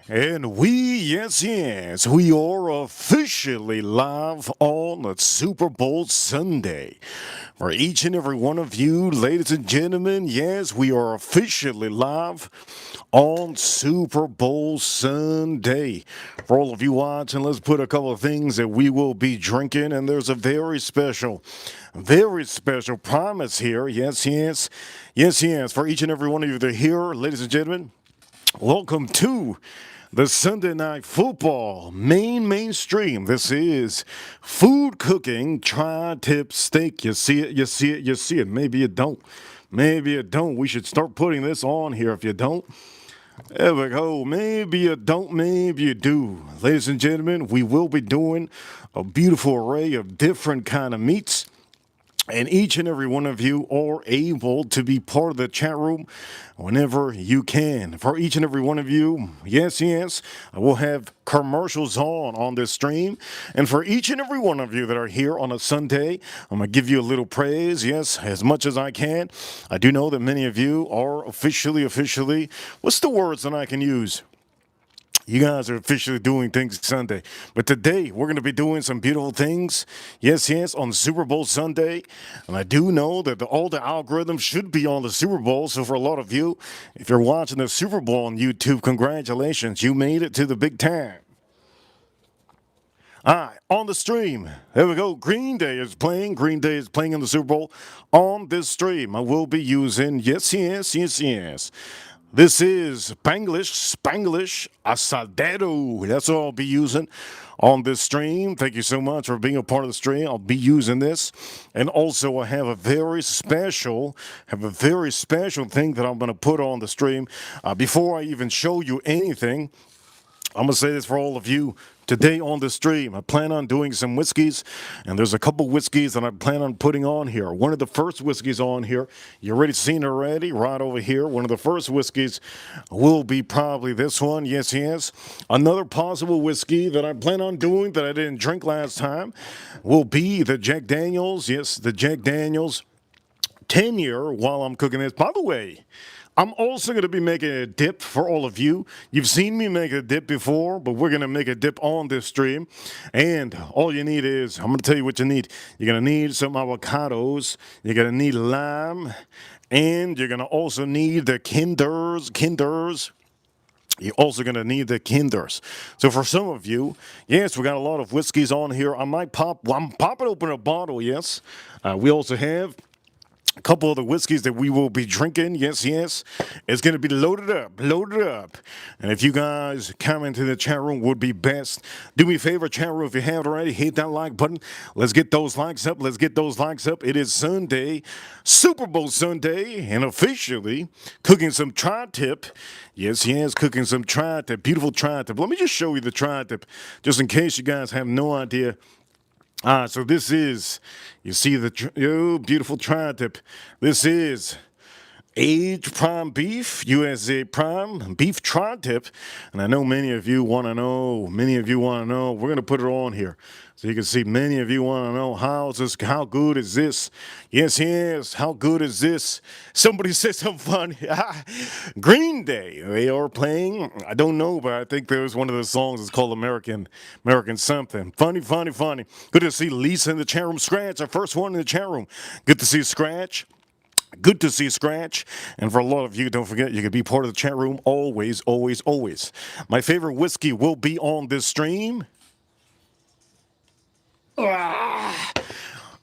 And we are officially live on the Super Bowl Sunday. For each and every one of you, ladies and gentlemen, yes, we are officially live on Super Bowl Sunday. For all of you watching, let's put a couple of things that we will be drinking, and there's a very special promise here. Yes. For each and every one of you that are here, ladies and gentlemen, welcome to the Sunday Night Football mainstream. This is food cooking tri-tip steak. You see it. Maybe you don't. Maybe you don't. We should start putting this on here if you don't. There we go. Maybe you don't, maybe you do. Ladies and gentlemen, we will be doing a beautiful array of different kind of meats. And each and every one of you are able to be part of the chat room whenever you can. For each and every one of you, yes, I will have commercials on this stream. And for each and every one of you that are here on a Sunday, I'm going to give you a little praise, yes, as much as I can. I do know that many of you are officially, what's the words that I can use? You guys are officially doing things Sunday. But today, we're going to be doing some beautiful things. Yes, on Super Bowl Sunday. And I do know that all the algorithms should be on the Super Bowl. So for a lot of you, if you're watching the Super Bowl on YouTube, congratulations. You made it to the big time. All right, on the stream. There we go. Green Day is playing. Green Day is playing in the Super Bowl on this stream. I will be using, yes. This is Spanglish Asadero. That's what I'll be using on this stream. Thank you so much for being a part of the stream. I'll be using this. And also I have a very special thing that I'm going to put on the stream. Before I even show you anything, I'm going to say this for all of you. Today on the stream, I plan on doing some whiskeys, and there's a couple whiskeys that I plan on putting on here. One of the first whiskeys on here, you already seen it already, right over here. One of the first whiskeys will be probably this one, yes. Another possible whiskey that I plan on doing that I didn't drink last time will be the Jack Daniels, yes, the Jack Daniels 10-year while I'm cooking this. By the way, I'm also going to be making a dip for all of you. You've seen me make a dip before, but we're going to make a dip on this stream. And all you need is, I'm going to tell you what you need. You're going to need some avocados. You're going to need lime. And you're going to also need the Kinders. You're also going to need the Kinders. So for some of you, yes, we got a lot of whiskeys on here. I'm popping open a bottle, yes. We also have a couple of the whiskeys that we will be drinking, yes. It's going to be loaded up. And if you guys comment in the chat room would be best. Do me a favor, chat room, if you haven't already, hit that like button. Let's get those likes up. It is Sunday, Super Bowl Sunday, and officially cooking some tri-tip. Yes, cooking some tri-tip, beautiful tri-tip. Let me just show you the tri-tip, just in case you guys have no idea. So this is, you see the beautiful tri-tip. This is aged prime beef, USA prime beef tri-tip. And I know many of you want to know. We're going to put it on here. So you can see many of you want to know how good is this? Yes, how good is this? Somebody said something funny. Green Day, they are playing. I don't know, but I think there's one of the songs that's called American something. Funny. Good to see Lisa in the chat room. Scratch, our first one in the chat room. Good to see Scratch. Good to see Scratch. And for a lot of you, don't forget, you can be part of the chat room always. My favorite whiskey will be on this stream.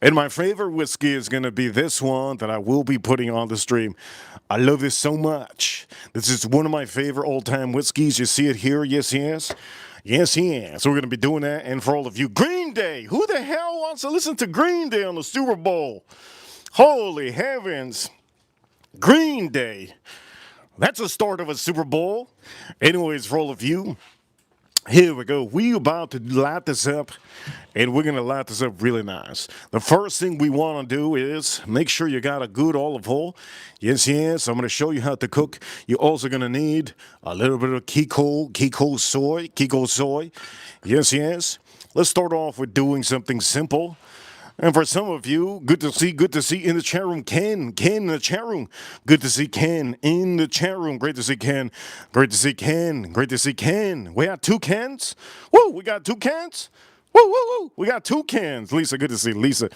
And my favorite whiskey is going to be this one that I will be putting on the stream. I love this so much. This is one of my favorite all-time whiskeys. You see it here? Yes. So we're going to be doing that. And for all of you, Green Day. Who the hell wants to listen to Green Day on the Super Bowl? Holy heavens. Green Day. That's the start of a Super Bowl. Anyways, for all of you, here we go. We about to light this up, and we're going to light this up really nice. The first thing we want to do is make sure you got a good olive oil. Yes. I'm going to show you how to cook. You're also going to need a little bit of Kiko soy. Yes. Let's start off with doing something simple. And for some of you, good to see in the chat room. Ken in the chat room. Good to see Ken in the chat room. Great to see Ken. Great to see Ken. Great to see Ken. We got two Kens. Woo, we got two cans. Woo, woo, woo. We got two cans. Lisa, good to see Lisa.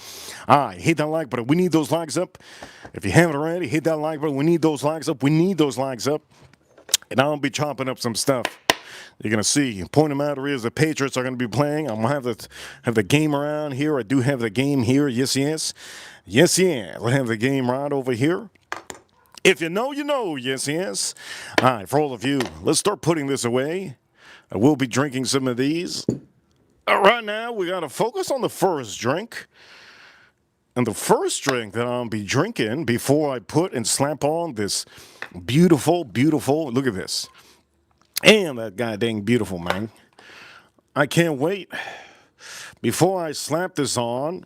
All right, hit that like button. We need those likes up. If you haven't already, hit that like button. We need those likes up. We need those likes up. And I'll be chopping up some stuff. You're gonna see. Point of matter is the Patriots are gonna be playing. I'm gonna have the game around here. I do have the game here. Yes, yes, yes, yeah. We'll have the game right over here. If you know, you know. Yes, yes. All right, for all of you, let's start putting this away. I will be drinking some of these. Right now, we gotta focus on the first drink. And the first drink that I'll be drinking before I put and slap on this beautiful, beautiful. Look at this. And that guy dang beautiful, man. I can't wait. Before I slap this on,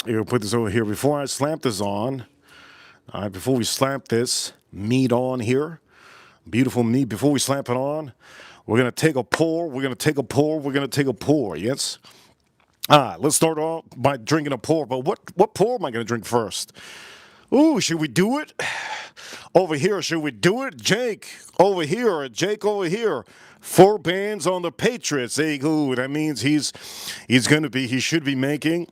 here, put this over here. Before I slap this on, before we slap this meat on here, beautiful meat, before we slap it on, we're going to take a pour. We're going to take a pour. We're going to take a pour, yes? Let's start off by drinking a pour. But what pour am I going to drink first? Ooh, should we do it? Over here, should we do it? Jake over here, Jake over here. 4 bands on the Patriots. Hey, ooh, that means he should be making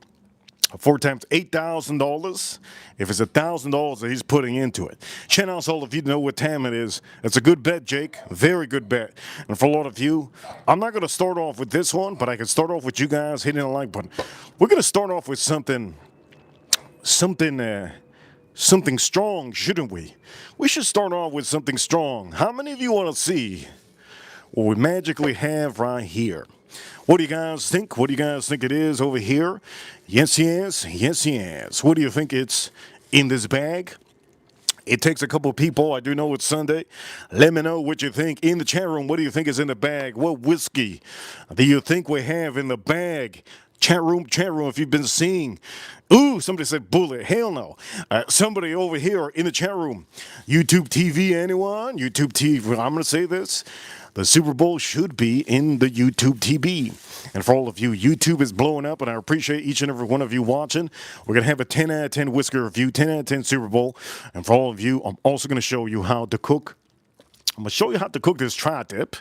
4 times $8,000. If it's $1,000 that he's putting into it. Shout out to all of you know what time it is. It's a good bet, Jake. Very good bet. And for a lot of you, I'm not going to start off with this one, but I can start off with you guys hitting the like button. We're going to start off with something strong, shouldn't we? We should start off with something strong. How many of you want to see what we magically have right here? What do you guys think? What do you guys think it is over here? Yes, yes, yes, yes. What do you think it's in this bag? It takes a couple of people. I do know it's Sunday. Let me know what you think in the chat room. What do you think is in the bag? What whiskey do you think we have in the bag? Chat room, if you've been seeing. Ooh, somebody said bullet. Hell no. Somebody over here in the chat room. YouTube TV, anyone? YouTube TV. I'm going to say this. The Super Bowl should be in the YouTube TV. And for all of you, YouTube is blowing up, and I appreciate each and every one of you watching. We're going to have a 10 out of 10 whisker review, 10 out of 10 Super Bowl. And for all of you, I'm also going to show you how to cook. I'm going to show you how to cook this tri-tip.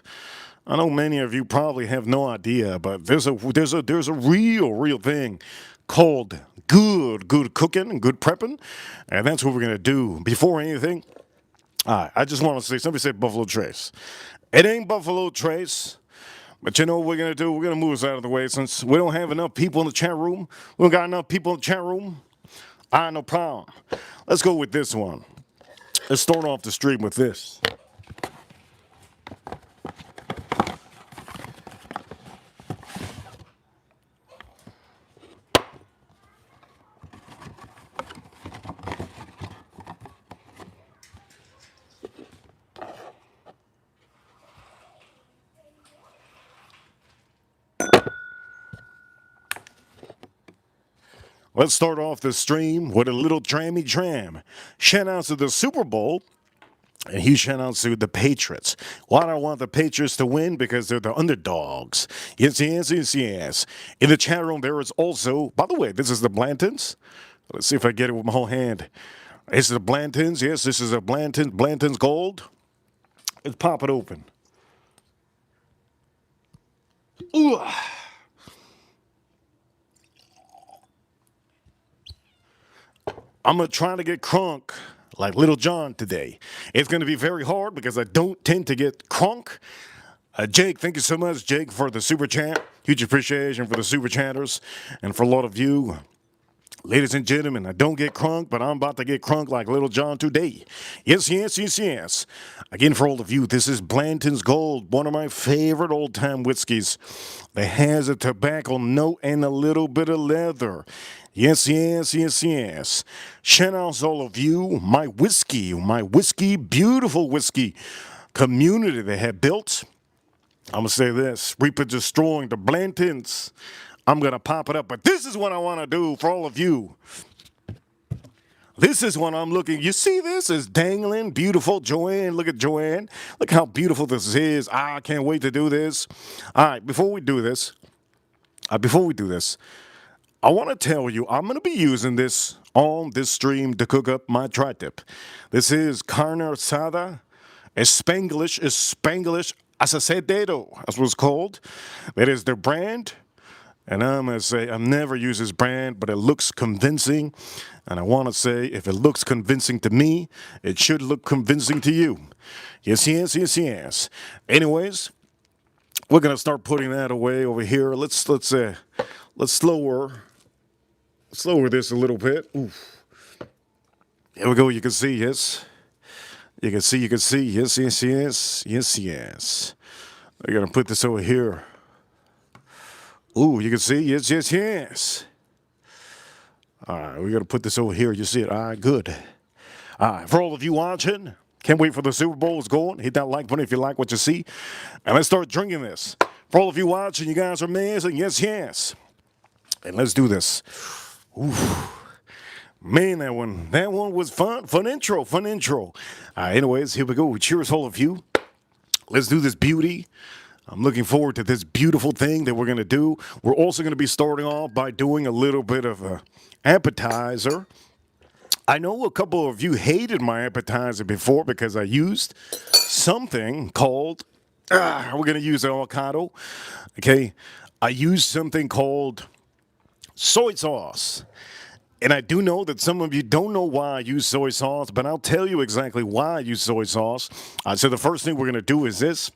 I know many of you probably have no idea, but there's a real thing called good cooking and good prepping, and that's what we're gonna do. Before anything, I just want to say, somebody said Buffalo Trace. It ain't Buffalo Trace, but you know what we're gonna do? We're gonna move this out of the way since we don't have enough people in the chat room. We don't got enough people in the chat room. No problem. Let's go with this one. Let's start off the stream with this. Let's start off the stream with a little trammy tram. Shout out to the Super Bowl. And huge shout out to the Patriots. Why do I want the Patriots to win? Because they're the underdogs. Yes, yes, yes, yes. In the chat room, there is also, by the way, this is the Blantons. Let's see if I get it with my whole hand. This is the Blantons. Yes, this is a Blanton's Gold. Let's pop it open. Ooh. I'm going to try to get crunk like Little John today. It's going to be very hard because I don't tend to get crunk. Jake, thank you so much, Jake, for the super chat. Huge appreciation for the super chatters. And for a lot of you, ladies and gentlemen, I don't get crunk, but I'm about to get crunk like Little John today. Yes, yes, yes, yes. Again, for all of you, this is Blanton's Gold, one of my favorite old-time whiskeys that has a tobacco note and a little bit of leather. Yes, yes, yes, yes. Shout out to all of you, my whiskey, beautiful whiskey community they have built. I'm going to say this, Reaper destroying the Blantons. I'm going to pop it up, but this is what I want to do for all of you. This is what I'm looking. You see this? It's dangling, beautiful. Joanne, look at Joanne. Look how beautiful this is. I can't wait to do this. All right, before we do this, I want to tell you, I'm going to be using this on this stream to cook up my tri-tip. This is carne asada, Spanglish asadero, that's what it's called. That is their brand. And I'm going to say, I've never used this brand, but it looks convincing. And I want to say, if it looks convincing to me, it should look convincing to you. Yes, yes, yes, yes. Anyways, we're going to start putting that away over here. Let's slower this a little bit. Oof. Here we go. You can see, yes. You can see, yes, yes, yes, yes, yes. We're going to put this over here. Ooh, you can see, yes, yes, yes. All right, we're going to put this over here. You see it? All right, good. All right, for all of you watching, can't wait for the Super Bowl. It's going. Hit that like button if you like what you see. And let's start drinking this. For all of you watching, you guys are amazing. Yes, yes. And let's do this. Ooh. Man, that one was fun. Fun intro. Anyways, here we go. Cheers, all of you. Let's do this beauty. I'm looking forward to this beautiful thing that we're going to do. We're also going to be starting off by doing a little bit of an appetizer. I know a couple of you hated my appetizer before because I used something called, we're going to use avocado. Okay. I used something called soy sauce. And I do know that some of you don't know why I use soy sauce, but I'll tell you exactly why I use soy sauce. So the first thing we're going to do is this.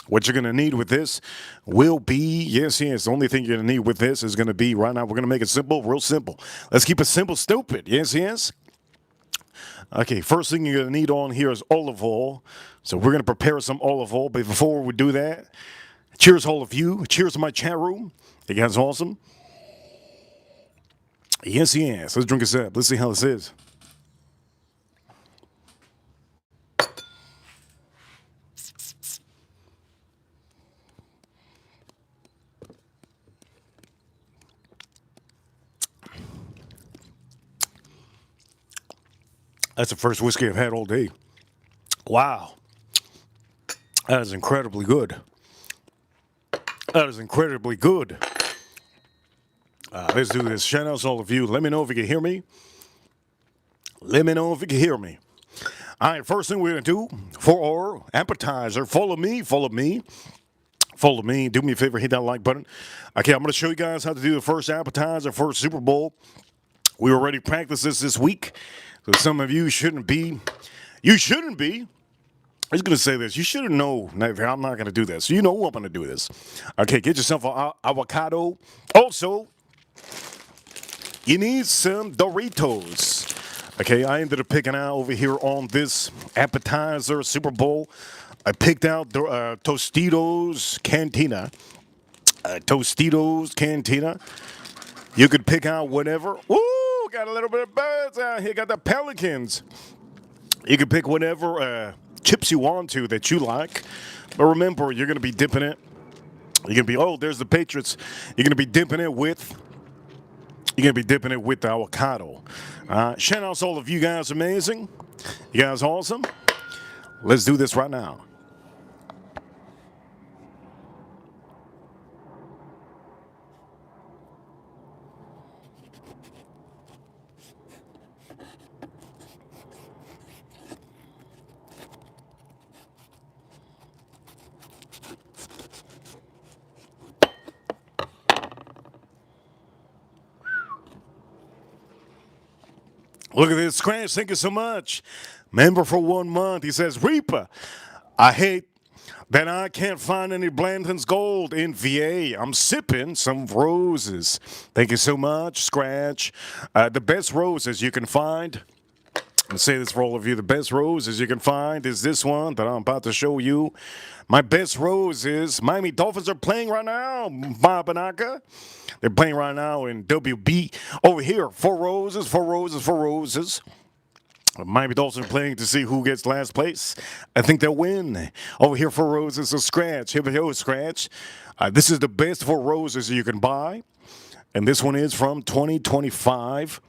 What you're going to need with this will be, yes, the only thing you're going to need with this is going to be, right now, we're going to make it simple, real simple. Let's keep it simple, stupid. Yes. Okay, first thing you're going to need on here is olive oil. So we're going to prepare some olive oil. But before we do that, cheers, all of you. Cheers to my chat room. You guys awesome? Yes. Let's drink this up. Let's see how this is. That's the first whiskey I've had all day. Wow. That is incredibly good. Let's do this. Shout out to all of you. Let me know if you can hear me. All right, first thing we're going to do for our appetizer, follow me. Do me a favor, hit that like button. Okay, I'm going to show you guys how to do the first appetizer for Super Bowl. We already practiced this week. So some of you shouldn't be. I was going to say this. You shouldn't know. I'm not going to do this. You know I'm going to do this. Okay, get yourself an avocado. Also, you need some Doritos. Okay, I ended up picking out over here on this appetizer Super Bowl. I picked out Tostitos Cantina. You could pick out whatever. Woo, got a little bit of birds out here. Got the pelicans. You can pick whatever chips you want to that you like. But remember, you're going to be dipping it. You're going to be, there's the Patriots. You're going to be dipping it with the avocado. Shout out to all of you guys, amazing. You guys awesome. Let's do this right now. Look at this scratch. Thank you so much. Member for 1 month. He says, Reaper, I hate that I can't find any Blanton's Gold in VA. I'm sipping some roses. Thank you so much, Scratch. The best roses you can find, I'll say this for all of you, the best roses you can find is this one that I'm about to show you. My best rose is Miami Dolphins are playing right now, Babanaka. They're playing right now in WB. Over here, four roses. Miami Dolphins are playing to see who gets last place. I think they'll win. Over here, four roses, a scratch. Here we go, scratch. This is the best four roses you can buy. And this one is from 2025.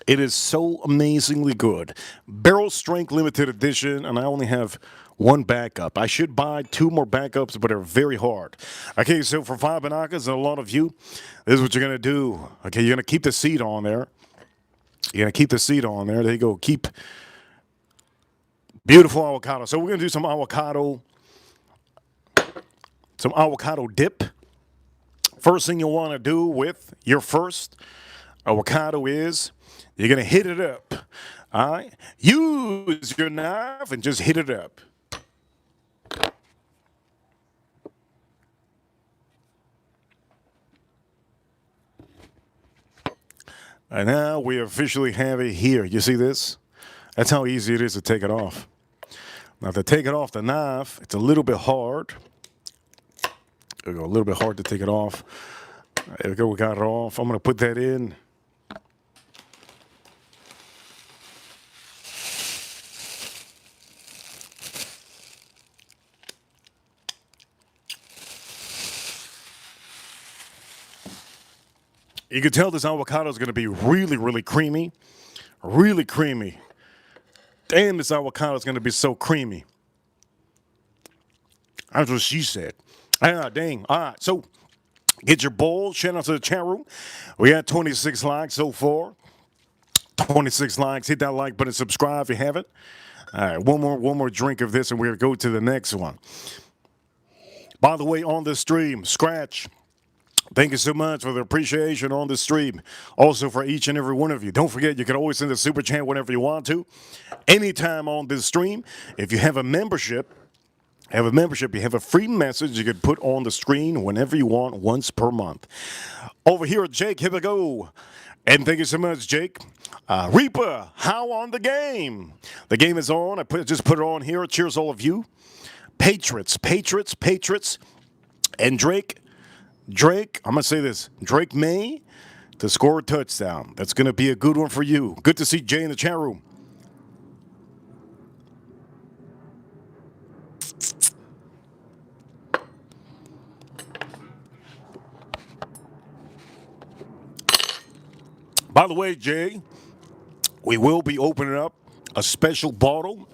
It is so amazingly good. Barrel strength limited edition, and I only have one backup. I should buy two more backups, but they're very hard. Okay, so for five bananas and a lot of you, this is what you're gonna do. Okay, you're gonna keep the seed on there. You're gonna keep the seed on there. There you go. Keep beautiful avocado. So we're gonna do some avocado dip. First thing you'll want to do with your first avocado is you're going to hit it up. All right? Use your knife and just hit it up. And now we officially have it here. You see this? That's how easy it is to take it off. Now, to take it off the knife, it's a little bit hard. A little bit hard to take it off. There we go. We got it off. I'm going to put that in. You can tell this avocado is going to be really, really creamy. Really creamy. Damn, this avocado is going to be so creamy. That's what she said. Ah, dang. All right, so get your bowl. Shout out to the chat room. We got 26 likes so far. 26 likes. Hit that like button. Subscribe if you haven't. All right, one more drink of this, and we're going to go to the next one. By the way, on the stream, Scratch, thank you so much for the appreciation on the stream. Also for each and every one of you. Don't forget, you can always send a super chat whenever you want to. Anytime on this stream. If you have a membership, you have a free message you can put on the screen whenever you want, once per month. Over here, Jake, here we go. And thank you so much, Jake. Reaper, how on the game? The game is on. Just put it on here. Cheers, all of you. Patriots. And Drake, I'm going to say this. Drake May to score a touchdown. That's going to be a good one for you. Good to see Jay in the chat room. By the way, Jay, we will be opening up a special bottle.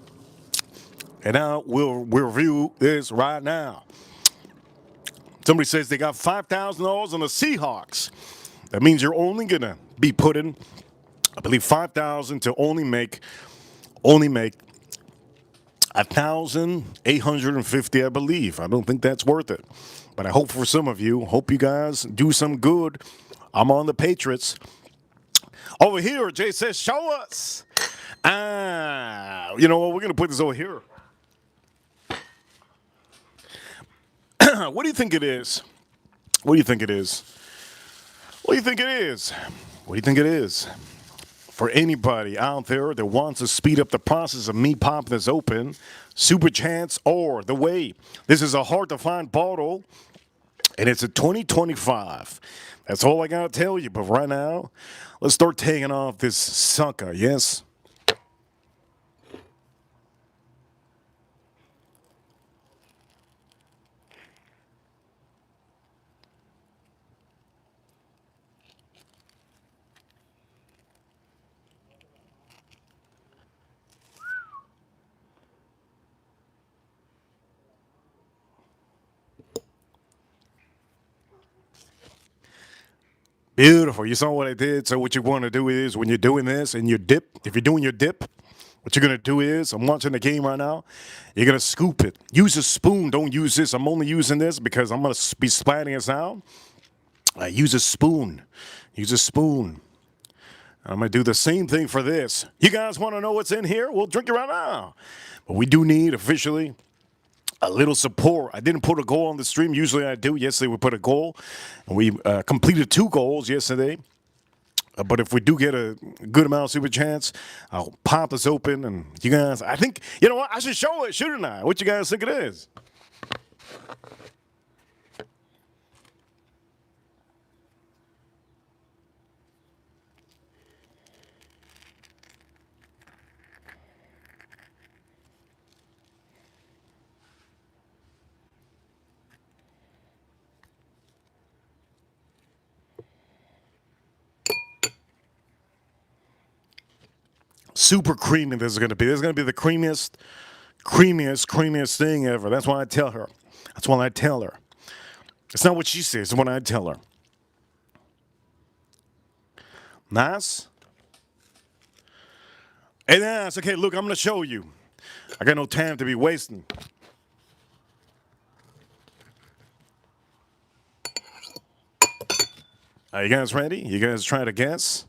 And now we'll review this right now. Somebody says they got $5,000 on the Seahawks. That means you're only going to be putting, I believe, $5,000 to only make 1,850, I believe. I don't think that's worth it. But I hope for some of you, hope you guys do some good. I'm on the Patriots. Over here, Jay says, show us. You know what? We're going to put this over here. What do you think it is? What do you think it is? What do you think it is? What do you think it is? For anybody out there that wants to speed up the process of me popping this open, super chance or the way. This is a hard-to-find bottle, and it's a 2025. That's all I got to tell you. But right now, let's start taking off this sucker, yes? Beautiful. You saw what I did. So what you want to do is when you're doing this and you dip, if you're doing your dip, what you're going to do is, I'm watching the game right now, you're going to scoop it. Use a spoon. Don't use this. I'm only using this because I'm going to be splatting this out. Use a spoon. Use a spoon. I'm going to do the same thing for this. You guys want to know what's in here? We'll drink it right now. But we do need officially a little support. I didn't put a goal on the stream. Usually I do. Yesterday we put a goal. And we completed 2 goals yesterday. But if we do get a good amount of super chance, I'll pop this open. And you guys, I think, you know what? I should show it, shouldn't I? What you guys think it is? Super creamy this is going to be. This is going to be the creamiest thing ever. That's why I tell her. That's why I tell her. It's not what she says, it's what I tell her. Nice? Hey, nice. Okay, look, I'm going to show you. I got no time to be wasting. Are you guys ready? You guys try to guess?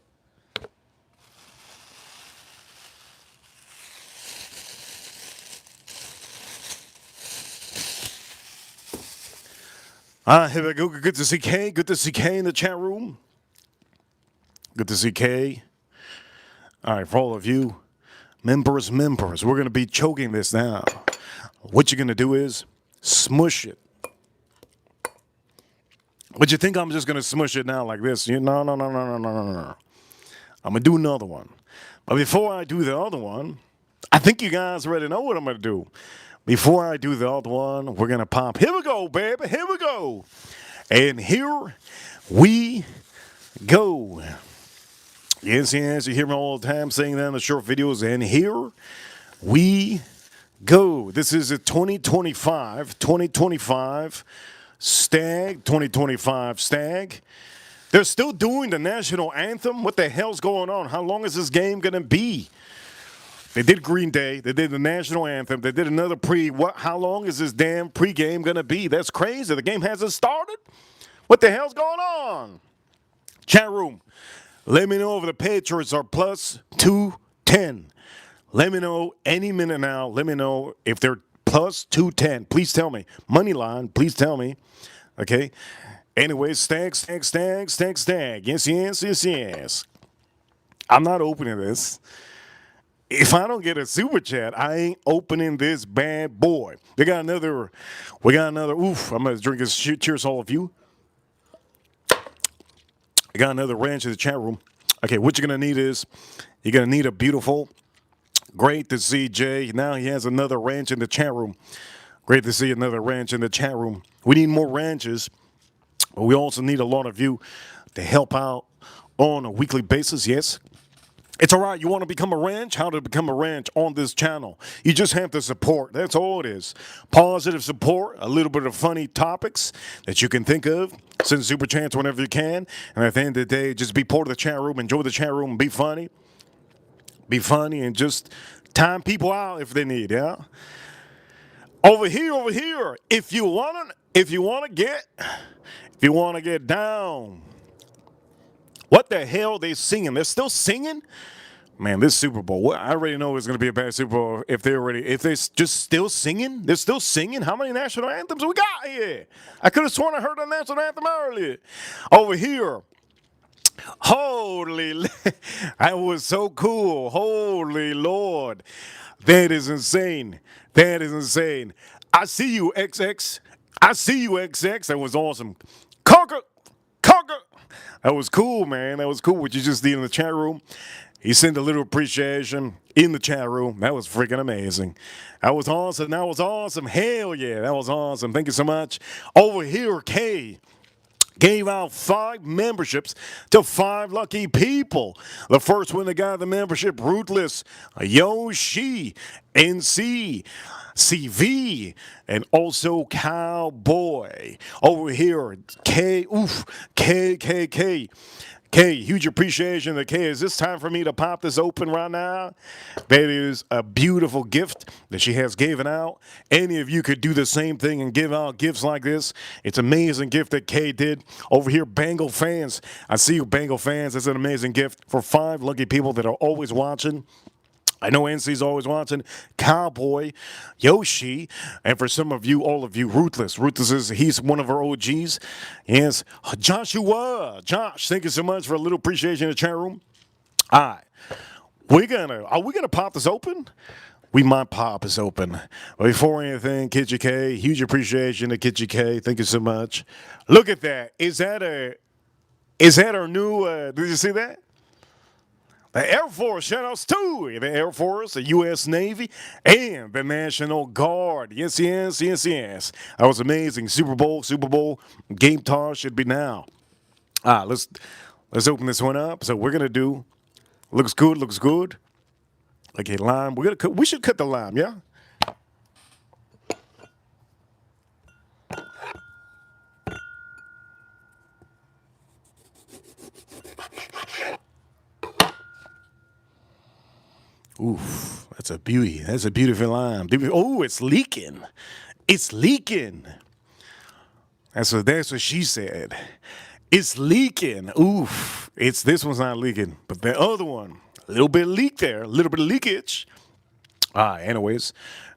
Here we go. Good to see Kay. Good to see Kay in the chat room. Good to see Kay. All right, for all of you members, we're going to be choking this now. What you're going to do is smush it. But you think I'm just going to smush it now like this? No. I'm going to do another one. But before I do the other one, I think you guys already know what I'm going to do. Before I do the other one, we're going to pop. Here we go, baby. Here we go. And here we go. Yes, you hear me all the time saying that in the short videos. And here we go. This is a 2025 Stag, 2025 Stag. They're still doing the national anthem. What the hell's going on? How long is this game going to be? They did Green Day. They did the national anthem. They did another How long is this damn pregame going to be? That's crazy. The game hasn't started? What the hell's going on? Chat room, let me know if the Patriots are plus 210. Let me know any minute now. Let me know if they're plus 210. Please tell me. Money line, please tell me. Okay? Anyway, Stag. Yes. I'm not opening this. If I don't get a super chat, I ain't opening this bad boy. We got another, oof, I'm going to drink this. Cheers, all of you. I got another ranch in the chat room. Okay, what you're going to need is, you're going to need a beautiful, great to see Jay. Now he has another ranch in the chat room. Great to see another ranch in the chat room. We need more ranches, but we also need a lot of you to help out on a weekly basis, yes. It's all right. You want to become a ranch? How to become a ranch on this channel? You just have to support. That's all it is. Positive support, a little bit of funny topics that you can think of. Send super chats whenever you can. And at the end of the day, just be part of the chat room. Enjoy the chat room and be funny. Be funny and just time people out if they need, yeah? Over here. If you want to get down. What the hell are they singing? They're still singing? Man, this Super Bowl, I already know it's going to be a bad Super Bowl if they're just still singing. They're still singing? How many national anthems we got here? I could have sworn I heard a national anthem earlier. Over here. Holy, that was so cool. Holy Lord. That is insane. I see you, XX. That was awesome. Conquer. That was cool, man. That was cool what you just did in the chat room. He sent a little appreciation in the chat room. That was freaking amazing. That was awesome. Hell yeah, that was awesome. Thank you so much. Over here, Kay gave out 5 memberships to 5 lucky people. The first one that got the membership, Rootless, Yoshi, NC, CV, and also Cowboy. Over here, K, huge appreciation to K. Is this time for me to pop this open right now? That is a beautiful gift that she has given out. Any of you could do the same thing and give out gifts like this. It's an amazing gift that K did. Over here, Bengal fans. I see you, Bengal fans. It's an amazing gift for 5 lucky people that are always watching. I know NC's always watching. Cowboy, Yoshi, and for some of you, all of you, Ruthless. He's one of our OGs. Yes, Joshua. Josh, thank you so much for a little appreciation in the chat room. All right. Are we gonna pop this open? We might pop this open. But before anything, Kitchi K, huge appreciation to Kitchi K. Thank you so much. Look at that. Is that our new, did you see that? The Air Force, shout-outs to the Air Force, the U.S. Navy, and the National Guard. Yes. That was amazing. Super Bowl. Game toss should be now. Let's open this one up. So we're going to do, looks good. Okay, lime. We should cut the lime, yeah? Oof, that's a beauty. That's a beautiful lime. Oh, it's leaking. It's leaking. That's what she said. It's leaking. Oof. It's this one's not leaking, but the other one, a little bit of leak there, a little bit of leakage. Anyways,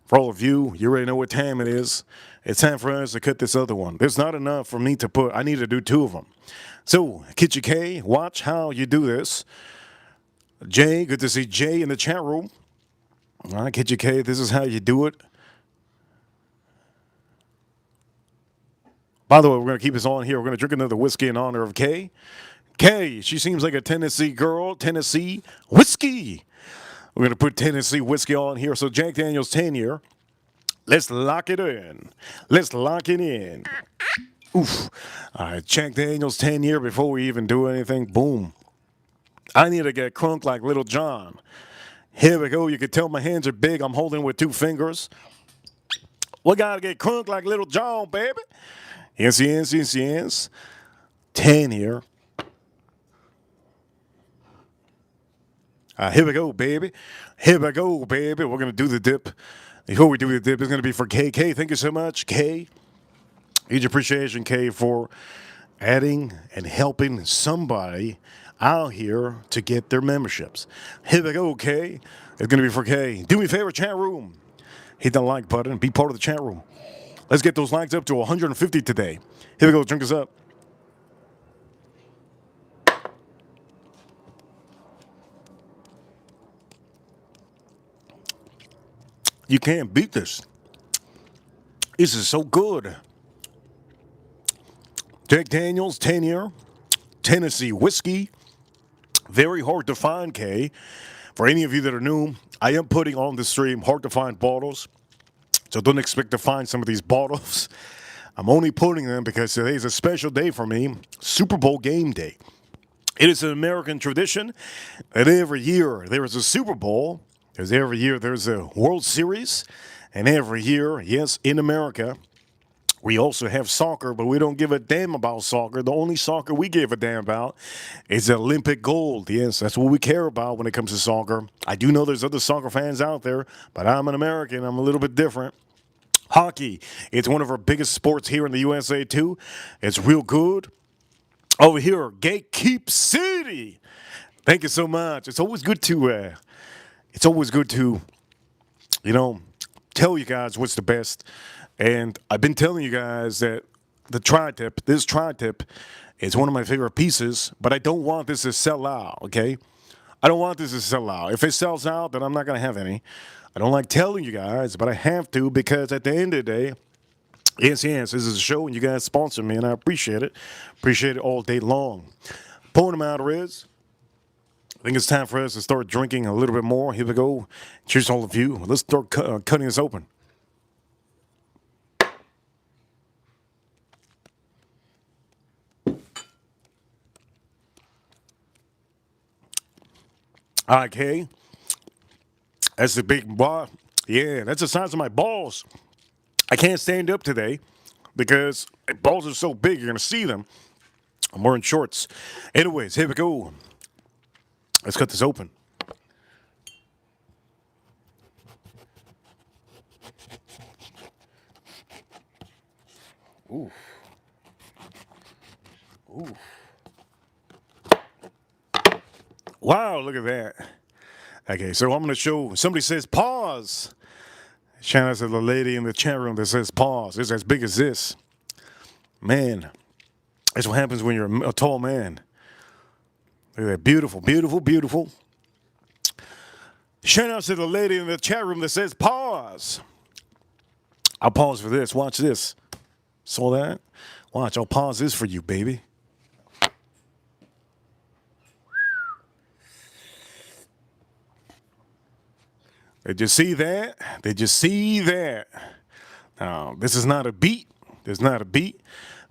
for all of you, you already know what time it is. It's time for us to cut this other one. There's not enough for me to put. I need to do two of them. So, Kitchen K, watch how you do this. Jay, good to see Jay in the chat room. All right, Kitchen K, this is how you do it. By the way, we're going to keep this on here. We're going to drink another whiskey in honor of Kay. Kay, she seems like a Tennessee girl. Tennessee whiskey. We're going to put Tennessee whiskey on here. So Jack Daniel's 10 year. Let's lock it in. Let's lock it in. Oof. All right, Jack Daniel's 10 year before we even do anything. Boom. I need to get crunk like Little John. Here we go. You can tell my hands are big. I'm holding with two fingers. We got to get crunk like Little John, baby. Yes, yes, yes, yes. 10 here. Here we go, baby. Here we go, baby. We're going to do the dip. Before we do the dip, it's going to be for Kay. Kay, thank you so much, Kay. Huge appreciation, Kay, for adding and helping somebody out here to get their memberships. Here we go, Kay. It's going to be for Kay. Do me a favor, chat room. Hit that like button. Be part of the chat room. Let's get those likes up to 150 today. Here we go. Drink us up. You can't beat this. This is so good. Jack Daniel's 10 year Tennessee whiskey. Very hard to find, Kay. For any of you that are new, I am putting on the stream hard to find bottles. So don't expect to find some of these bottles. I'm only putting them because today is a special day for me, Super Bowl game day. It is an American tradition that every year there is a Super Bowl, because every year there's a World Series, and every year, yes, in America, we also have soccer, but we don't give a damn about soccer. The only soccer we give a damn about is Olympic gold. Yes, that's what we care about when it comes to soccer. I do know there's other soccer fans out there, but I'm an American. I'm a little bit different. Hockey, it's one of our biggest sports here in the USA, too. It's real good. Over here, Gatekeep City. Thank you so much. It's always good to, tell you guys what's the best. And I've been telling you guys that this tri-tip is one of my favorite pieces, but I don't want this to sell out, okay? I don't want this to sell out. If it sells out, then I'm not going to have any. I don't like telling you guys, but I have to because at the end of the day, yes, this is a show and you guys sponsor me and I appreciate it. Appreciate it all day long. Point of matter is, I think it's time for us to start drinking a little bit more. Here we go. Cheers to all of you. Let's start cutting this open. Okay. That's the big bar. Yeah, that's the size of my balls. I can't stand up today because my balls are so big, you're going to see them. I'm wearing shorts. Anyways, here we go. Let's cut this open. Ooh. Ooh. Wow, look at that. Okay, so I'm going to show. Somebody says pause. Shout out to the lady in the chat room that says pause. It's as big as this. Man, that's what happens when you're a tall man. Look at that. Beautiful, beautiful, beautiful. Shout out to the lady in the chat room that says pause. I'll pause for this. Watch this. Saw that? Watch, I'll pause this for you, baby. Did you see that? Did you see that? Now, this is not a beat. There's not a beat.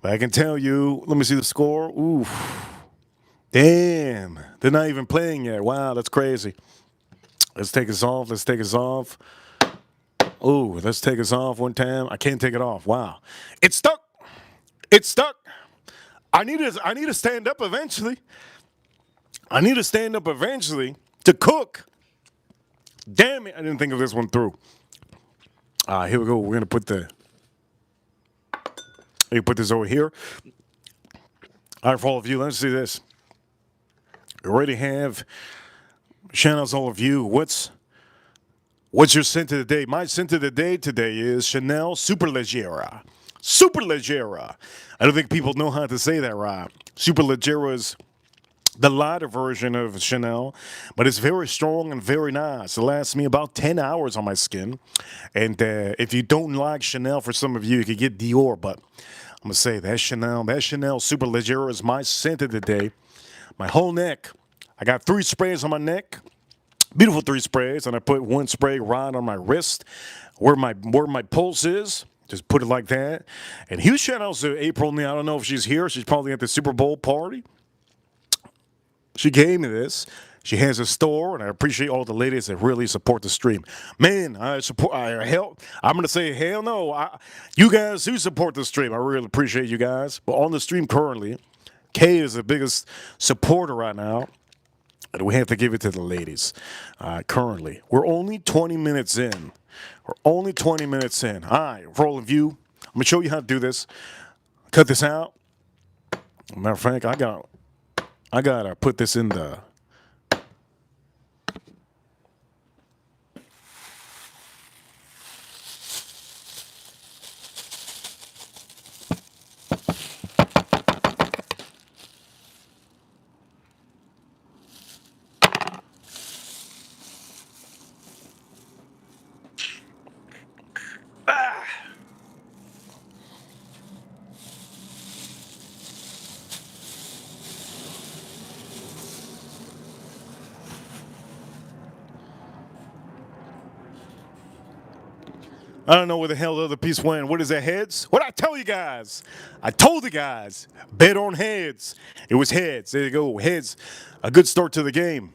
But I can tell you, let me see the score. Oof. Damn. They're not even playing yet. Wow, that's crazy. Let's take us off. Let's take us off. Oh, let's take us off one time. I can't take it off. Wow. It's stuck. It's stuck. I need to stand up eventually. I need to stand up eventually to cook. Damn it. I didn't think of this one through. Here we go. We're gonna put this over here. All right, for all of you, let's see this. We already have shout outs all of you. What's your scent of the day? My scent of the day today is Chanel Superleggera. Superleggera. I don't think people know how to say that right. Superleggera is the lighter version of Chanel, but it's very strong and very nice. It lasts me about 10 hours on my skin. And if you don't like Chanel, for some of you, you could get Dior, but I'm going to say that Chanel Superleggera is my scent of the day. My whole neck. I got 3 sprays on my neck. Beautiful 3 sprays, and I put 1 spray right on my wrist where my pulse is. Just put it like that. And huge shout outs to April. I don't know if she's here. She's probably at the Super Bowl party. She gave me this. She has a store, and I appreciate all the ladies that really support the stream. Man, I'm gonna say hell no. You guys who support the stream, I really appreciate you guys. But on the stream currently, Kay is the biggest supporter right now. And we have to give it to the ladies. Currently, we're only 20 minutes in. We're only 20 minutes in. All right, for all of you, I'm gonna show you how to do this. Cut this out. Matter of fact, I gotta put this in the. I don't know where the hell the other piece went. What is that, heads? What I tell you guys? I told the guys, bet on heads. It was heads. There you go, heads. A good start to the game.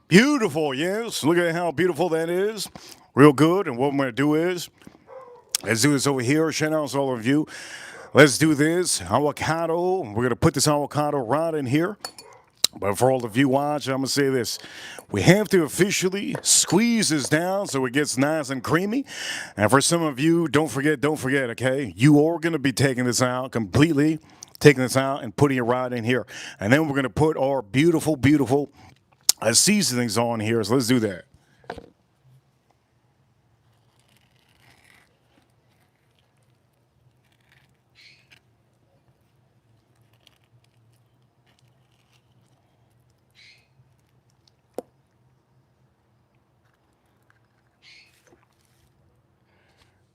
Beautiful, yes. Look at how beautiful that is. Real good. And what I'm going to do is, let's do this over here. Shout out to all of you. Let's do this. Avocado. We're going to put this avocado right in here. But for all of you watching, I'm going to say this. We have to officially squeeze this down so it gets nice and creamy. And for some of you, don't forget, okay? You are going to be taking this out completely, taking this out and putting it right in here. And then we're going to put our beautiful, beautiful seasonings on here. So let's do that.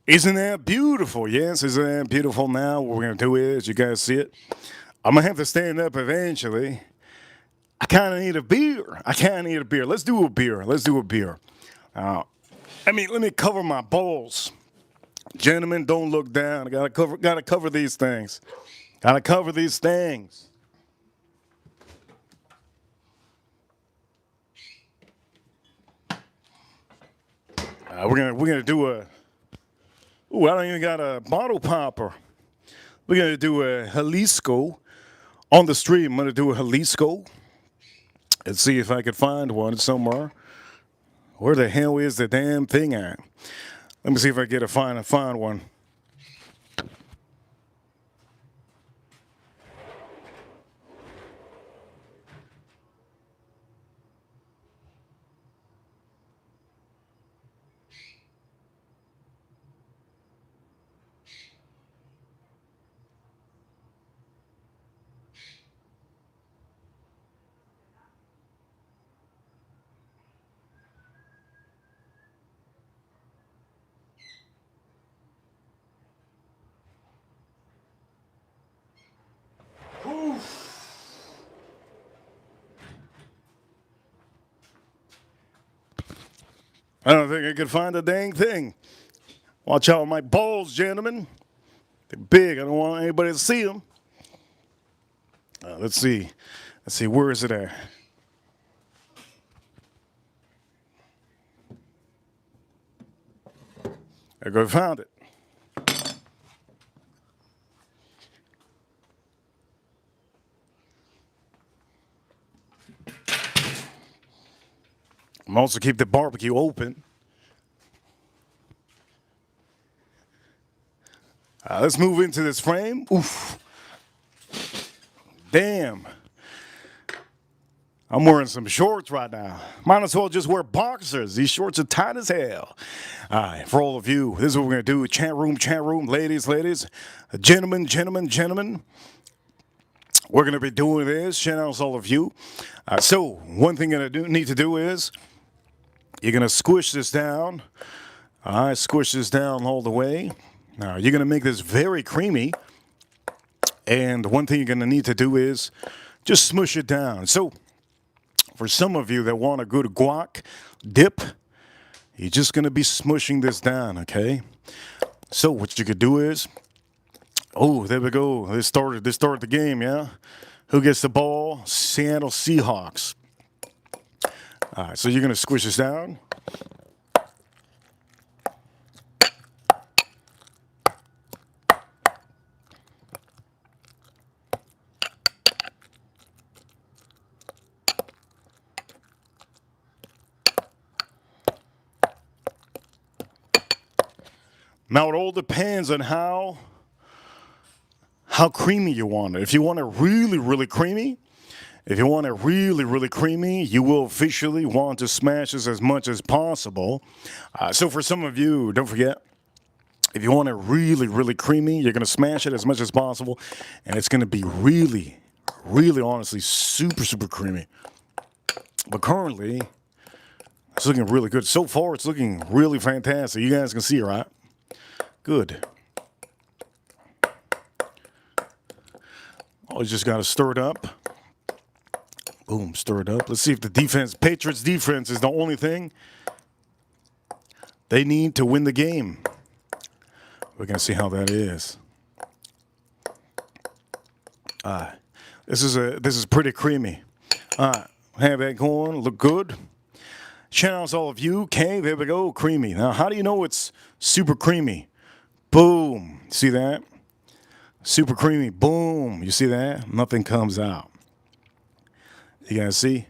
Isn't that beautiful? Yes, isn't that beautiful? Now what we're going to do is, you guys see it? I'm going to have to stand up eventually. I kind of need a beer. Let's do a beer. Let me cover my balls. Gentlemen, don't look down. I gotta cover these things. Gotta cover these things. We're gonna do a. Ooh, I don't even got a bottle popper. We're gonna do a Jalisco on the stream. I'm gonna do a Jalisco and see if I could find one somewhere. Where the hell is the damn thing at? Let me see if I get a find one. I don't think I could find a dang thing. Watch out with my balls, gentlemen. They're big. I don't want anybody to see them. Let's see. Let's see. Where is it at? I go found it. I'm also keep the barbecue open. Let's move into this frame. Oof. Damn. I'm wearing some shorts right now. Might as well just wear boxers. These shorts are tight as hell. All right, for all of you, this is what we're going to do. Chat room, ladies, gentlemen. We're going to be doing this. Shout out to all of you. So one thing you're going to need to do is you're going to squish this down. All right, squish this down all the way. Now, you're going to make this very creamy. And one thing you're going to need to do is just smush it down. So for some of you that want a good guac dip, you're just going to be smushing this down, okay? So what you could do is, oh, there we go. They started the game, yeah? Who gets the ball? Seattle Seahawks. All right, so you're going to squish this down. Now, it all depends on how creamy you want it. If you want it really, really creamy, you will officially want to smash this as much as possible. So for some of you, don't forget, if you want it really, really creamy, you're going to smash it as much as possible. And it's going to be really, really, honestly, super, super creamy. But currently, it's looking really good. So far, it's looking really fantastic. You guys can see it, right? Good. Oh, you just got to stir it up. Boom, stir it up. Let's see if the Patriots defense is the only thing they need to win the game. We're going to see how that is. This is pretty creamy. Have that going. Look good. Shout out to all of you. Okay, there we go. Creamy. Now, how do you know it's super creamy? Boom. See that? Super creamy. Boom. You see that? Nothing comes out. You guys see?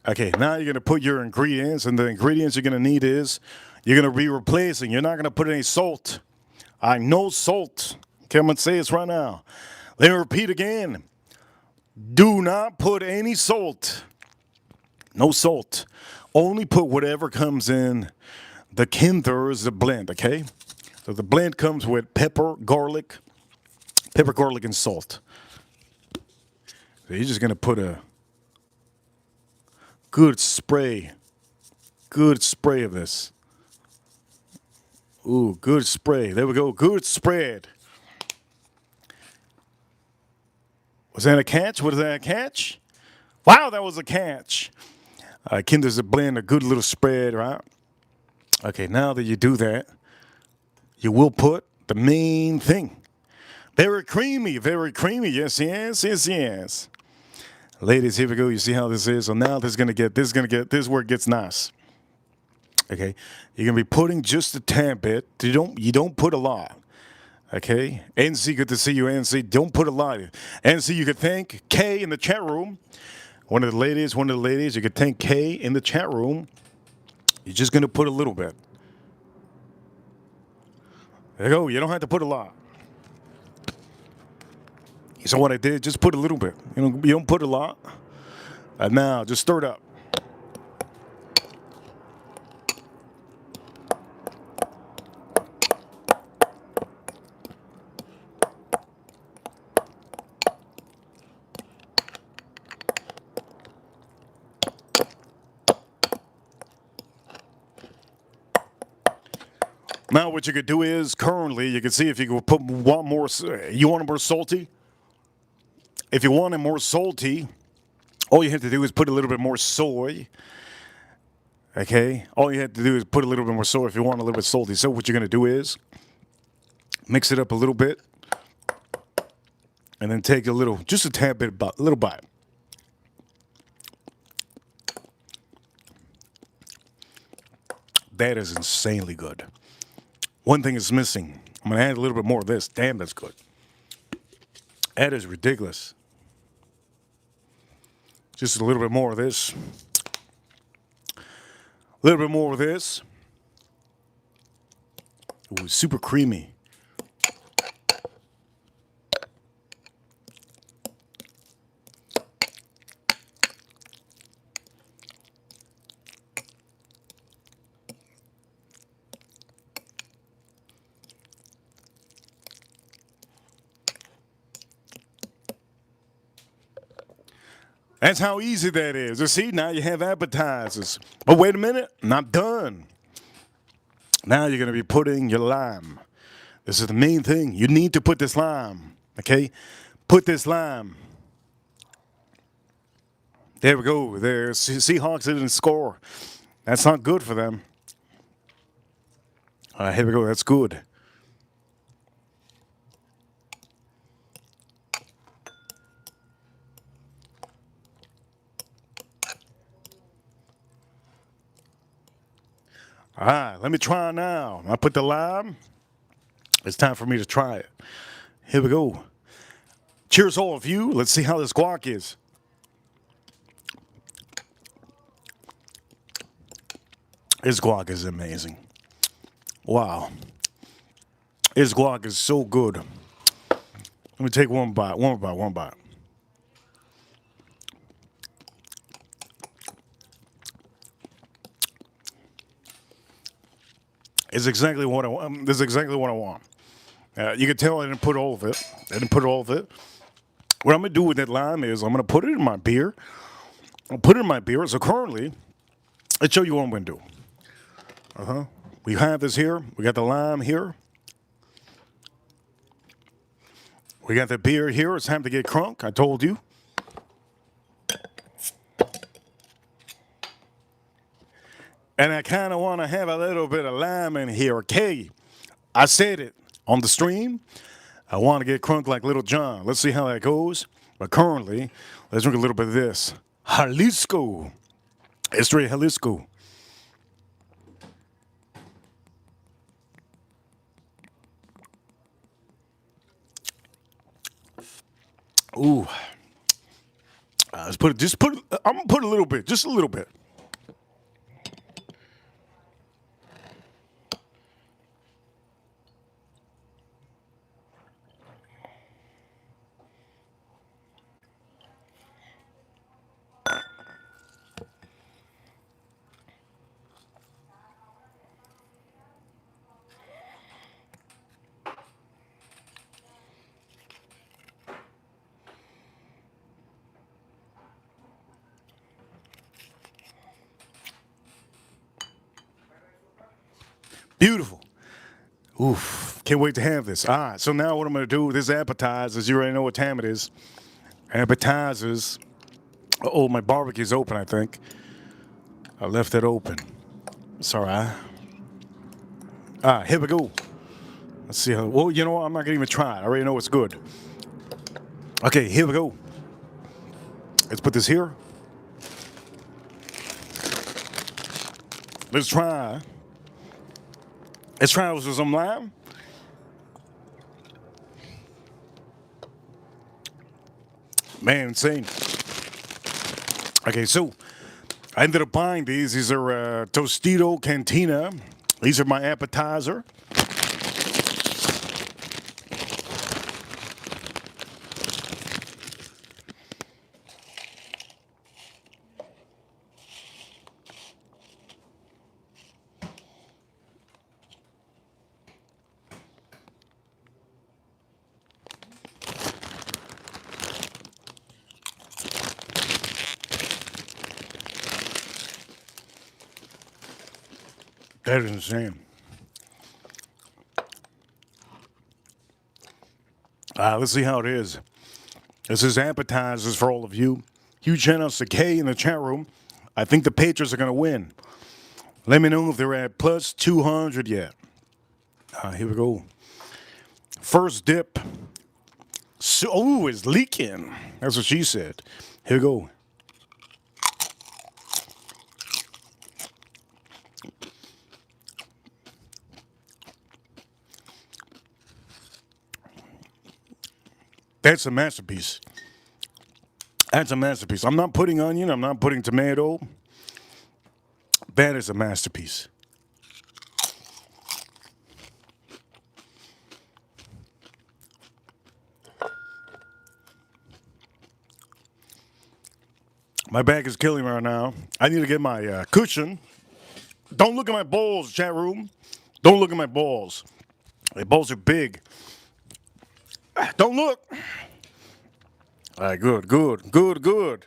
Okay, now you're going to put your ingredients, and the ingredients you're going to need is you're going to be replacing. You're not going to put any salt. No salt. Okay, I'm going to say this right now. Let me repeat again. Do not put any salt. No salt. Only put whatever comes in the Kinthers, the blend, okay? So the blend comes with pepper, garlic, and salt. So you're just going to put a good spray of this. Ooh, good spray. There we go. Good spread. Was that a catch? Was that a catch? Wow, that was a catch. Kinder's a blend, a good little spread, right? Okay, now that you do that, you will put the main thing. Very creamy, very creamy. Yes. Ladies, here we go. You see how this is? So now this is where it gets nice. Okay, you're gonna be putting just a tad bit. You don't put a lot. Okay, NC, good to see you, NC. Don't put a lot. NC, you could thank Kay in the chat room. One of the ladies, you could thank Kay in the chat room. You're just gonna put a little bit. There you go. You don't have to put a lot. So what I did, just put a little bit. You don't put a lot. And now, just stir it up. Now what you could do is, currently, you can see if you could you want it more salty? If you want it more salty, all you have to do is put a little bit more soy. Okay, all you have to do is put a little bit more salt if you want a little bit salty. So what you're gonna do is mix it up a little bit, and then take a little, just a tad bit, a little bite. That is insanely good. One thing is missing. I'm gonna add a little bit more of this. Damn, that's good. That is ridiculous. Just a little bit more of this. A little bit more of this. Ooh, super creamy. That's how easy that is. You see, now you have appetizers. But wait a minute, not done. Now you're going to be putting your lime. This is the main thing. You need to put this lime, okay? Put this lime. There we go. There's Seahawks didn't score. That's not good for them. All right, here we go. That's good. All right, let me try now. I put the lime. It's time for me to try it. Here we go. Cheers, all of you. Let's see how this guac is. This guac is amazing. Wow. This guac is so good. Let me take one bite, one bite, one bite. It's exactly what I want. This is exactly what I want. You can tell I didn't put all of it. I didn't put all of it. What I'm going to do with that lime is I'm going to put it in my beer. I'll put it in my beer. So currently, let's show you what I'm going to do. We have this here. We got the lime here. We got the beer here. It's time to get crunk. I told you. And I kind of want to have a little bit of lime in here. Okay, I said it on the stream. I want to get crunk like Little John. Let's see how that goes. But currently, let's drink a little bit of this. Jalisco. It's straight Jalisco. Ooh. Let's put it, I'm going to put a little bit, just a little bit. Beautiful. Oof. Can't wait to have this. All right. So now what I'm going to do with this appetizers, you already know what time it is. Appetizers. Oh, my barbecue's open, I think. I left it open. It's all right. All right. Here we go. Let's see how. Well, you know what? I'm not going to even try it. I already know it's good. Okay. Here we go. Let's put this here. Let's try. Let's try this with some lime. Man, insane. Okay, so I ended up buying these. These are Tostito Cantina. These are my appetizer. That is insane. Let's see how it is. This is appetizers for all of you. Huge shout outs to Kay in the chat room. I think the Patriots are going to win. Let me know if they're at plus 200 yet. Here we go. First dip. So, oh, it's leaking. That's what she said. Here we go. That's a masterpiece. That's a masterpiece. I'm not putting onion. I'm not putting tomato. That is a masterpiece. My back is killing me right now. I need to get my cushion. Don't look at my balls, chat room. Don't look at my balls. My balls are big. Don't look. All right, good, good, good, good.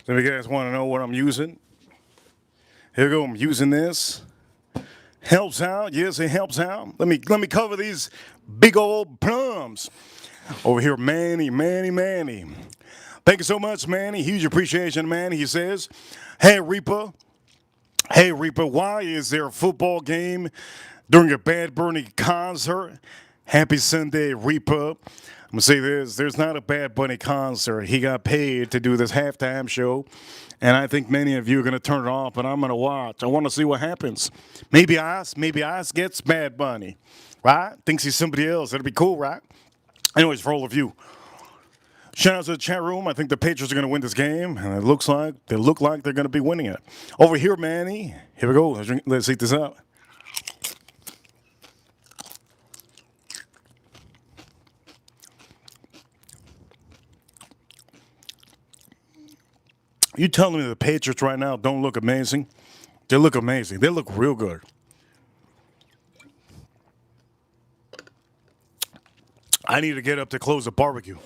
So if you guys want to know what I'm using, here we go. I'm using this. Helps out. Yes, it helps out. Let me cover these big old plums. Over here, Manny. Thank you so much, Manny. Huge appreciation, Manny. He says, Hey, Reaper. Hey, Reaper, why is there a football game during a Bad Bunny concert? Happy Sunday, Reaper. I'm going to say this. There's not a Bad Bunny concert. He got paid to do this halftime show. And I think many of you are going to turn it off, and I'm going to watch. I want to see what happens. Maybe Ice gets Bad Bunny, right? Thinks he's somebody else. That'd be cool, right? Anyways, for all of you, shout out to the chat room. I think the Patriots are going to win this game, and it looks like they're going to be winning it. Over here, Manny. Here we go. Let's eat this up. You telling me the Patriots right now don't look amazing? They look amazing. They look real good. I need to get up to close the barbecue.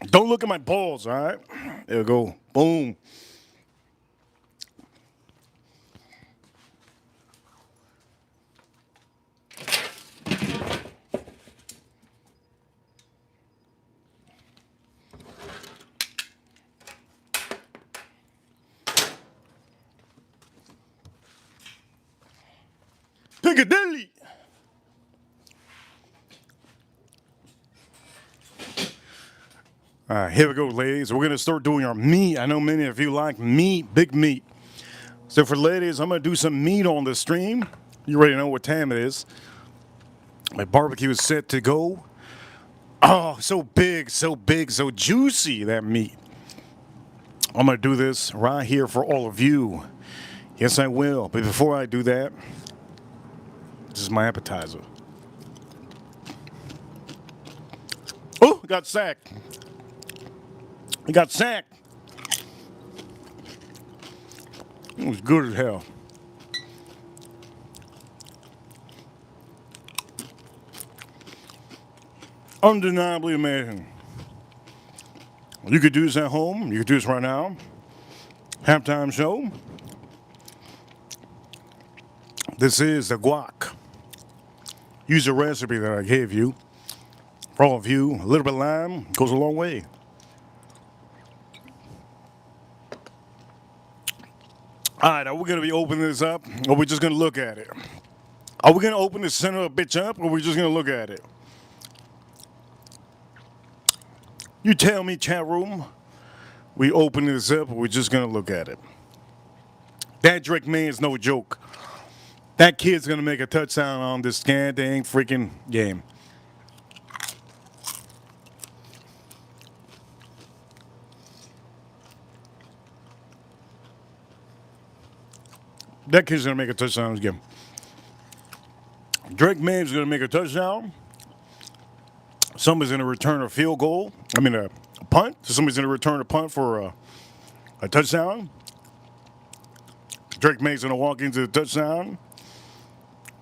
Don't look at my balls, all right? There we go. Boom. Piccadilly. All right, here we go, ladies. We're going to start doing our meat. I know many of you like meat, big meat. So for ladies, I'm going to do some meat on the stream. You already know what time it is. My barbecue is set to go. Oh, so big, so juicy, that meat. I'm going to do this right here for all of you. Yes, I will. But before I do that, this is my appetizer. Oh, got sacked. He got sacked. It was good as hell. Undeniably amazing. You could do this at home. You could do this right now. Halftime show. This is the guac. Use the recipe that I gave you. For all of you, a little bit of lime goes a long way. All right, are we going to be opening this up, or are we just going to look at it? Are we going to open the center of a bitch up, or are we just going to look at it? You tell me, chat room. We open this up, or we're just going to look at it. That Drake man is no joke. That kid's going to make a touchdown on this dang freaking game. That kid's going to make a touchdown in this game. Drake Man's going to make a touchdown. Somebody's going to return a field goal. I mean, a punt. So somebody's going to return a punt for a touchdown. Drake May's going to walk into the touchdown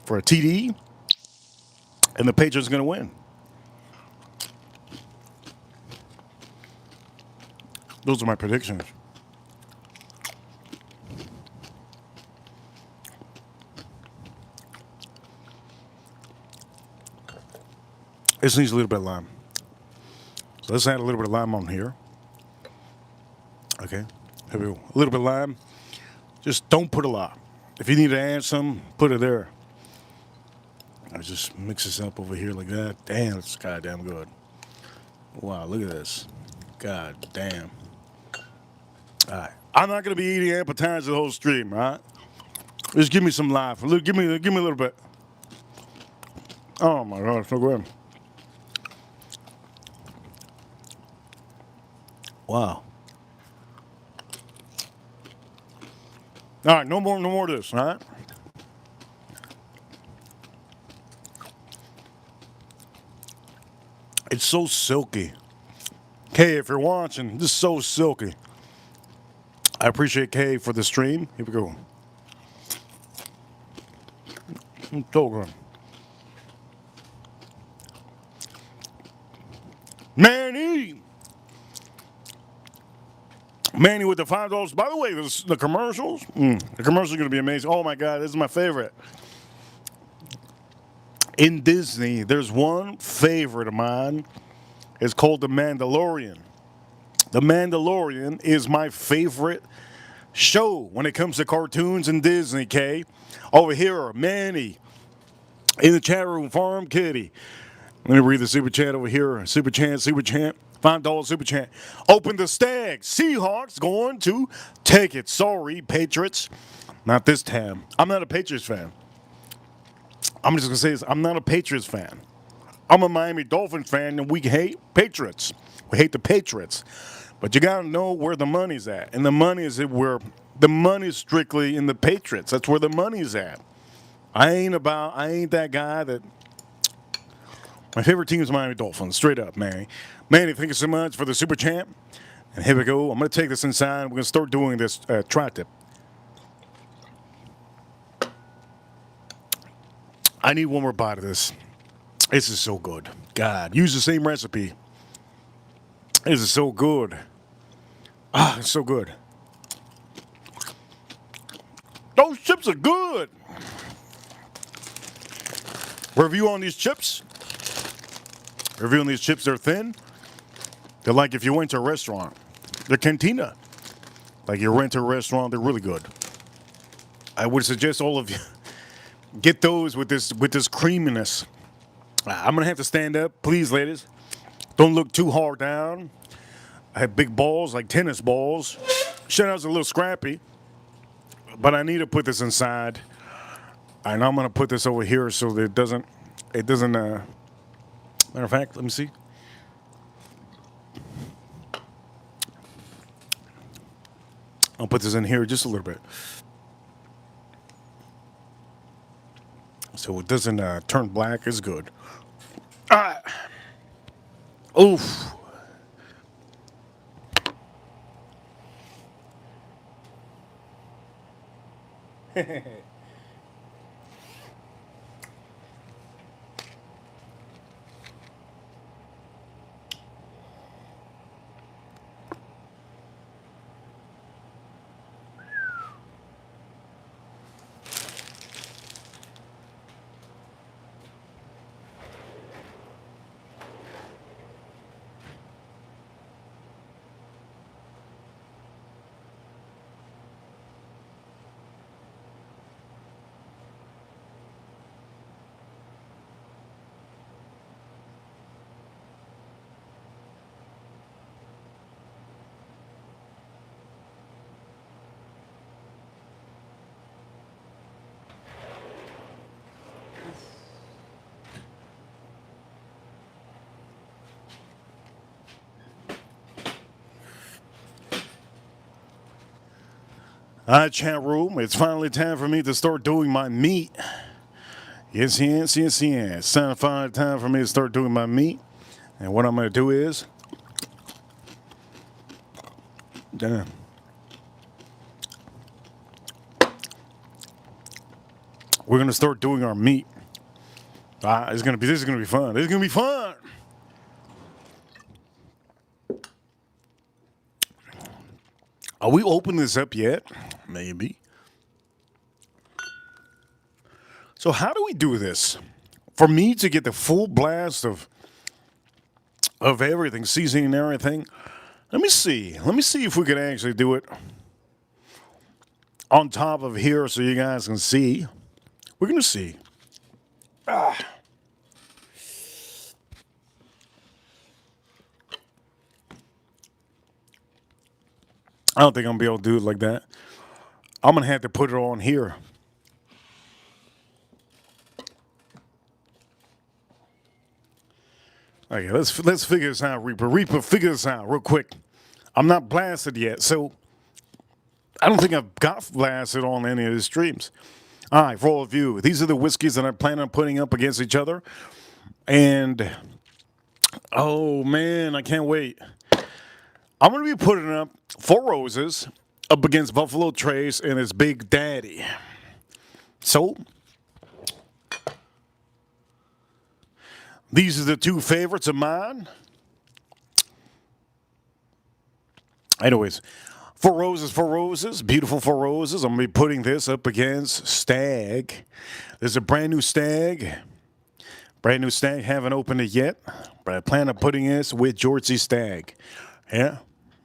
for a TD. And the Patriots are going to win. Those are my predictions. This needs a little bit of lime. So let's add a little bit of lime on here. Okay, here we go. A little bit of lime. Just don't put a lot. If you need to add some, put it there. I just mix this up over here like that. Damn, it's goddamn good. Wow, look at this. God damn. All right. I'm not going to be eating appetizer the whole stream, all right? Just give me some life. Give me a little bit. Oh, my God, it's so good. Wow. All right, no more of this, all right? It's so silky. Kay, if you're watching, this is so silky. I appreciate Kay for the stream. Here we go. So good. Manny with the $5. By the way, the commercials. The commercials are going to be amazing. Oh my God, this is my favorite. In Disney, there's one favorite of mine. It's called The Mandalorian. The Mandalorian is my favorite show when it comes to cartoons and Disney, Kay. Over here, Manny. In the chat room, Farm Kitty. Let me read the super chat over here. Super chat. $5 super chat. Open the Stag. Seahawks going to take it. Sorry, Patriots. Not this time. I'm not a Patriots fan. I'm just going to say this. I'm not a Patriots fan. I'm a Miami Dolphins fan, and we hate Patriots. We hate the Patriots. But you got to know where the money's at. And the money is strictly in the Patriots. That's where the money's at. I ain't that guy that. My favorite team is Miami Dolphins. Straight up, Manny. Manny, thank you so much for the super champ. And here we go. I'm going to take this inside. We're going to start doing this tri-tip. I need one more bite of this. This is so good. God, use the same recipe. This is so good. Ah, it's so good. Those chips are good. Review on these chips. Reviewing these chips, they're thin. They're like if you went to a restaurant. They're cantina. Like you went to a restaurant, they're really good. I would suggest all of you get those with this creaminess. I'm gonna have to stand up, please, ladies. Don't look too hard down. I have big balls, like tennis balls. Shout-out's a little scrappy, but I need to put this inside. And I'm gonna put this over here so that it doesn't. Matter of fact, let me see. I'll put this in here just a little bit. So it doesn't turn black. It's good. Oof. All right, chat room. It's finally time for me to start doing my meat. Yes. It's finally time for me to start doing my meat. And what I'm going to do is, damn, we're going to start doing our meat. This is going to be fun. This is going to be fun. Are we open this up yet? Maybe. So how do we do this? For me to get the full blast of everything, seasoning and everything. Let me see. Let me see if we can actually do it on top of here so you guys can see. We're going to see. I don't think I'm going to be able to do it like that. I'm going to have to put it on here. Okay, let's figure this out, Reaper. Reaper, figure this out real quick. I'm not blasted yet, so I don't think I've got blasted on any of the streams. All right, for all of you, these are the whiskeys that I plan on putting up against each other. And, oh, man, I can't wait. I'm going to be putting up Four Roses up against Buffalo Trace and his Big Daddy. So, these are the two favorites of mine. Anyways, Four Roses, beautiful Four Roses. I'm going to be putting this up against Stag. There's a brand new Stag. Brand new Stag, haven't opened it yet, but I plan on putting this with George C. Stag. Yeah,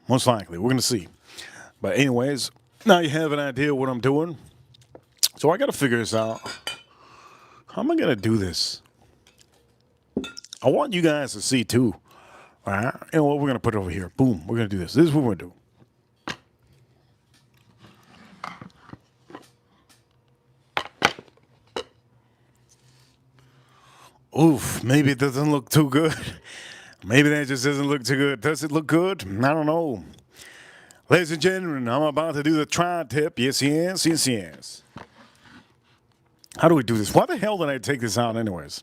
most likely. We're going to see. But anyways, now you have an idea what I'm doing. So I got to figure this out. How am I going to do this? I want you guys to see too. All right, you know what? We're going to put it over here. Boom, we're going to do this. This is what we're going to do. Oof, maybe it doesn't look too good. Maybe that just doesn't look too good. Does it look good? I don't know. Ladies and gentlemen, I'm about to do the tri-tip. Yes, yes, yes, yes. How do we do this? Why the hell did I take this out anyways?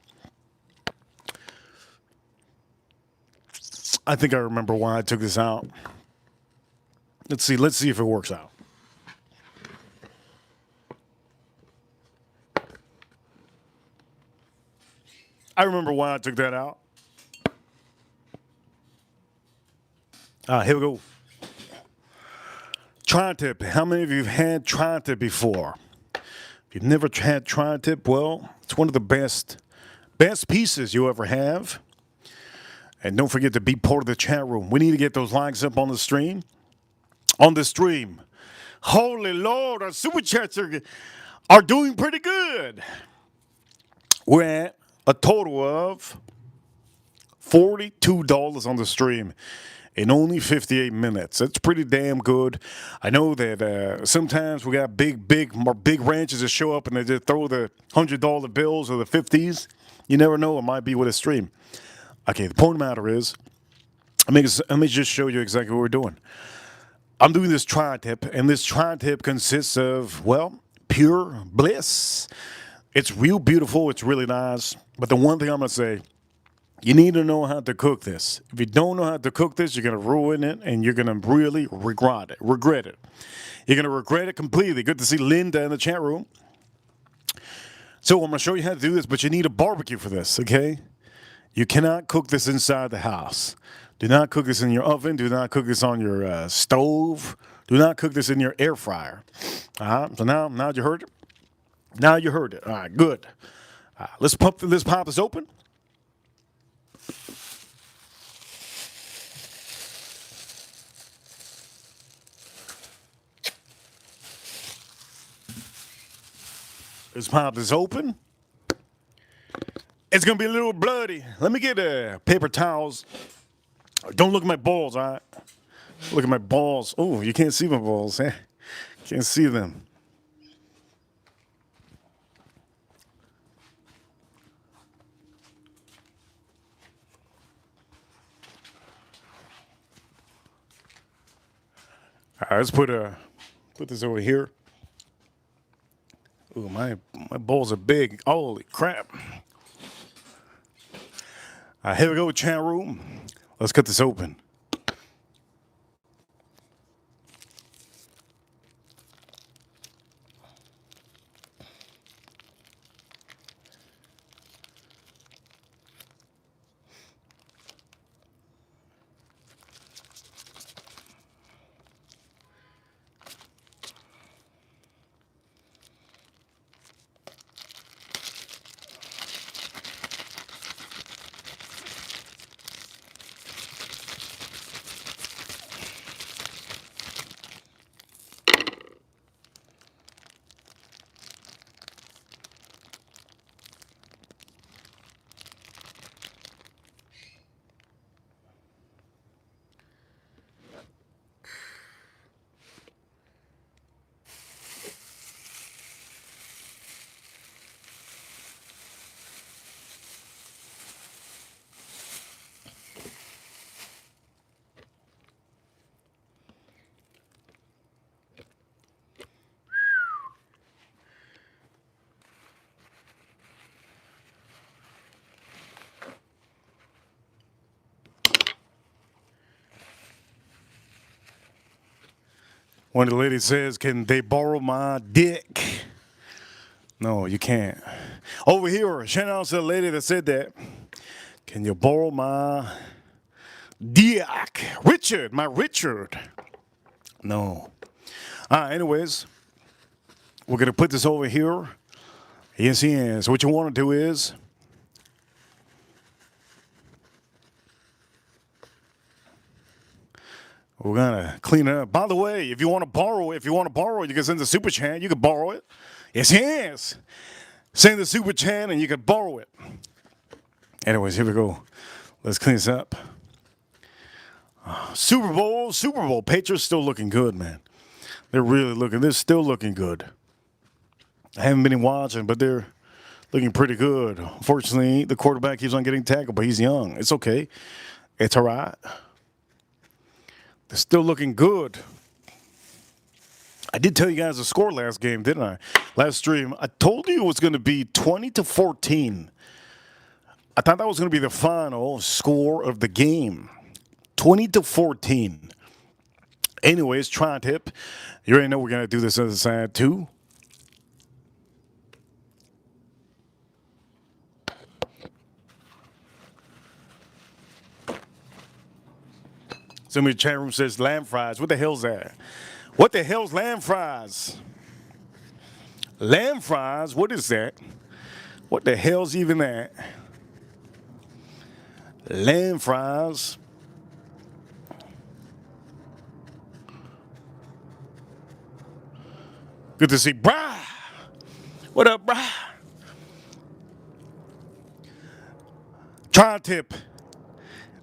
I think I remember why I took this out. Let's see if it works out. I remember why I took that out. Here we go. Tri-tip. How many of you have had tri-tip before? If you've never had tri-tip, well, it's one of the best pieces you ever have. And don't forget to be part of the chat room. We need to get those likes up on the stream. On the stream. Holy Lord, our super chats are doing pretty good. We're at a total of $42 on the stream in only 58 minutes. That's pretty damn good. I know that sometimes we got big ranches that show up and they just throw the $100 bills or the 50s. You never know. It might be with a stream. Okay, the point of the matter is, let me just show you exactly what we're doing. I'm doing this tri-tip, and this tri-tip consists of, well, pure bliss. It's real beautiful. It's really nice. But the one thing I'm going to say, you need to know how to cook this. If you don't know how to cook this, you're going to ruin it, and you're going to really regret it. You're going to regret it completely. Good to see Linda in the chat room. So I'm going to show you how to do this, but you need a barbecue for this, okay? You cannot cook this inside the house. Do not cook this in your oven. Do not cook this on your stove. Do not cook this in your air fryer. So now you heard it. Now you heard it. All right, good. Let's pop this open. Let's pop this open. It's going to be a little bloody. Let me get paper towels. Don't look at my balls, all right? Look at my balls. Oh, you can't see my balls, eh? Can't see them. All right, let's put this over here. Ooh, my balls are big. Holy crap. Here we go, chat room. Let's cut this open. One of the ladies says, can they borrow my dick? No, you can't. Over here, shout out to the lady that said that. Can you borrow my dick? Richard, my Richard. No. Anyways, we're going to put this over here. Yes, yes. What you want to do is we're gonna clean it up. By the way, if you want to borrow it, you can send the super chat. You can borrow it. Yes, yes. Send the super chat and you can borrow it. Anyways, here we go. Let's clean this up. Super Bowl. Patriots still looking good, man. They're still looking good. I haven't been watching, but they're looking pretty good. Unfortunately, the quarterback keeps on getting tackled, but he's young. It's okay. It's all right. They're still looking good. I did tell you guys the score last game, didn't I? Last stream. I told you it was going to be 20-14. I thought that was going to be the final score of the game. 20-14. Anyways, try tip. You already know we're going to do this other side too. Somebody in the chat room says lamb fries. What the hell's that? What the hell's lamb fries? Lamb fries? What is that? What the hell's even that? Lamb fries. Good to see Bri. What up, Bri? Try tip.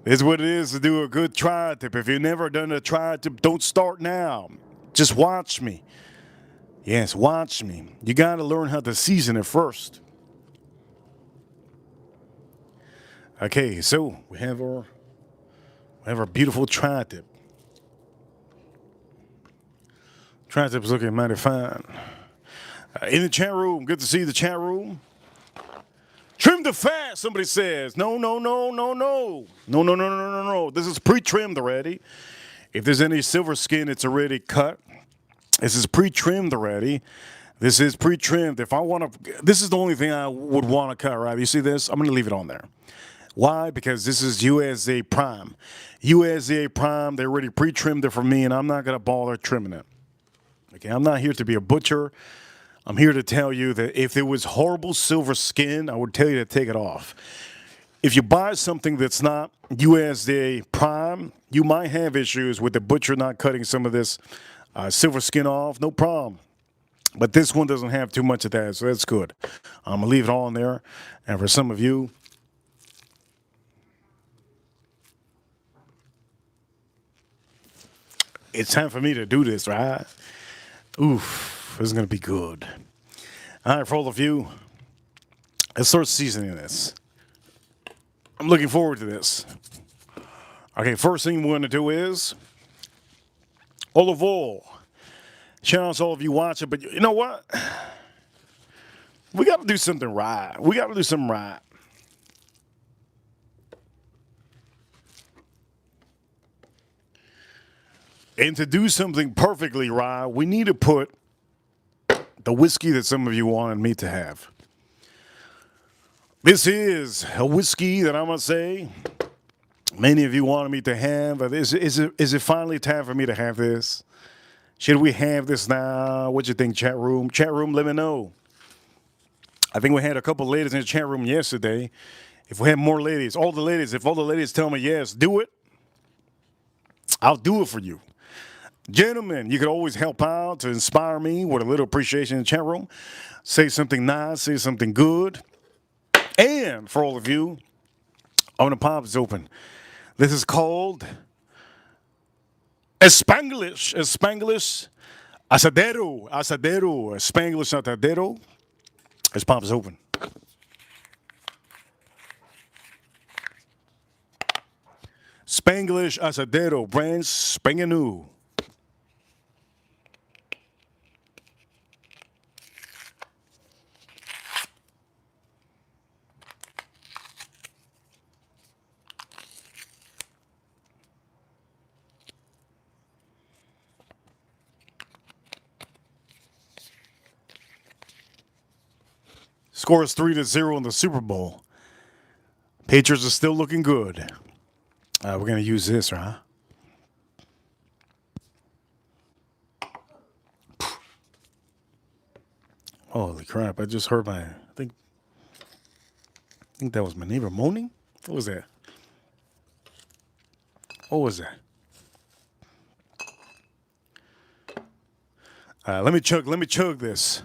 This is what it is to do a good try tip. If you've never done a try tip, don't start now. Just watch me. Yes, watch me. You got to learn how to season it first. Okay, so we have our beautiful try tip. Try tip is looking mighty fine. In the chat room, good to see the chat room. Trim the fat, somebody says. No. This is pre-trimmed already. If there's any silver skin, it's already cut. This is pre-trimmed already. This is pre-trimmed. If I want to, this is the only thing I would want to cut, right? You see this? I'm going to leave it on there. Why? Because this is USA Prime. USA Prime, they already pre-trimmed it for me, and I'm not going to bother trimming it. Okay, I'm not here to be a butcher. I'm here to tell you that if there was horrible silver skin, I would tell you to take it off. If you buy something that's not USDA Prime, you might have issues with the butcher not cutting some of this silver skin off. No problem. But this one doesn't have too much of that, so that's good. I'm going to leave it all in there. And for some of you, it's time for me to do this, right? Oof. This is going to be good. All right, for all of you, let's start seasoning this. I'm looking forward to this. Okay, first thing we're going to do is olive oil. Shout out to all of you watching, but you know what? We got to do something right. We got to do something right. And to do something perfectly right, we need to put the whiskey that some of you wanted me to have. This is a whiskey that I'm going to say many of you wanted me to have. Is it finally time for me to have this? Should we have this now? What you think, chat room? Chat room, let me know. I think we had a couple ladies in the chat room yesterday. If we had more ladies, if all the ladies tell me yes, do it, I'll do it for you. Gentlemen, you could always help out to inspire me with a little appreciation in the chat room. Say something nice, say something good. And for all of you, I'm going to pop this open. This is called Spanglish Asadero, Spanglish Asadero. Let's pop this open. Spanglish Asadero, brand spanking new. Score is 3-0 in the Super Bowl. Patriots are still looking good. We're going to use this, right? Holy crap, I just heard I think that was my neighbor moaning. What was that? What was that? Let me chug this.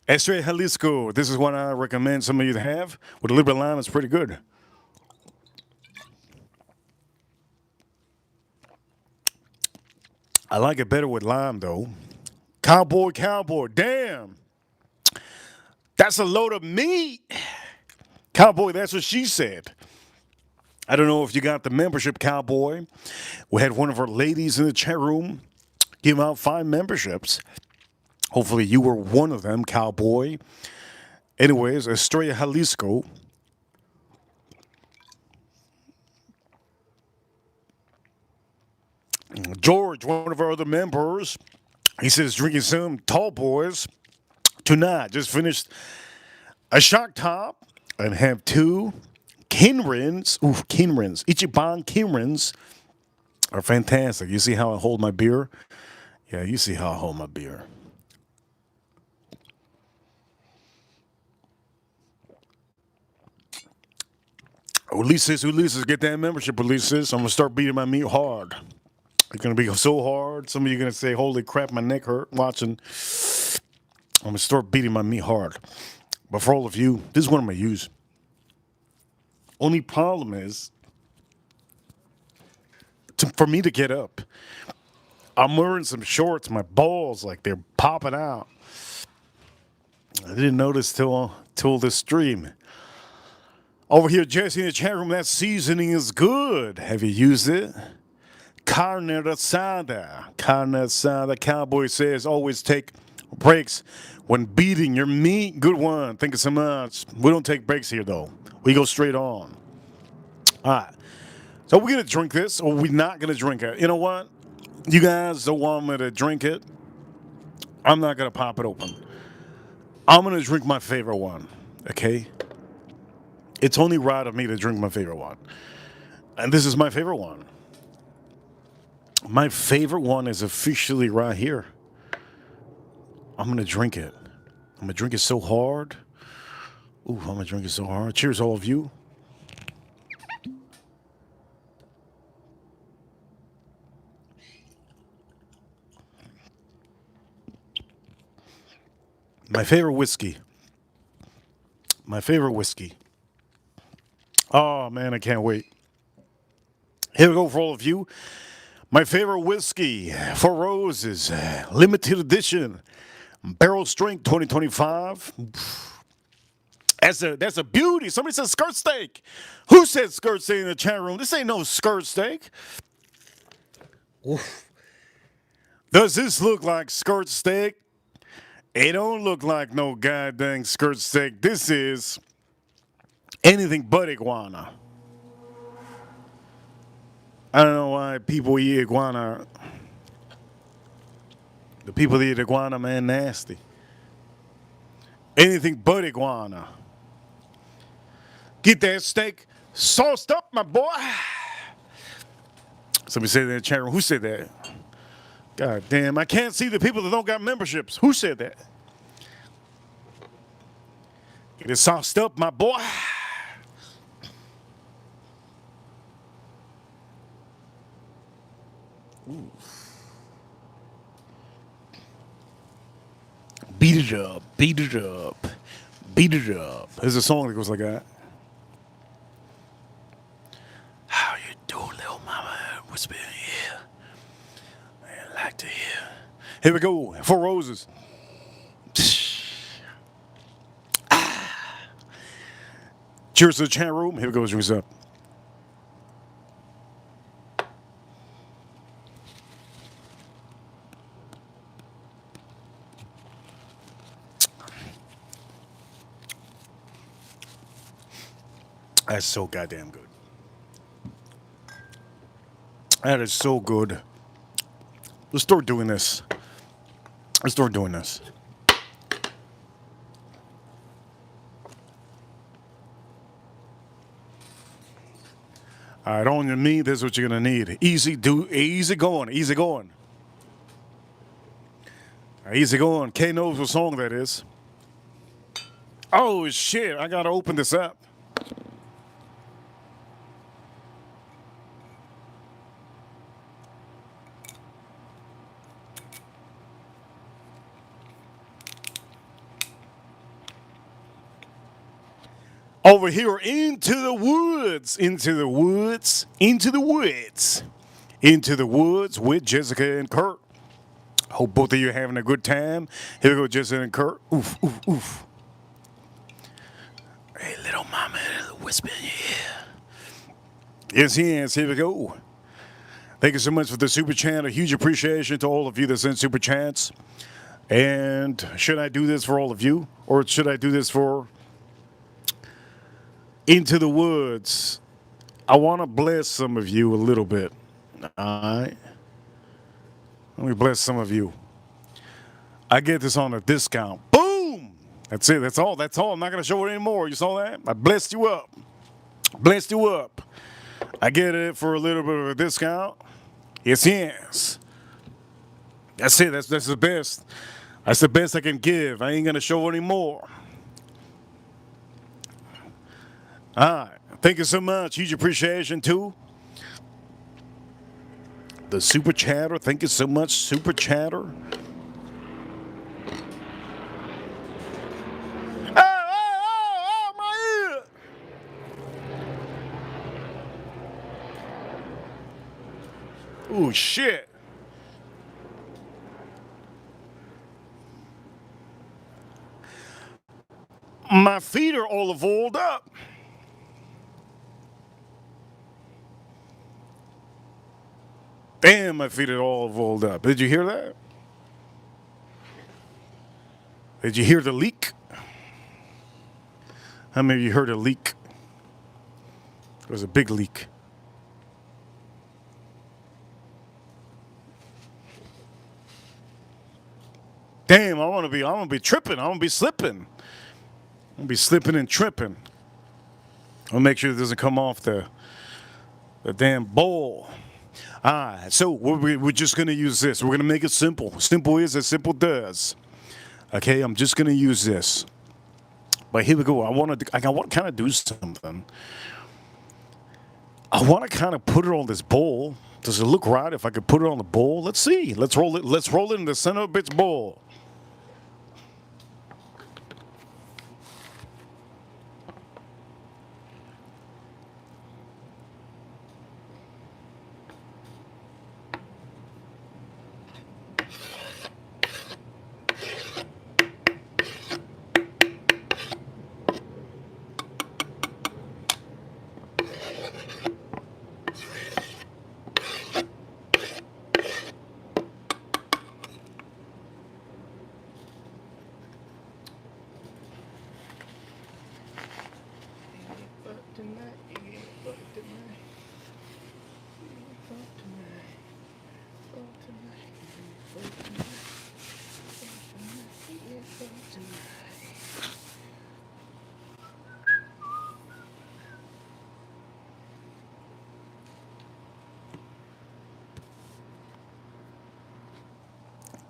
Estrella Jalisco. This is what I recommend some of you to have. With a little bit of lime, it's pretty good. I like it better with lime, though. Cowboy. Damn. That's a load of meat. Cowboy, that's what she said. I don't know if you got the membership, Cowboy. We had one of our ladies in the chat room give out 5 memberships. Hopefully you were one of them, Cowboy. Anyways, Estrella Jalisco. George, one of our other members, he says drinking some tall boys tonight. Just finished a shock top and have 2 Kinrins. Ichiban Kinrins are fantastic. You see how I hold my beer? Yeah, you see how I hold my beer. Ulises, get that membership, Ulises. I'm going to start beating my meat hard. It's going to be so hard. Some of you are going to say, holy crap, my neck hurt watching. I'm going to start beating my meat hard. But for all of you, this is what I'm going to use. Only problem is, for me to get up, I'm wearing some shorts. My balls, like they're popping out. I didn't notice till this stream. Over here, Jesse in the chat room, that seasoning is good. Have you used it? Carne asada. Cowboy says always take breaks when beating your meat. Good one. Thank you so much. We don't take breaks here, though. We go straight on. All right. So we're going to drink this, or we're not going to drink it. You know what? You guys don't want me to drink it. I'm not going to pop it open. I'm going to drink my favorite one, okay? It's only right of me to drink my favorite one. And this is my favorite one. My favorite one is officially right here. I'm going to drink it. I'm going to drink it so hard. Ooh, I'm going to drink it so hard. Cheers, all of you. My favorite whiskey. Oh, man, I can't wait. Here we go for all of you. My favorite whiskey for roses, limited edition, barrel strength 2025. That's a beauty. Somebody said skirt steak. Who said skirt steak in the chat room? This ain't no skirt steak. Oof. Does this look like skirt steak? It don't look like no goddamn skirt steak. This is anything but iguana. I don't know why people eat iguana. The people that eat iguana, man, nasty. Anything but iguana. Get that steak sauced up, my boy. Somebody said that in the chat room. Who said that? God damn, I can't see the people that don't got memberships. Who said that? Get it sauced up, my boy. Ooh. Beat it up, beat it up, beat it up. There's a song that goes like that. How you doing, little mama? Whisper in your ear. I like to hear. Here we go. 4 Roses. Cheers to the chat room. Here we go. What's up? That's so goddamn good. That is so good. Let's start doing this. Let's start doing this. All right, on your knee, this is what you're gonna need. Easy going, easy going. Easy going. Kay knows what song that is. Oh shit, I gotta open this up. Over here into the woods, into the woods, into the woods, into the woods with Jessica and Kurt. Hope both of you are having a good time. Here we go, Jessica and Kurt. Oof, oof, oof. Hey, little mama, whisper in your ear. Yes, here we go. Thank you so much for the super chat. A huge appreciation to all of you that sent super chats. And should I do this for all of you? Or should I do this for Into the Woods? I want to bless some of you a little bit. All right. Let me bless some of you. I get this on a discount. Boom! That's it. That's all. That's all. I'm not going to show it anymore. You saw that? I blessed you up. Blessed you up. I get it for a little bit of a discount. Yes, yes. That's it. That's the best. That's the best I can give. I ain't going to show anymore. All right. Thank you so much. Huge appreciation, too. The super chatter. Thank you so much, super chatter. Oh, my ear. Oh, shit. My feet are all oiled up. Damn, my feet are all oiled up. Did you hear that? Did you hear the leak? How many of you heard a leak? It was a big leak. Damn, I'm gonna be tripping. I'm gonna be slipping. I'm gonna be slipping and tripping. I'll make sure it doesn't come off the damn bowl. All right, so we're just going to use this. We're going to make it simple. Simple is as simple does. Okay, I'm just going to use this. But here we go. I want to kind of do something. I want to kind of put it on this bowl. Does it look right if I could put it on the bowl? Let's see. Let's roll it. Let's roll it in the center of its bowl.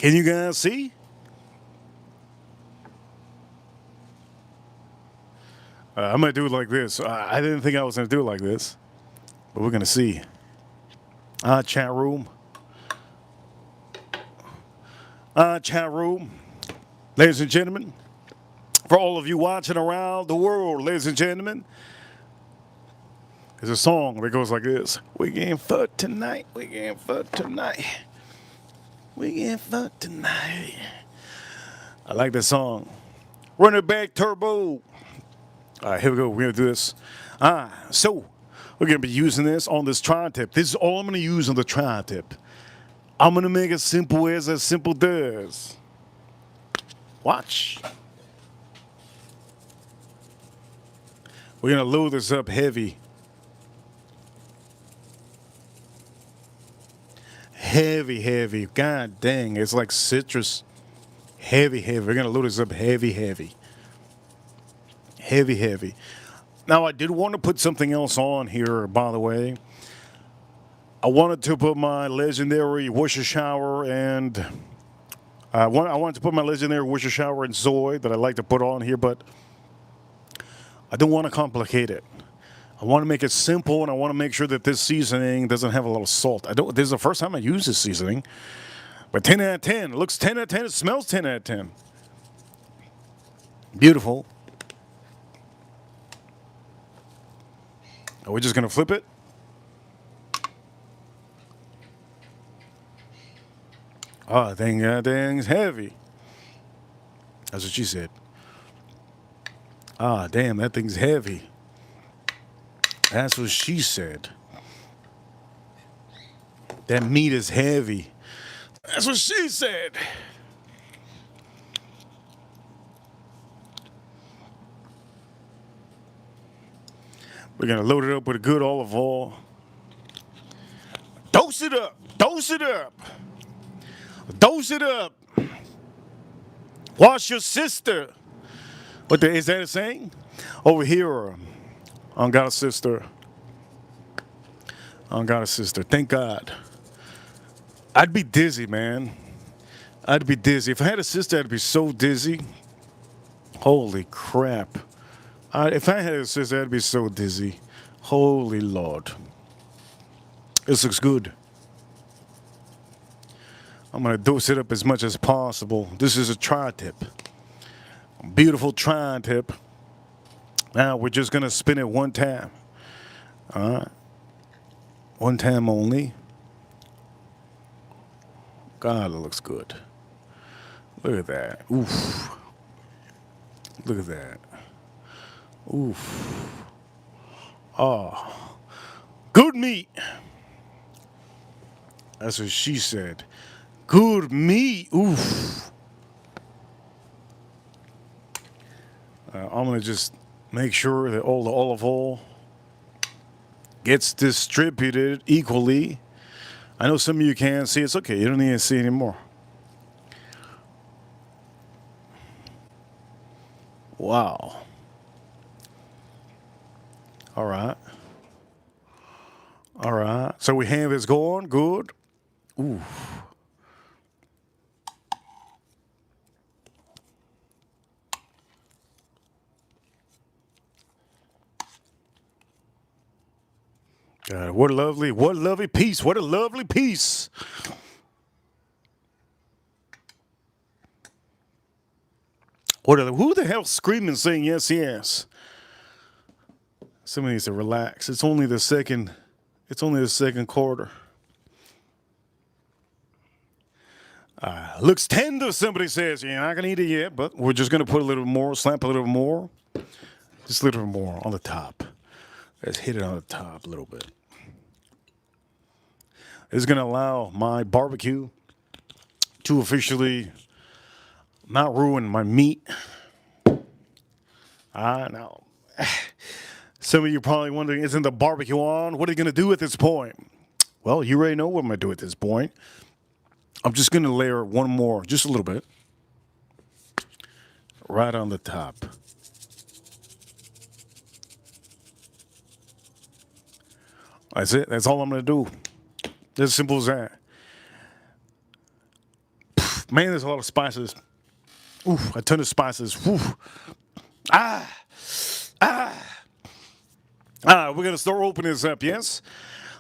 Can you guys see? I'm going to do it like this. I didn't think I was going to do it like this, but we're going to see. Chat room. Chat room. Ladies and gentlemen, for all of you watching around the world, ladies and gentlemen, there's a song that goes like this. We getting fucked tonight. We getting fucked tonight. We getting fucked tonight. I like that song. Run it back, turbo. All right, here we go. We're going to do this. So we're going to be using this on this tri-tip. This is all I'm going to use on the tri-tip. I'm going to make it simple as simple does. Watch. We're going to load this up heavy. Heavy, heavy. God dang, it's like citrus. Heavy, heavy. We're going to load this up heavy, heavy. Heavy, heavy. Now, I did want to put something else on here, by the way. I wanted to put my legendary Worcestershire and... I wanted to put my legendary Worcestershire and soy that I like to put on here, but I don't want to complicate it. I want to make it simple, and I want to make sure that this seasoning doesn't have a lot of salt. This is the first time I use this seasoning, but 10 out of 10. It looks 10 out of 10. It smells 10 out of 10. Beautiful. Are we just going to flip it? Oh, that thing's heavy. That's what she said. Ah, damn, that thing's heavy. That's what she said. That meat is heavy. That's what she said. We're going to load it up with a good olive oil. Dose it up. Dose it up. Dose it up. Wash your sister. Is that a saying? Over here, I don't got a sister. I don't got a sister. Thank God. I'd be dizzy, man. I'd be dizzy. If I had a sister, I'd be so dizzy. Holy crap. If I had a sister, I'd be so dizzy. Holy Lord. This looks good. I'm going to dose it up as much as possible. This is a tri-tip. Beautiful tri-tip. Now we're just going to spin it one time. All right. One time only. God, it looks good. Look at that. Oof. Look at that. Oof. Oh. Good meat. That's what she said. Good meat. Oof. I'm going to just make sure that all the olive oil gets distributed equally. I know some of you can't see. It's okay. You don't need to see anymore. Wow. All right. All right. So we have this going. Good. Ooh. God, what a lovely piece. What a lovely piece. Who the hell screaming saying yes, yes? Somebody needs to relax. It's only the second quarter. Looks tender, somebody says. You're not going to eat it yet, but we're just going to put a little more, slap a little more. Just a little more on the top. Let's hit it on the top a little bit. This is going to allow my barbecue to officially not ruin my meat. Now, some of you are probably wondering, isn't the barbecue on? What are you going to do at this point? Well, you already know what I'm going to do at this point. I'm just going to layer one more, just a little bit, right on the top. That's it. That's all I'm going to do. As simple as that. Man, there's a lot of spices. Oof, a ton of spices. Oof. Ah, we're gonna start opening this up. Yes,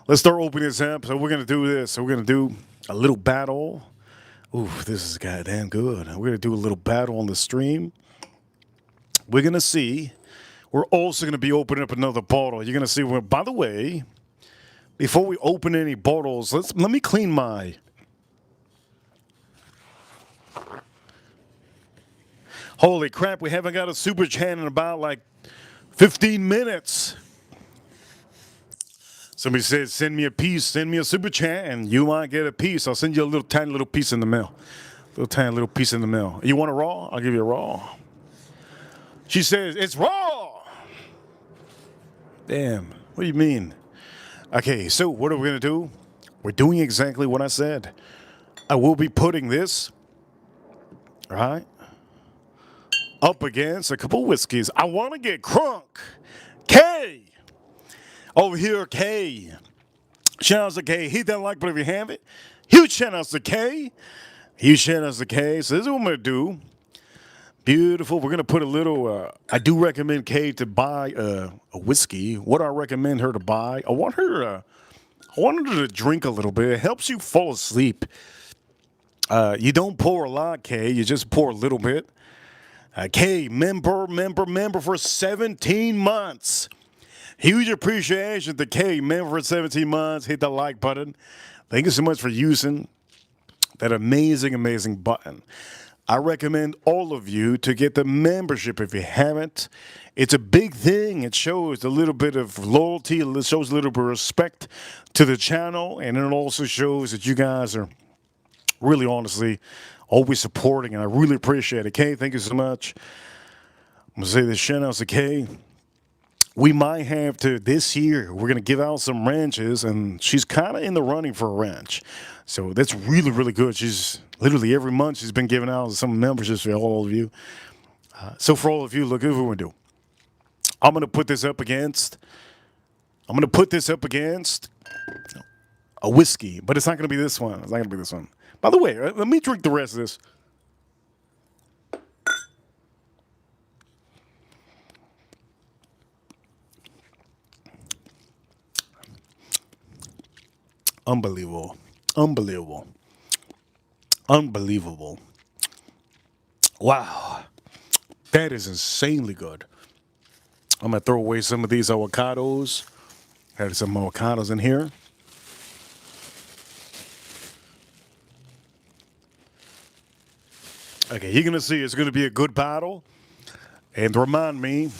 let's start opening this up. So we're gonna do this. So we're gonna do a little battle. Ooh, this is goddamn good. We're gonna do a little battle on the stream. We're gonna see. We're also gonna be opening up another bottle. You're gonna see. Well, by the way, before we open any bottles, let me clean my. Holy crap! We haven't got a super chat in about like 15 minutes. Somebody said, send me a piece, send me a super chat, and you might get a piece. I'll send you a little tiny little piece in the mail. Little tiny little piece in the mail. You want a raw? I'll give you a raw. She says, it's raw. Damn. What do you mean? Okay, so what are we going to do? We're doing exactly what I said. I will be putting this, right, up against a couple whiskeys. I want to get crunk. K. Over here, K. Shout out to K. Hit that like button if you have it. Huge shout out to K. Huge shout out to K. So this is what I'm going to do. Beautiful. We're going to put a little, I do recommend Kay to buy a whiskey. What do I recommend her to buy? I want her to drink a little bit. It helps you fall asleep. You don't pour a lot, Kay. You just pour a little bit. Kay, member for 17 months. Huge appreciation to Kay, member for 17 months. Hit the like button. Thank you so much for using that amazing button. I recommend all of you to get the membership if you haven't. It's a big thing. It shows a little bit of loyalty. It shows a little bit of respect to the channel. And it also shows that you guys are really, honestly, always supporting. And I really appreciate it. Kay, thank you so much. I'm going to say this shout out to Kay. We might have to, this year, we're going to give out some ranches. And she's kind of in the running for a ranch. So that's really good. She's literally every month she's been giving out some memberships for all of you. So for all of you, look, here's what we're going to do. I'm going to put this up against a whiskey, but it's not going to be this one. It's not going to be this one. By the way, let me drink the rest of this. Unbelievable. Wow. That is insanely good. I'm going to throw away some of these avocados. Had some avocados in here. Okay, you're going to see it's going to be a good battle. And remind me,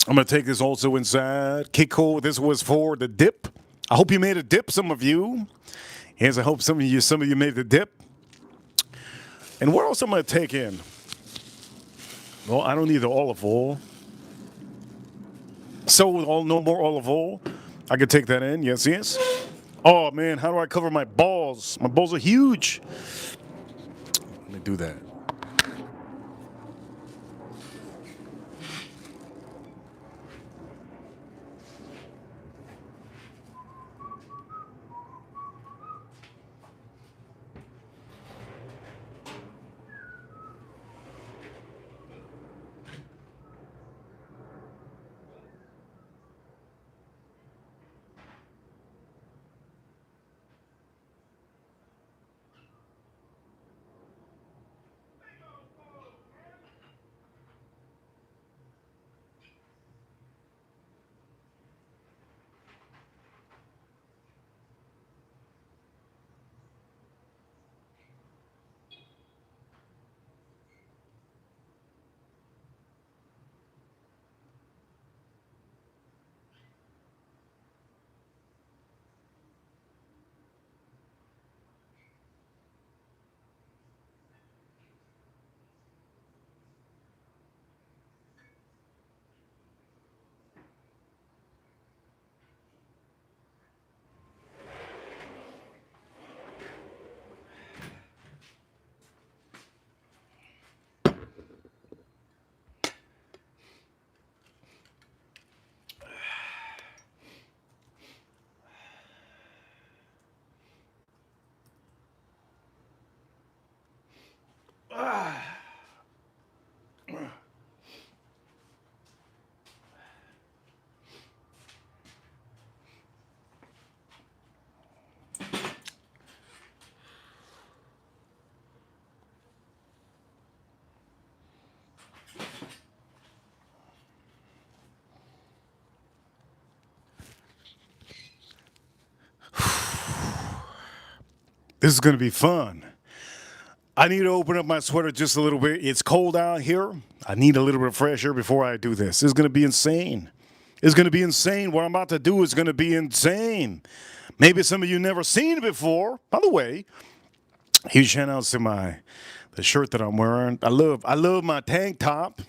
I'm going to take this also inside. Kiko, this was for the dip. I hope you made a dip, some of you. Yes, I hope some of you made the dip. And what else am I going to take in? Well, I don't need the olive oil. So no more olive oil. I can take that in. Yes. Oh, man, how do I cover my balls? My balls are huge. Let me do that. This is going to be fun. I need to open up my sweater just a little bit. It's cold out here. I need a little bit of fresh air before I do this. It's going to be insane. It's going to be insane. What I'm about to do is going to be insane. Maybe some of you never seen it before. By the way, huge shout outs to the shirt that I'm wearing. I love my tank top.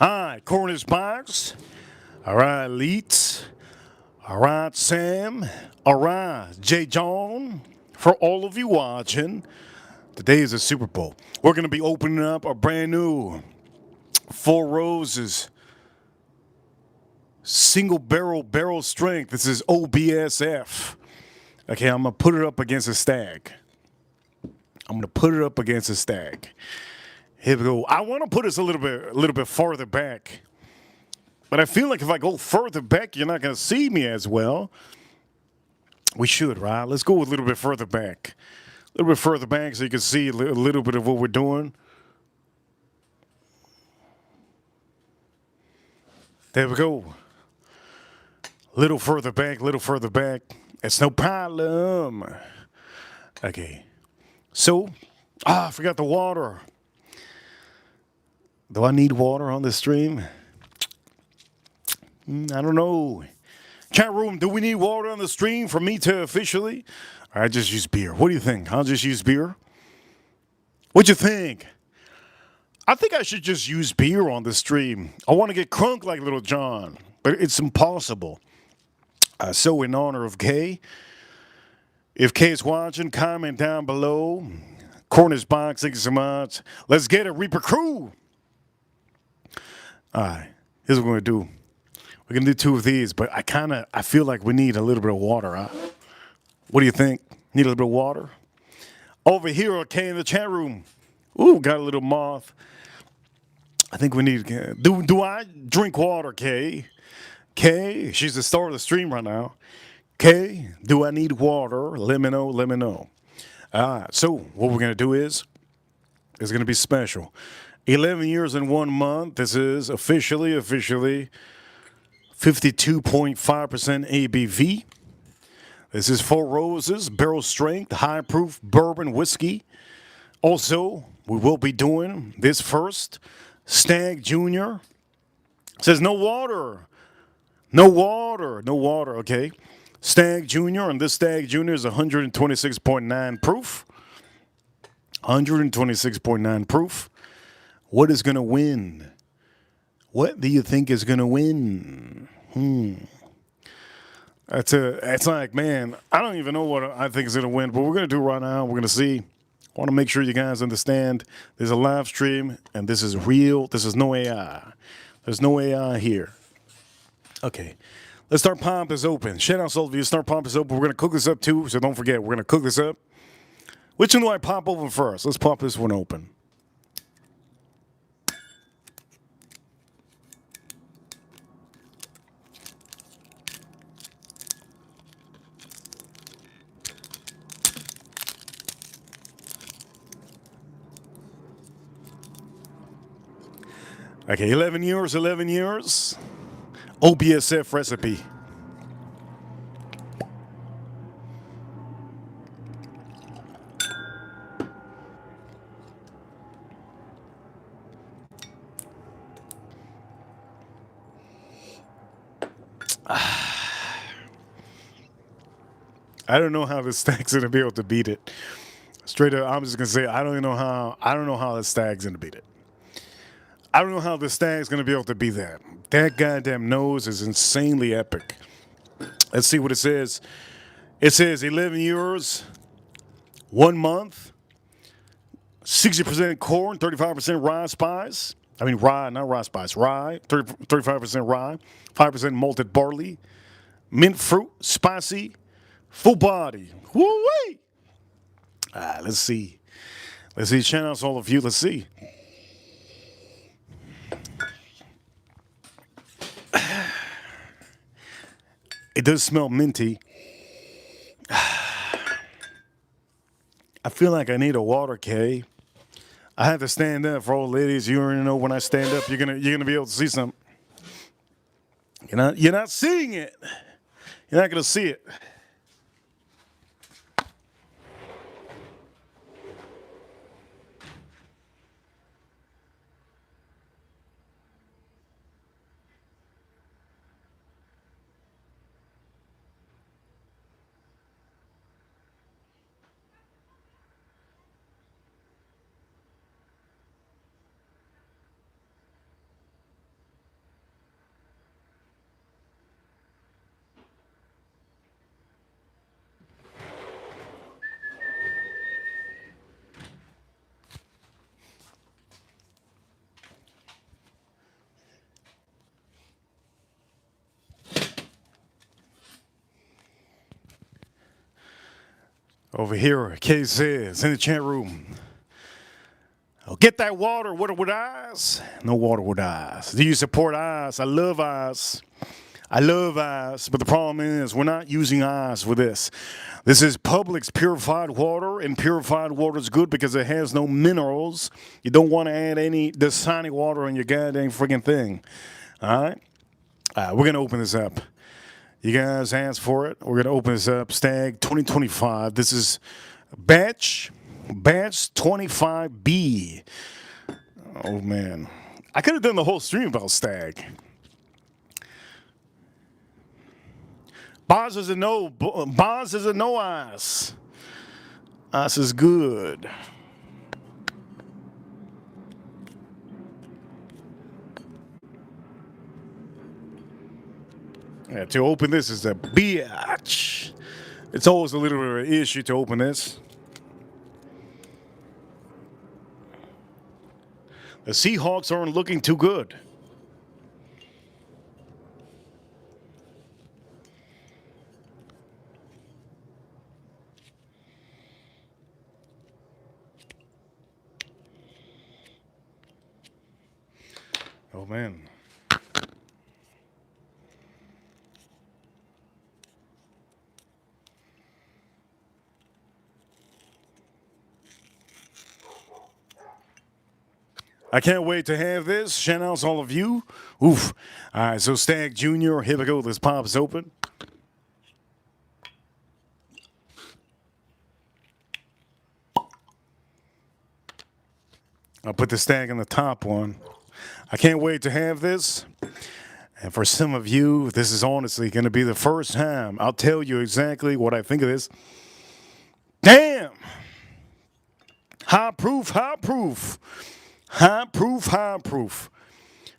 All right, Cornish Box. All right, Leets. All right, Sam. All right, J. John. For all of you watching, today is a Super Bowl. We're going to be opening up a brand new Four Roses single barrel strength. This is OBSF. Okay, I'm going to put it up against a Stag. Here we go. I want to put us a little bit farther back. But I feel like if I go further back, you're not going to see me as well. We should, right? Let's go a little bit further back. A little bit further back so you can see a little bit of what we're doing. There we go. Little further back. It's no problem. Okay. So, I forgot the water. Do I need water on this stream? I don't know. Chat room, do we need water on the stream for me to officially? I just use beer. What do you think? I'll just use beer. What'd you think? I think I should just use beer on the stream. I want to get crunk like Little John, but it's impossible. So in honor of Kay, if Kay is watching, comment down below. Cornish Box, thank you so much. Let's get it, Reaper Crew. All right, here's what we're going to do. We're going to do two of these, but I feel like we need a little bit of water. Huh? What do you think? Need a little bit of water? Over here, okay, in the chat room. Ooh, got a little moth. I think we need, do I drink water, Kay? Kay, she's the star of the stream right now. Kay, do I need water? Let me know. All right, so what we're going to do is, it's going to be special. 11 years and 1 month. This is officially 52.5% ABV. This is Four Roses, barrel strength, high proof bourbon whiskey. Also, we will be doing this first Stag Junior. It says no water. Okay. Stag Junior, and this Stag Junior is 126.9 proof. 126.9 proof. What is going to win? What do you think is going to win? It's like, man, I don't even know what I think is going to win, but we're going to do right now. We're going to see. I want to make sure you guys understand there's a live stream, and this is real. This is no AI. There's no AI here. Okay. Let's start pump this open. Shout out to all of you. Start pump this open. We're going to cook this up, too, so don't forget. We're going to cook this up. Which one do I pop open first? Let's pop this one open. Okay, 11 years. OBSF recipe. I don't know how the Stag's gonna be able to beat it. Straight up, I'm just gonna say I don't know how the Stag's gonna beat it. I don't know how the Stag's going to be able to be that. That goddamn nose is insanely epic. Let's see what it says. It says 11 years, 1 month, 60% corn, 35% rye spice. I mean rye, not rye spice. Rye, 35% rye, 5% malted barley, mint fruit, spicy, full body. Woo-wee! Let's see. Shout out to all of you. Let's see. It does smell minty. I feel like I need a water, Kay. I have to stand up for all ladies. You already know when I stand up, you're gonna be able to see something. You're not seeing it. You're not gonna see it. Over here, Kay says in the chat room, oh, get that water with eyes. No water with eyes. Do you support eyes? I love eyes. I love eyes, but the problem is we're not using eyes for this. This is Publix purified water, and purified water is good because it has no minerals. You don't want to add any Dasani water on your goddamn freaking thing. All right? We're going to open this up. You guys asked for it. We're going to open this up. Stag 2025. This is batch 25B. Oh, man. I could have done the whole stream about Stag. Boz is a no. Boz is a no ice. Ice is good. Yeah, to open this is a bitch. It's always a little bit of an issue to open this. The Seahawks aren't looking too good. Oh, man. I can't wait to have this. Shout out to all of you. Oof. All right, so Stag Junior. Here we go. This pop's open. I'll put the Stag in the top one. I can't wait to have this. And for some of you, this is honestly going to be the first time I'll tell you exactly what I think of this. Damn! High proof, high proof. High proof, high proof.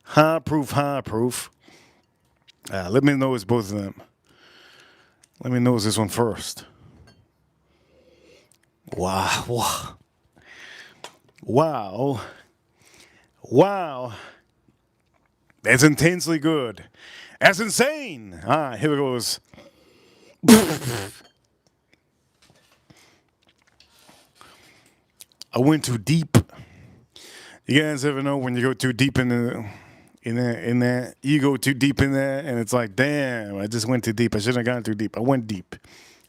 High proof, high proof. Let me know it's both of them. Let me know it's this one first. Wow. Wow. Wow. Wow. That's intensely good. That's insane. All right, here it goes. I went too deep. You guys ever know when you go too deep in that, you go too deep in that, and it's like, damn, I just went too deep. I shouldn't have gone too deep. I went deep.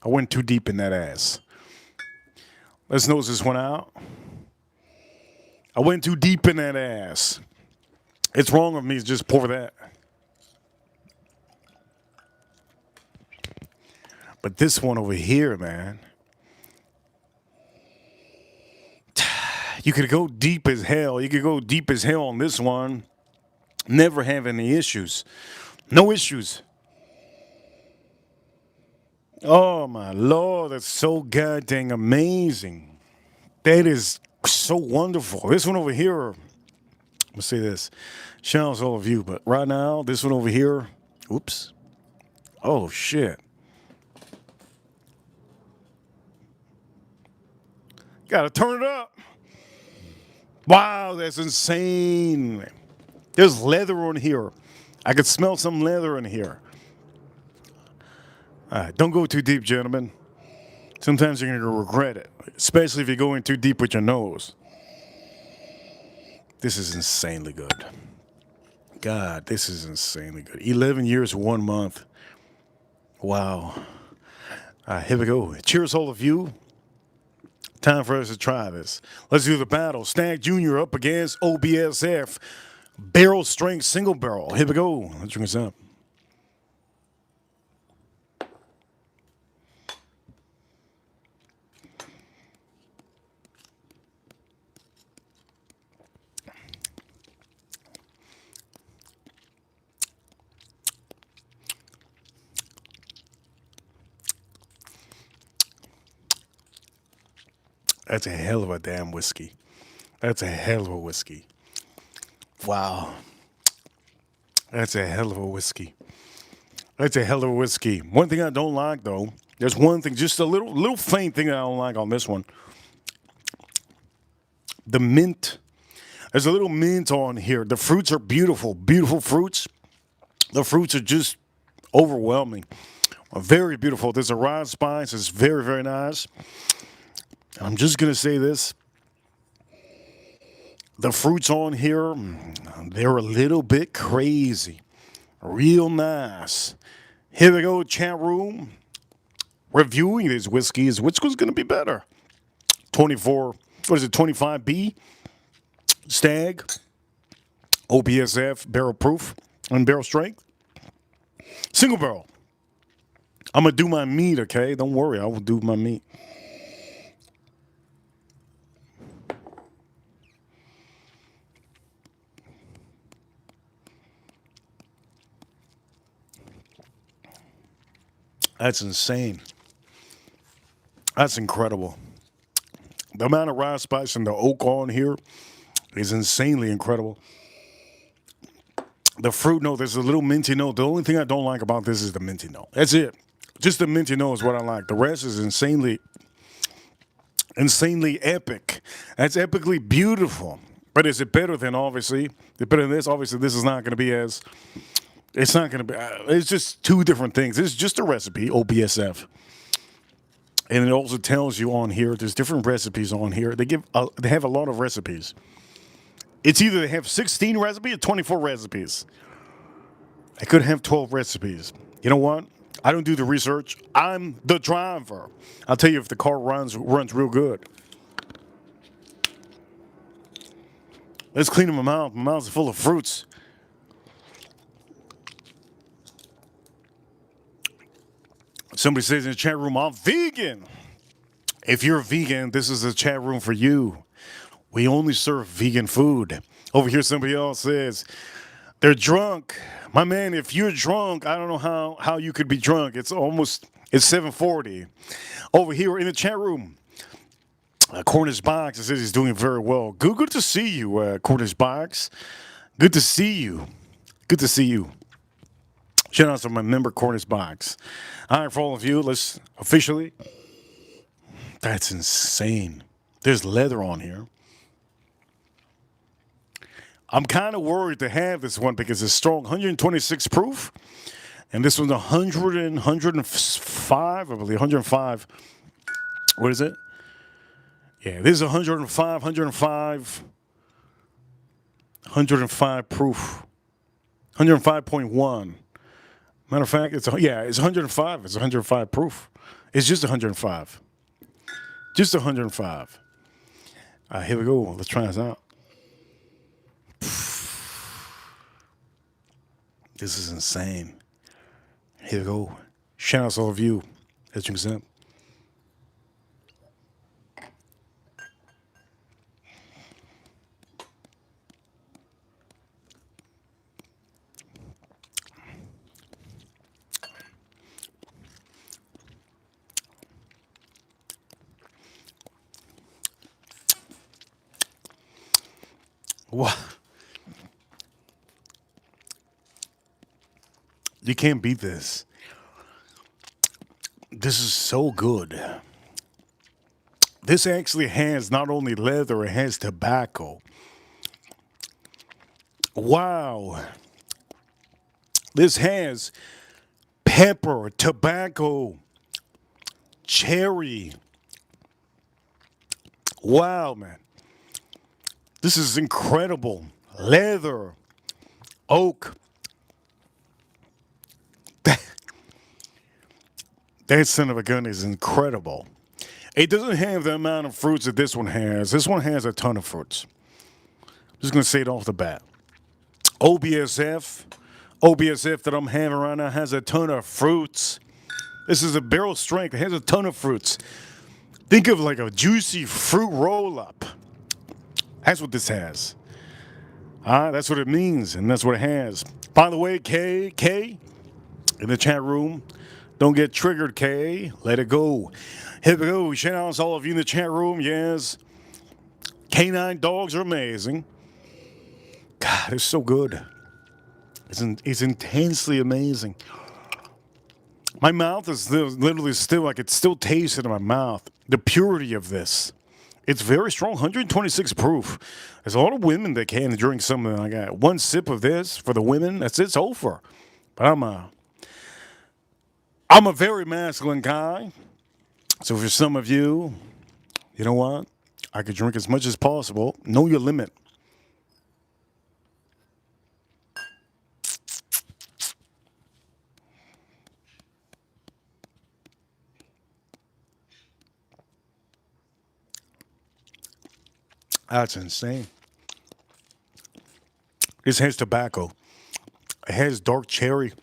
I went too deep in that ass. Let's nose this one out. I went too deep in that ass. It's wrong of me to just pour that. But this one over here, man. You could go deep as hell. You could go deep as hell on this one. Never have any issues. No issues. Oh, my Lord. That's so goddamn amazing. That is so wonderful. This one over here. Let's say this. Shout out to all of you. But right now, this one over here. Oops. Oh, shit. Gotta turn it up. Wow, that's insane. There's leather on here. I could smell some leather in here. All right, don't go too deep, gentlemen. Sometimes you're going to regret it, especially if you're going too deep with your nose. This is insanely good. God, this is insanely good. 11 years, 1 month. Wow. Here we go. Cheers, all of you. Time for us to try this. Let's do the battle. Stag Junior up against OBSF. Barrel strength single barrel. Here we go. Let's drink this up. That's a hell of a damn whiskey. That's a hell of a whiskey. Wow. That's a hell of a whiskey. That's a hell of a whiskey. One thing I don't like though, there's one thing, just a little faint thing that I don't like on this one. The mint. There's a little mint on here. The fruits are beautiful, beautiful fruits. The fruits are just overwhelming. Very beautiful. There's a rye spice. It's very, very nice. I'm just going to say this. The fruits on here, they're a little bit crazy. Real nice. Here we go, chat room. Reviewing these whiskeys. Which one's going to be better? 24, what is it, 25B? Stag. OBSF, barrel proof, and barrel strength. Single barrel. I'm going to do my meat, okay? Don't worry, I will do my meat. That's insane. That's incredible. The amount of rye spice and the oak on here is insanely incredible. The fruit note, there's a little minty note. The only thing I don't like about this is the minty note. That's it. Just the minty note is what I like. The rest is insanely epic. That's epically beautiful. But is it better than, obviously, better than this? Obviously, this is not going to be as... It's not going to be, it's just two different things. It's just a recipe, OBSF. And it also tells you on here, there's different recipes on here. They have a lot of recipes. It's either they have 16 recipes or 24 recipes. I could have 12 recipes. You know what? I don't do the research. I'm the driver. I'll tell you if the car runs real good. Let's clean my mouth. My mouth's full of fruits. Somebody says in the chat room, I'm vegan. If you're a vegan, this is a chat room for you. We only serve vegan food. Over here, somebody else says, they're drunk. My man, if you're drunk, I don't know how you could be drunk. It's 7:40. Over here in the chat room, Cornish Box says he's doing very well. Good to see you, Cornish Box. Good to see you. Good to see you. Shout out to my member, Cornish Box. All right, for all of you, let's officially. That's insane. There's leather on here. I'm kind of worried to have this one because it's strong, 126 proof. And this one's 105, I believe, 105. What is it? Yeah, this is 105 proof. 105.1. Matter of fact, it's 105. It's 105 proof. It's just 105. Just 105. Here we go. Let's try this out. This is insane. Here we go. Shout out to all of you. Let's drink some. What? You can't beat this. This is so good. This actually has not only leather, it has tobacco. Wow. This has pepper, tobacco, cherry. Wow, man. This is incredible. Leather, oak. That son of a gun is incredible. It doesn't have the amount of fruits that this one has. This one has a ton of fruits. I'm just going to say it off the bat. OBSF that I'm having right now has a ton of fruits. This is a barrel strength. It has a ton of fruits. Think of like a juicy fruit roll-up. That's what this has. That's what it means, and that's what it has. By the way, K, in the chat room, don't get triggered, K. Let it go. Here we go. Shout out to all of you in the chat room. Yes. Canine dogs are amazing. God, it's so good. It's intensely amazing. My mouth is literally still, I could still taste it in my mouth. The purity of this. It's very strong, 126 proof. There's a lot of women that can drink something like that. One sip of this for the women, it's over. But I'm a very masculine guy. So for some of you, you know what? I could drink as much as possible. Know your limit. That's insane. This has tobacco. It has dark cherry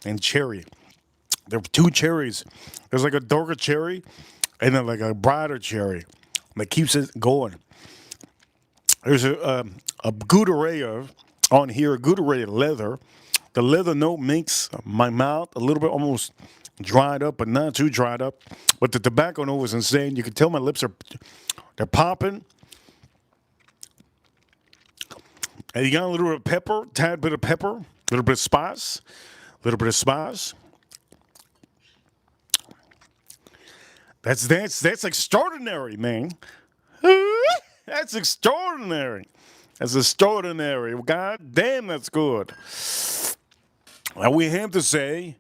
and cherry. There are two cherries. There's like a darker cherry and then like a brighter cherry that keeps it going. There's a good array of on here, a good array of leather. The leather note makes my mouth a little bit almost dried up, but not too dried up. But the tobacco note was insane. You can tell my lips they're popping. And you got a little bit of pepper, tad bit of pepper, a little bit of spice, a little bit of spice. That's extraordinary, man. That's extraordinary. That's extraordinary. God damn, that's good. Now we have to say,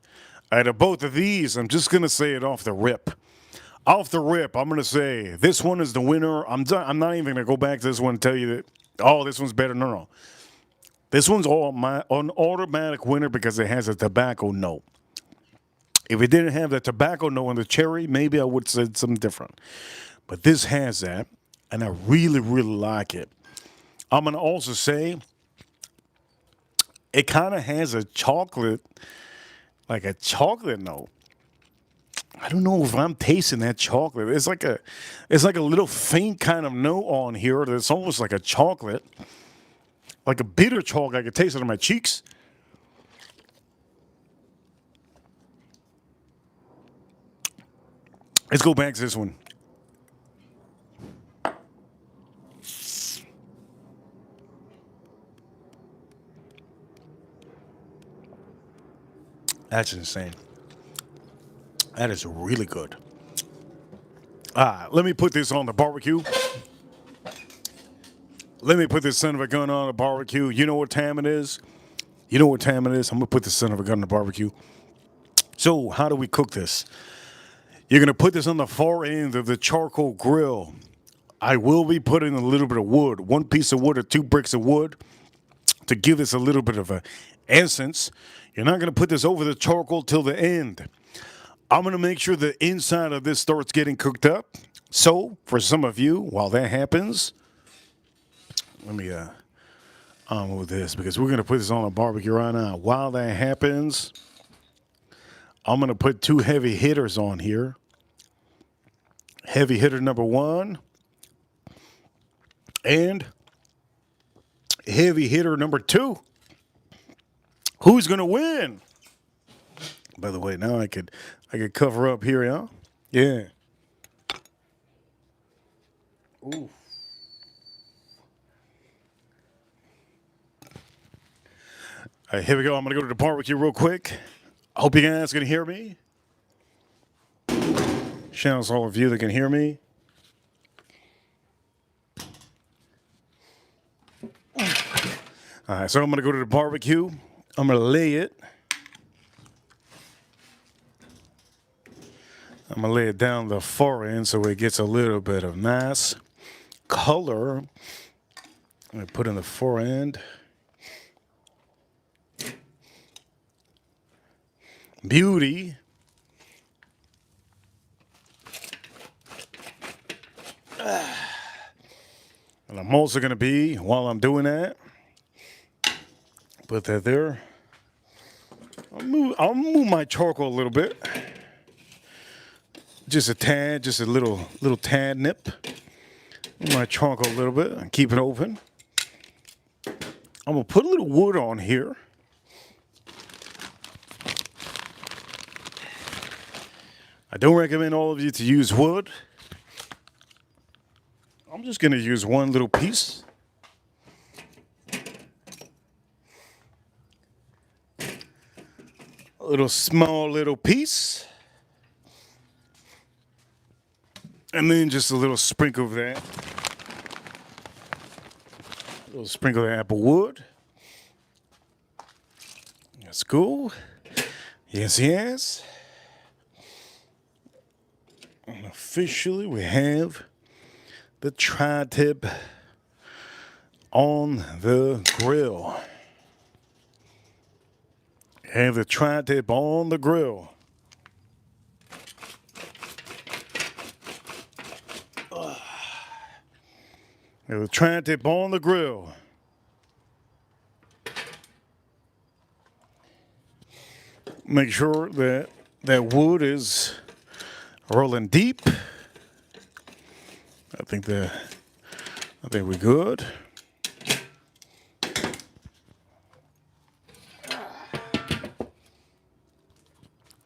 out of both of these, I'm just gonna say it off the rip. Off the rip, I'm gonna say this one is the winner. I'm done. I'm not even gonna go back to this one and tell you that. Oh, this one's better. No. This one's an automatic winner because it has a tobacco note. If it didn't have the tobacco note on the cherry, maybe I would have said something different. But this has that, and I really, really like it. I'm going to also say it kind of has a chocolate, like a chocolate note. I don't know if I'm tasting that chocolate. It's like a little faint kind of note on here that's almost like a chocolate. Like a bitter chocolate. I can taste it on my cheeks. Let's go back to this one. That's insane. That is really good. Let me put this on the barbecue. Let me put this son of a gun on the barbecue. You know what time it is? I'm going to put this son of a gun on the barbecue. So, how do we cook this? You're going to put this on the far end of the charcoal grill. I will be putting a little bit of wood, one piece of wood or 2 bricks of wood to give this a little bit of a essence. You're not going to put this over the charcoal till the end. I'm going to make sure the inside of this starts getting cooked up. So, for some of you, while that happens, let me move this because we're going to put this on a barbecue right now. While that happens, I'm going to put 2 heavy hitters on here. Heavy hitter number 1 and heavy hitter number 2. Who's going to win? By the way, now I could cover up here, huh? Yeah. Ooh. All right, here we go. I'm going to go to the barbecue real quick. I hope you guys can hear me. Shout out to all of you that can hear me. All right, so I'm going to go to the barbecue. I'm going to lay it. I'm going to lay it down the far end so it gets a little bit of nice color. I'm going to put in the far end. Beauty. I'm also going to be, while I'm doing that, put that there. I'll move my charcoal a little bit. Just a tad, just a little tad nip. Move my charcoal a little bit and keep it open. I'm going to put a little wood on here. I don't recommend all of you to use wood. I'm just going to use one little piece. A little small little piece. And then just a little sprinkle of that. A little sprinkle of apple wood. That's cool. Yes, yes. And officially we have the tri-tip on the grill. Have the tri-tip on the grill. Have the tri-tip on the grill. Make sure that that wood is rolling deep. I think we're good.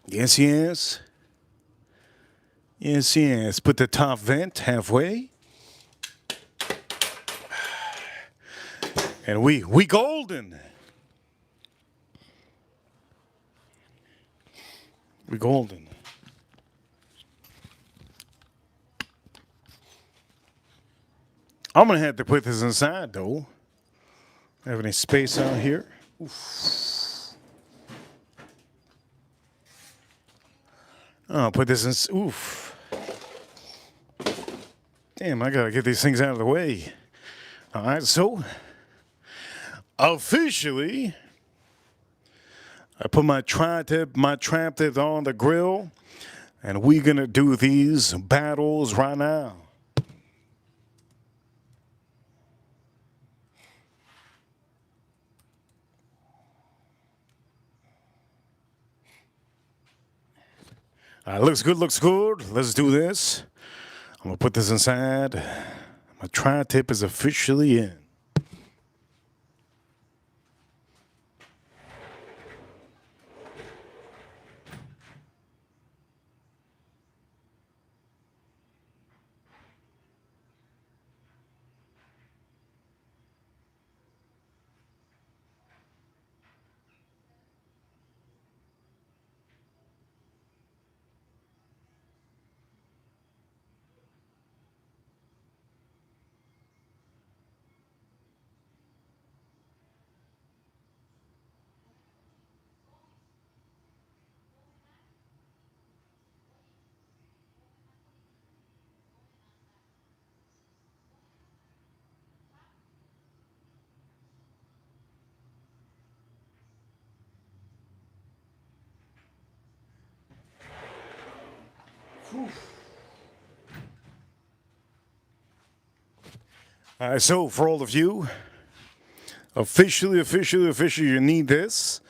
Yes, yes. Yes, yes. Put the top vent halfway. And we golden. We golden. I'm gonna have to put this inside though. Have any space out here? Oof. I'll put this in. Oof. Damn, I gotta get these things out of the way. All right, so officially, I put my tri-tip on the grill, and we're gonna do these battles right now. All right, looks good, looks good. Let's do this. I'm gonna put this inside. My tri-tip is officially in. All right, so for all of you, officially, you need this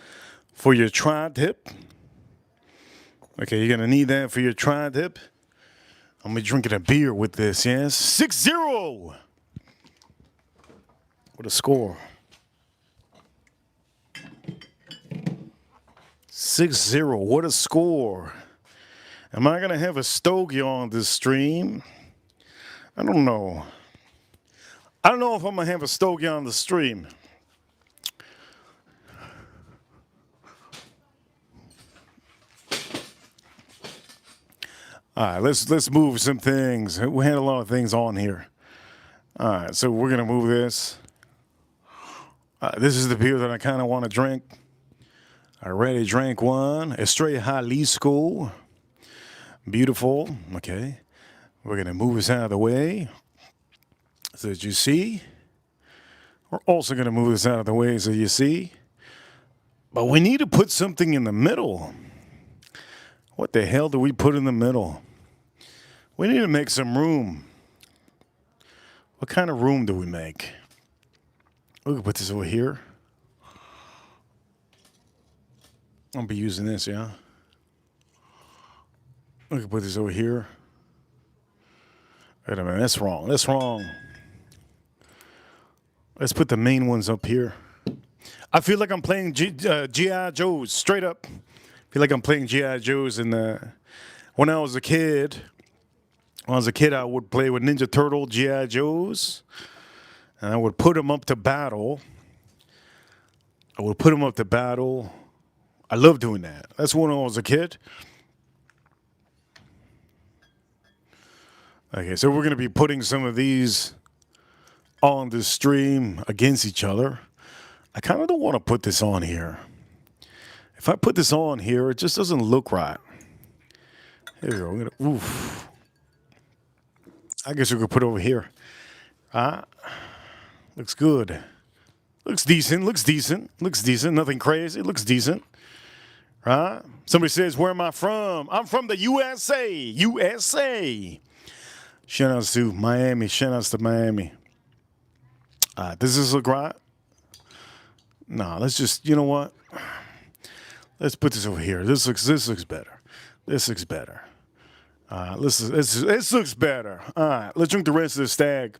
for your tri-tip. Okay, you're gonna need that for your tri-tip. I'm gonna be drinking a beer with this, yes? 6-0! What a score. 6-0, what a score. Am I gonna have a stogie on this stream? I don't know. I don't know if I'm gonna have a stogie on the stream. All right, let's move some things. We had a lot of things on here. All right, so we're gonna move this. This is the beer that I kind of want to drink. I already drank one. Estrella Jalisco. Beautiful. Okay, we're gonna move this out of the way so that you see. We're also gonna move this out of the way so you see. But we need to put something in the middle. What the hell do we put in the middle? We need to make some room. What kind of room do we make? We can put this over here. I'll be using this, yeah. We can put this over here. Wait a minute, that's wrong. That's wrong. Let's put the main ones up here. I feel like I'm playing G.I. Joes, straight up. I feel like I'm playing G.I. Joes when I was a kid. When I was a kid, I would play with Ninja Turtle, G.I. Joes, and I would put them up to battle. I love doing that. That's when I was a kid. Okay, so we're going to be putting some of these on the stream against each other. I kind of don't want to put this on here. If I put this on here, it just doesn't look right. Here we go. We're gonna, oof. I guess we could put it over here. Looks good. Looks decent. Looks decent. Looks decent. Nothing crazy. Looks decent. Right? Somebody says, where am I from? I'm from the USA. USA. Shout outs to Miami. Shout outs to Miami. Does this look right? No, let's just, you know what? Let's put this over here. This looks better. This looks better. This looks better. All right, let's drink the rest of the Stag.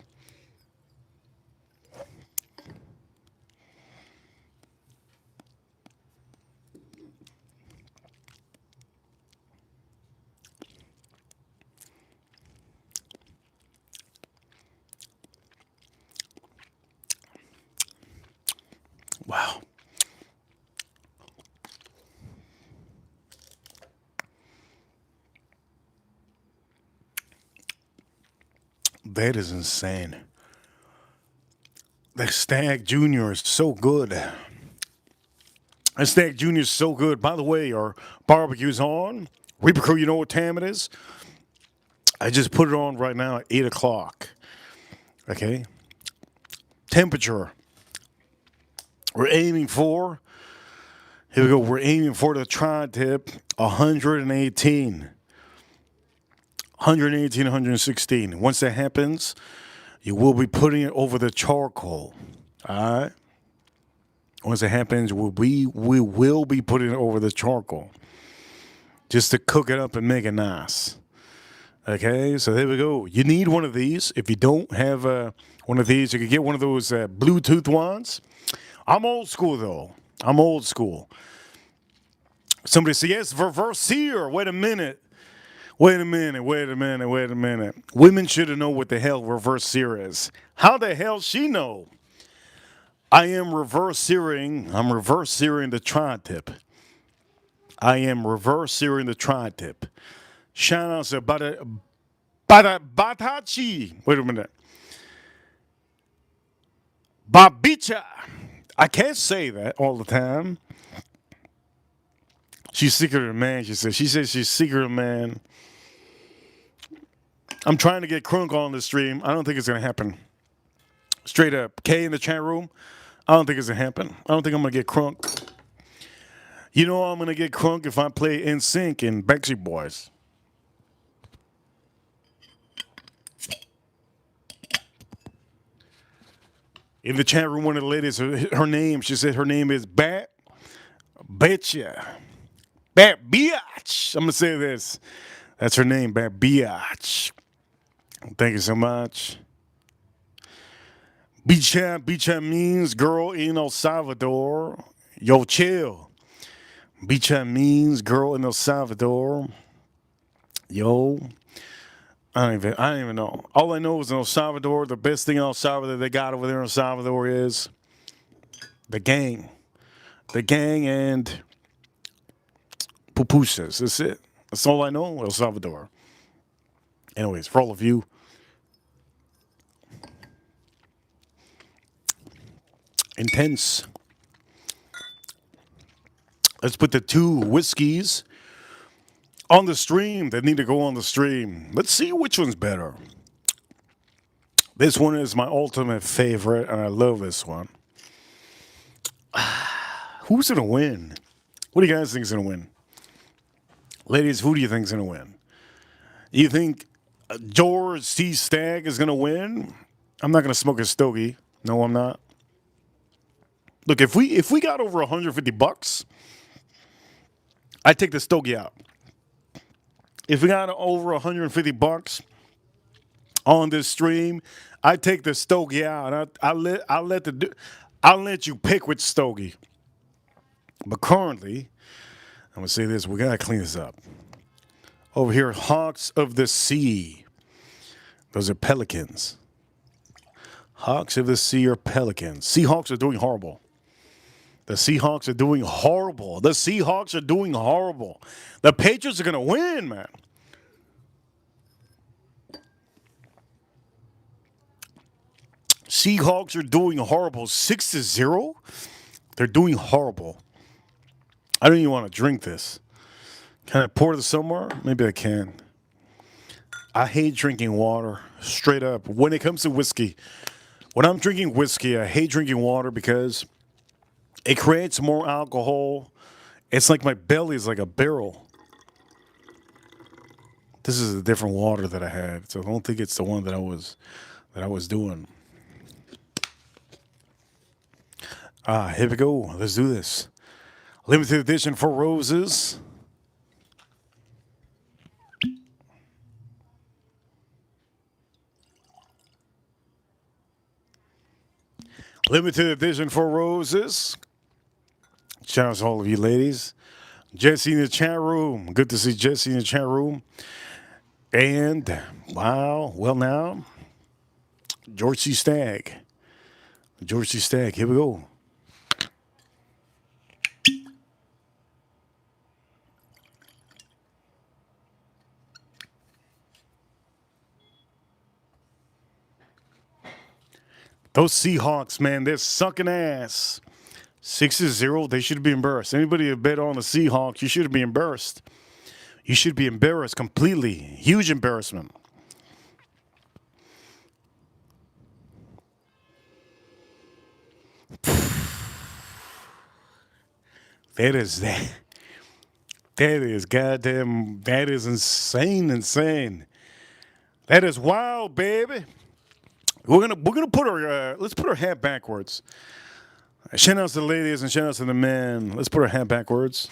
Wow. That is insane. The Stag Junior is so good. The Stag Junior is so good. By the way, our barbecue's on. Reaper Crew, you know what time it is? I just put it on right now at 8 o'clock. Okay? Temperature. We're aiming for, here we go, we're aiming for the tri-tip 118. 118, 116. Once that happens, you will be putting it over the charcoal. All right? Once it happens, we will be putting it over the charcoal. Just to cook it up and make it nice. Okay, so there we go. You need one of these. If you don't have one of these, you can get one of those Bluetooth ones. I'm old school, though. I'm old school. Somebody say, yes, reversier. Wait a minute. Women should have known what the hell reversier is. How the hell she know? I am reverse-searing. I'm reverse-searing the tri-tip. I am reverse-searing the tri-tip. Shout out to Batachi. Wait a minute. Babicha. I can't say that all the time. She's secret of man, she says. She says she's secret of man. I'm trying to get Crunk on the stream. I don't think it's going to happen. Straight up. K in the chat room. I don't think it's going to happen. I don't think I'm going to get Crunk. You know I'm going to get Crunk if I play NSYNC and Backstreet Boys. In the chat room, one of the ladies, her name, she said her name is Bat Bitcha. Bat Biatch. I'm going to say this. That's her name, Bat Biatch. Thank you so much. Bicha means girl in El Salvador. Yo, chill. Bicha means girl in El Salvador. Yo. I don't even know. All I know is in El Salvador, the best thing in El Salvador they got over there in El Salvador is the gang. The gang and pupusas. That's it. That's all I know, El Salvador. Anyways, for all of you, intense. Let's put the two whiskeys on the stream that need to go on the stream. Let's see which one's better. This one is my ultimate favorite, and I love this one. Who's going to win? What do you guys think is going to win? Ladies, who do you think is going to win? You think George C. Stag is going to win? I'm not gonna smoke a stogie. No, I'm not. Look, if we got over 150 bucks, I take the stogie out. If we got over 150 bucks on this stream, I take the stogie out. And I'll let you pick which stogie. But currently, I'm gonna say this: we gotta clean this up. Over here, Hawks of the Sea. Those are pelicans. Hawks of the Sea are pelicans. Seahawks are doing horrible. The Seahawks are doing horrible. The Seahawks are doing horrible. The Patriots are gonna win, man. Seahawks are doing horrible. 6-0. They're doing horrible. I don't even want to drink this. Can I pour this somewhere? Maybe I can. I hate drinking water, straight up. When it comes to whiskey, when I'm drinking whiskey, I hate drinking water because it creates more alcohol. It's like my belly is like a barrel. This is a different water that I had, so I don't think it's the one that I was doing. Here we go. Let's do this. Limited edition for roses. Limited edition for roses. Shout out to all of you ladies. Jesse in the chat room. Good to see Jesse in the chat room. And, wow, well now, George C. Stag. George C. Stag, here we go. Those Seahawks, man, they're sucking ass. 6-0, they should be embarrassed. Anybody that bet on the Seahawks, you should be embarrassed. You should be embarrassed completely. Huge embarrassment. That is that. That is goddamn. That is insane. That is wild, baby. We're gonna put our let's put our hat backwards. Shout out to the ladies and shout out to the men. Let's put our hat backwards.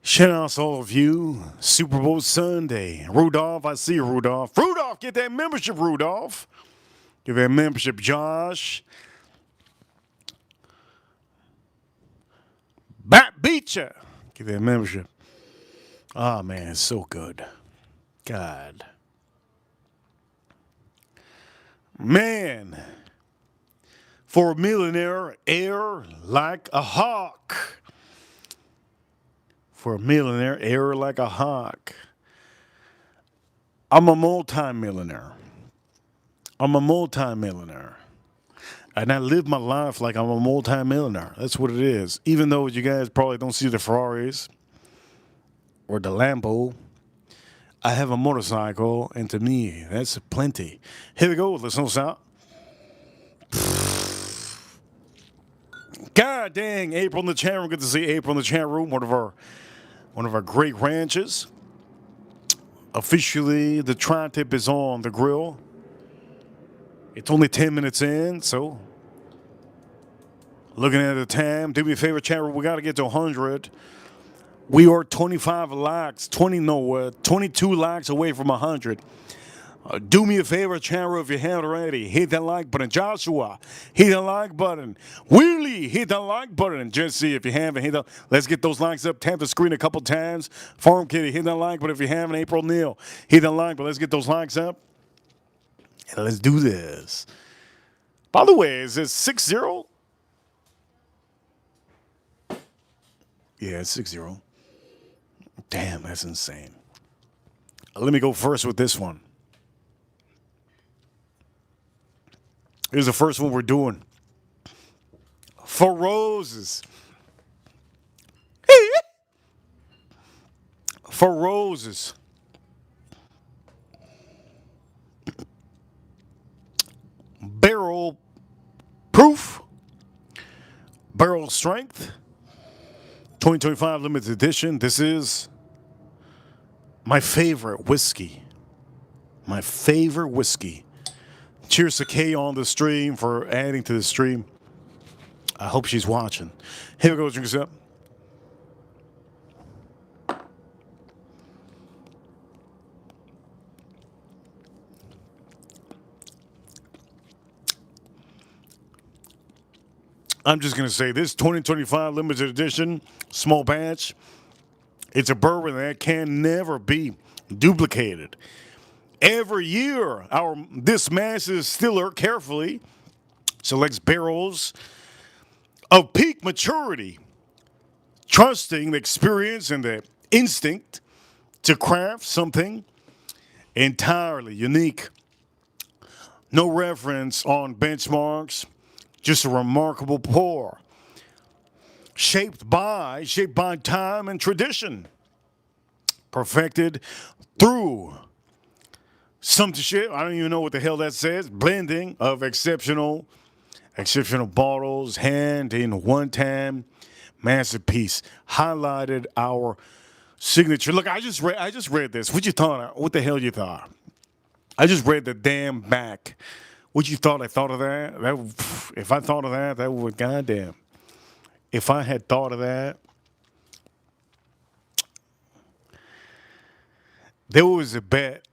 Shout out to all of you. Super Bowl Sunday. Rudolph, I see you, Rudolph. Rudolph, get that membership, Rudolph. Get that membership, Josh. Bat beat ya. Get that membership. Oh, man, it's so good. God. Man. For a millionaire, air like a hawk. For a millionaire, air like a hawk. I'm a multi-millionaire. I'm a multi-millionaire. And I live my life like I'm a multi-millionaire. That's what it is. Even though you guys probably don't see the Ferraris or the Lambo, I have a motorcycle, and to me, that's plenty. Here we go. Listen us out. God dang, April in the chat room. Good to see April in the chat room. One of our great ranches. Officially, the tri-tip is on the grill. It's only 10 minutes in, so looking at the time, do me a favor, chat room. We got to get to 100. We are 25 likes, 22 likes away from 100. Do me a favor, chat room, if you haven't already. Hit that like button. Joshua, hit the like button. Willie, hit the like button. Jesse, if you haven't, let's get those likes up. Tap the screen a couple times. Farm Kitty, hit that like button if you haven't. April Neal, hit that like button. Let's get those likes up. And let's do this. By the way, is it 6-0? Yeah, it's 6-0. Damn, that's insane. Let me go first with this one. Here's the first one we're doing. For roses. For roses. Barrel proof. Barrel strength. 2025 limited edition. This is my favorite whiskey. My favorite whiskey. Cheers to Kay on the stream for adding to the stream. I hope she's watching. Here we go, drink us up. I'm just going to say this 2025 limited edition, small batch. It's a bourbon that can never be duplicated. Every year, this massive distiller carefully selects barrels of peak maturity, trusting the experience and the instinct to craft something entirely unique. No reference on benchmarks, just a remarkable pour. Shaped by time and tradition. Perfected through some shit, I don't even know what the hell that says. Blending of exceptional bottles, hand in one time, masterpiece. Highlighted our signature. Look, I just read this. What you thought? What the hell you thought? I just read the damn back. What you thought? I thought of that? If I thought of that, that would goddamn. If I had thought of that, there was a bet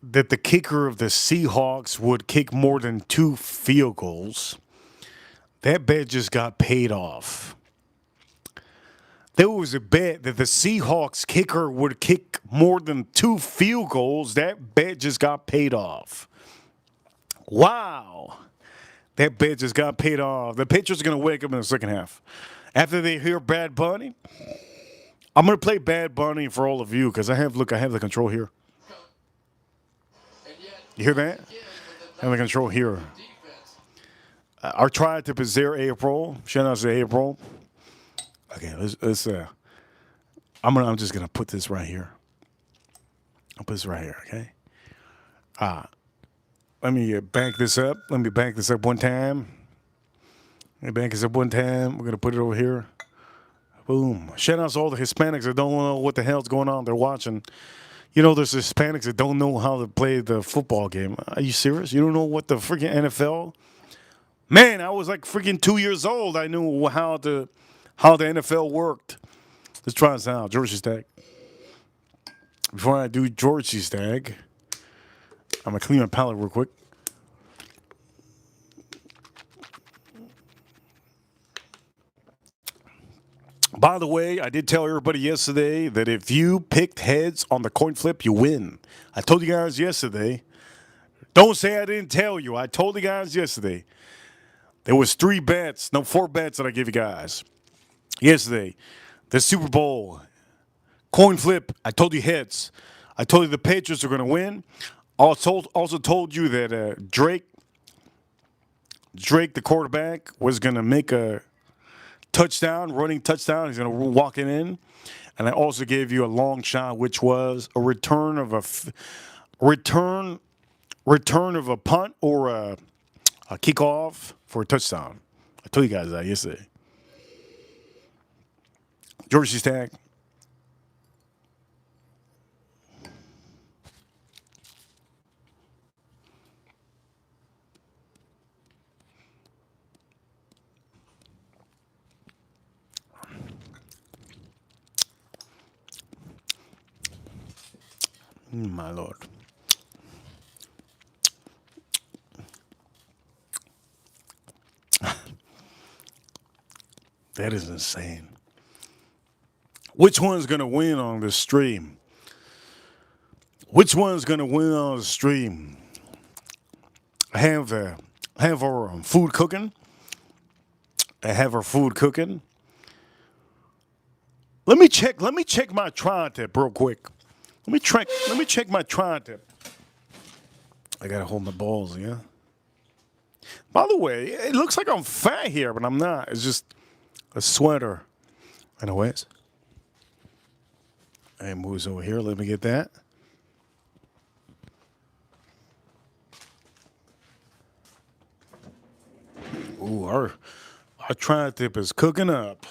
that the kicker of the Seahawks would kick more than 2 field goals. That bet just got paid off. There was a bet that the Seahawks kicker would kick more than 2 field goals. That bet just got paid off. Wow. That bet just got paid off. The Patriots are going to wake up in the second half. After they hear Bad Bunny, I'm going to play Bad Bunny for all of you because I have the control here. You hear that? I have the control here. Our tri-tip is there, April. Shout out to April. Okay, let's I'm just going to put this right here. I'll put this right here, okay? Let me bank this up. Let me bank this up one time. Let me bank this up one time. We're going to put it over here. Boom. Shout out to all the Hispanics that don't know what the hell's going on. They're watching. You know, there's Hispanics that don't know how to play the football game. Are you serious? You don't know what the freaking NFL? Man, I was like freaking 2 years old. I knew how the NFL worked. Let's try this out. Georgie Stag. Before I do Georgie Stag, I'm going to clean my palate real quick. By the way, I did tell everybody yesterday that if you picked heads on the coin flip, you win. I told you guys yesterday. Don't say I didn't tell you. I told you guys yesterday. There was 4 bets that I gave you guys. Yesterday, the Super Bowl, coin flip, I told you heads. I told you the Patriots are going to win. Also told you that Drake, the quarterback, was going to make a running touchdown. He's going to walk it in. And I also gave you a long shot, which was a return of a punt or a kickoff for a touchdown. I told you guys that yesterday. George Stag. My Lord. That is insane. Which one's going to win on the stream? Which one's going to win on the stream? I have our food cooking. Let me check my tri-tip real quick. Let me check my tri-tip. I gotta hold my balls, yeah. By the way, it looks like I'm fat here, but I'm not. It's just a sweater. Anyways. And moves over here. Let me get that. Ooh, our tri-tip is cooking up.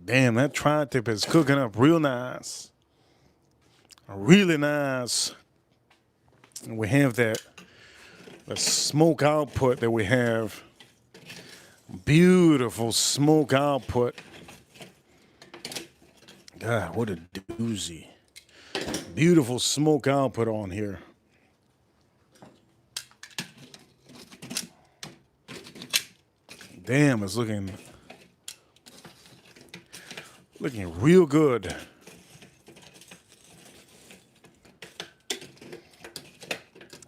Damn, that tri-tip is cooking up real nice. Really nice. And we have that the smoke output that we have. Beautiful smoke output. God, what a doozy. Beautiful smoke output on here. Damn, it's looking real good.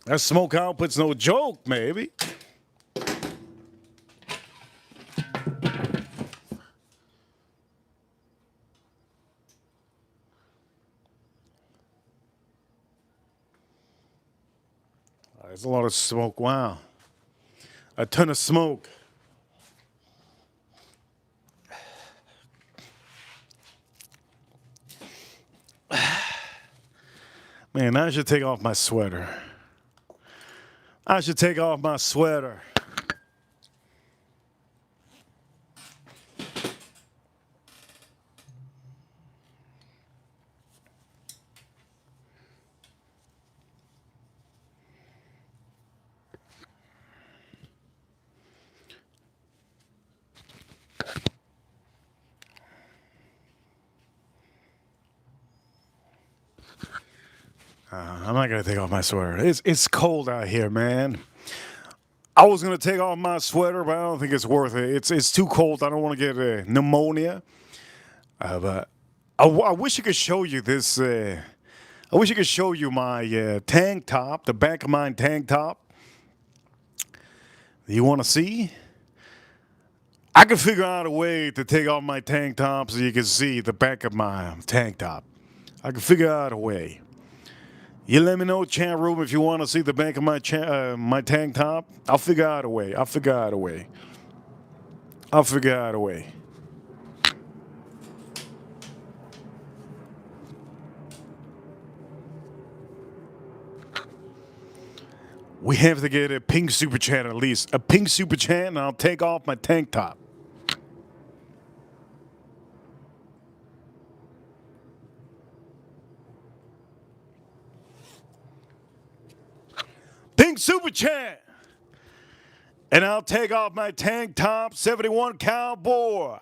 That smoke output's no joke, maybe. There's a lot of smoke. Wow. A ton of smoke. Man, I should take off my sweater. I should take off my sweater. I'm not gonna take off my sweater. It's cold out here, man. I was gonna take off my sweater, but I don't think it's worth it. It's too cold. I don't want to get pneumonia. But I wish I could show you this. I wish I could show you my tank top, the back of my tank top. You want to see? I can figure out a way to take off my tank top so you can see the back of my tank top. I can figure out a way. You let me know, chat room, if you want to see the back of my tank top. I'll figure out a way. I'll figure out a way. I'll figure out a way. We have to get a pink super chat at least. A pink super chat, and I'll take off my tank top. Pink super chat. And I'll take off my tank top, 71 Cowboy.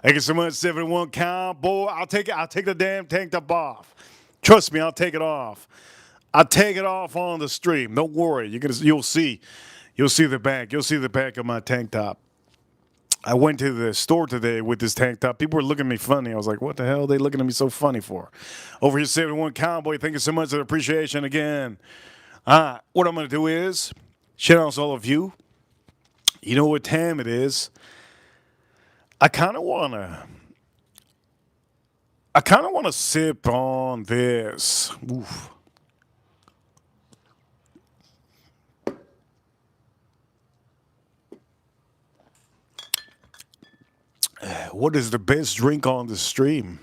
Thank you so much, 71 Cowboy. I'll take the damn tank top off. Trust me, I'll take it off. I'll take it off on the stream. Don't worry. You'll see the back. You'll see the back of my tank top. I went to the store today with this tank top. People were looking at me funny. I was like, what the hell are they looking at me so funny for? Over here, 71 Cowboy. Thank you so much for the appreciation again. What I'm going to do is shout out to all of you. You know what time it is. I kind of want to sip on this. Oof. What is the best drink on the stream?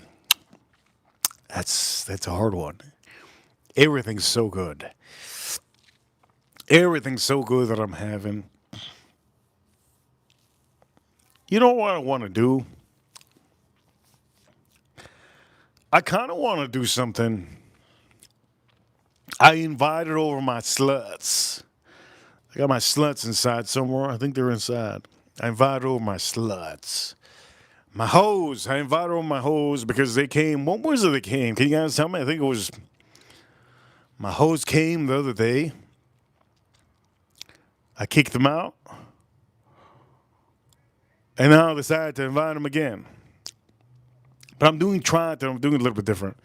That's a hard one. Everything's so good. Everything's so good that I'm having. You know what I want to do? I kind of want to do something. I invited over my sluts. I got my sluts inside somewhere. I think they're inside. I invited over my sluts. My hoes. I invited over my hoes because they came. What was it they came? Can you guys tell me? I think it was. My hoes came the other day. I kicked them out. And now I decided to invite them again. But I'm doing it a little bit different.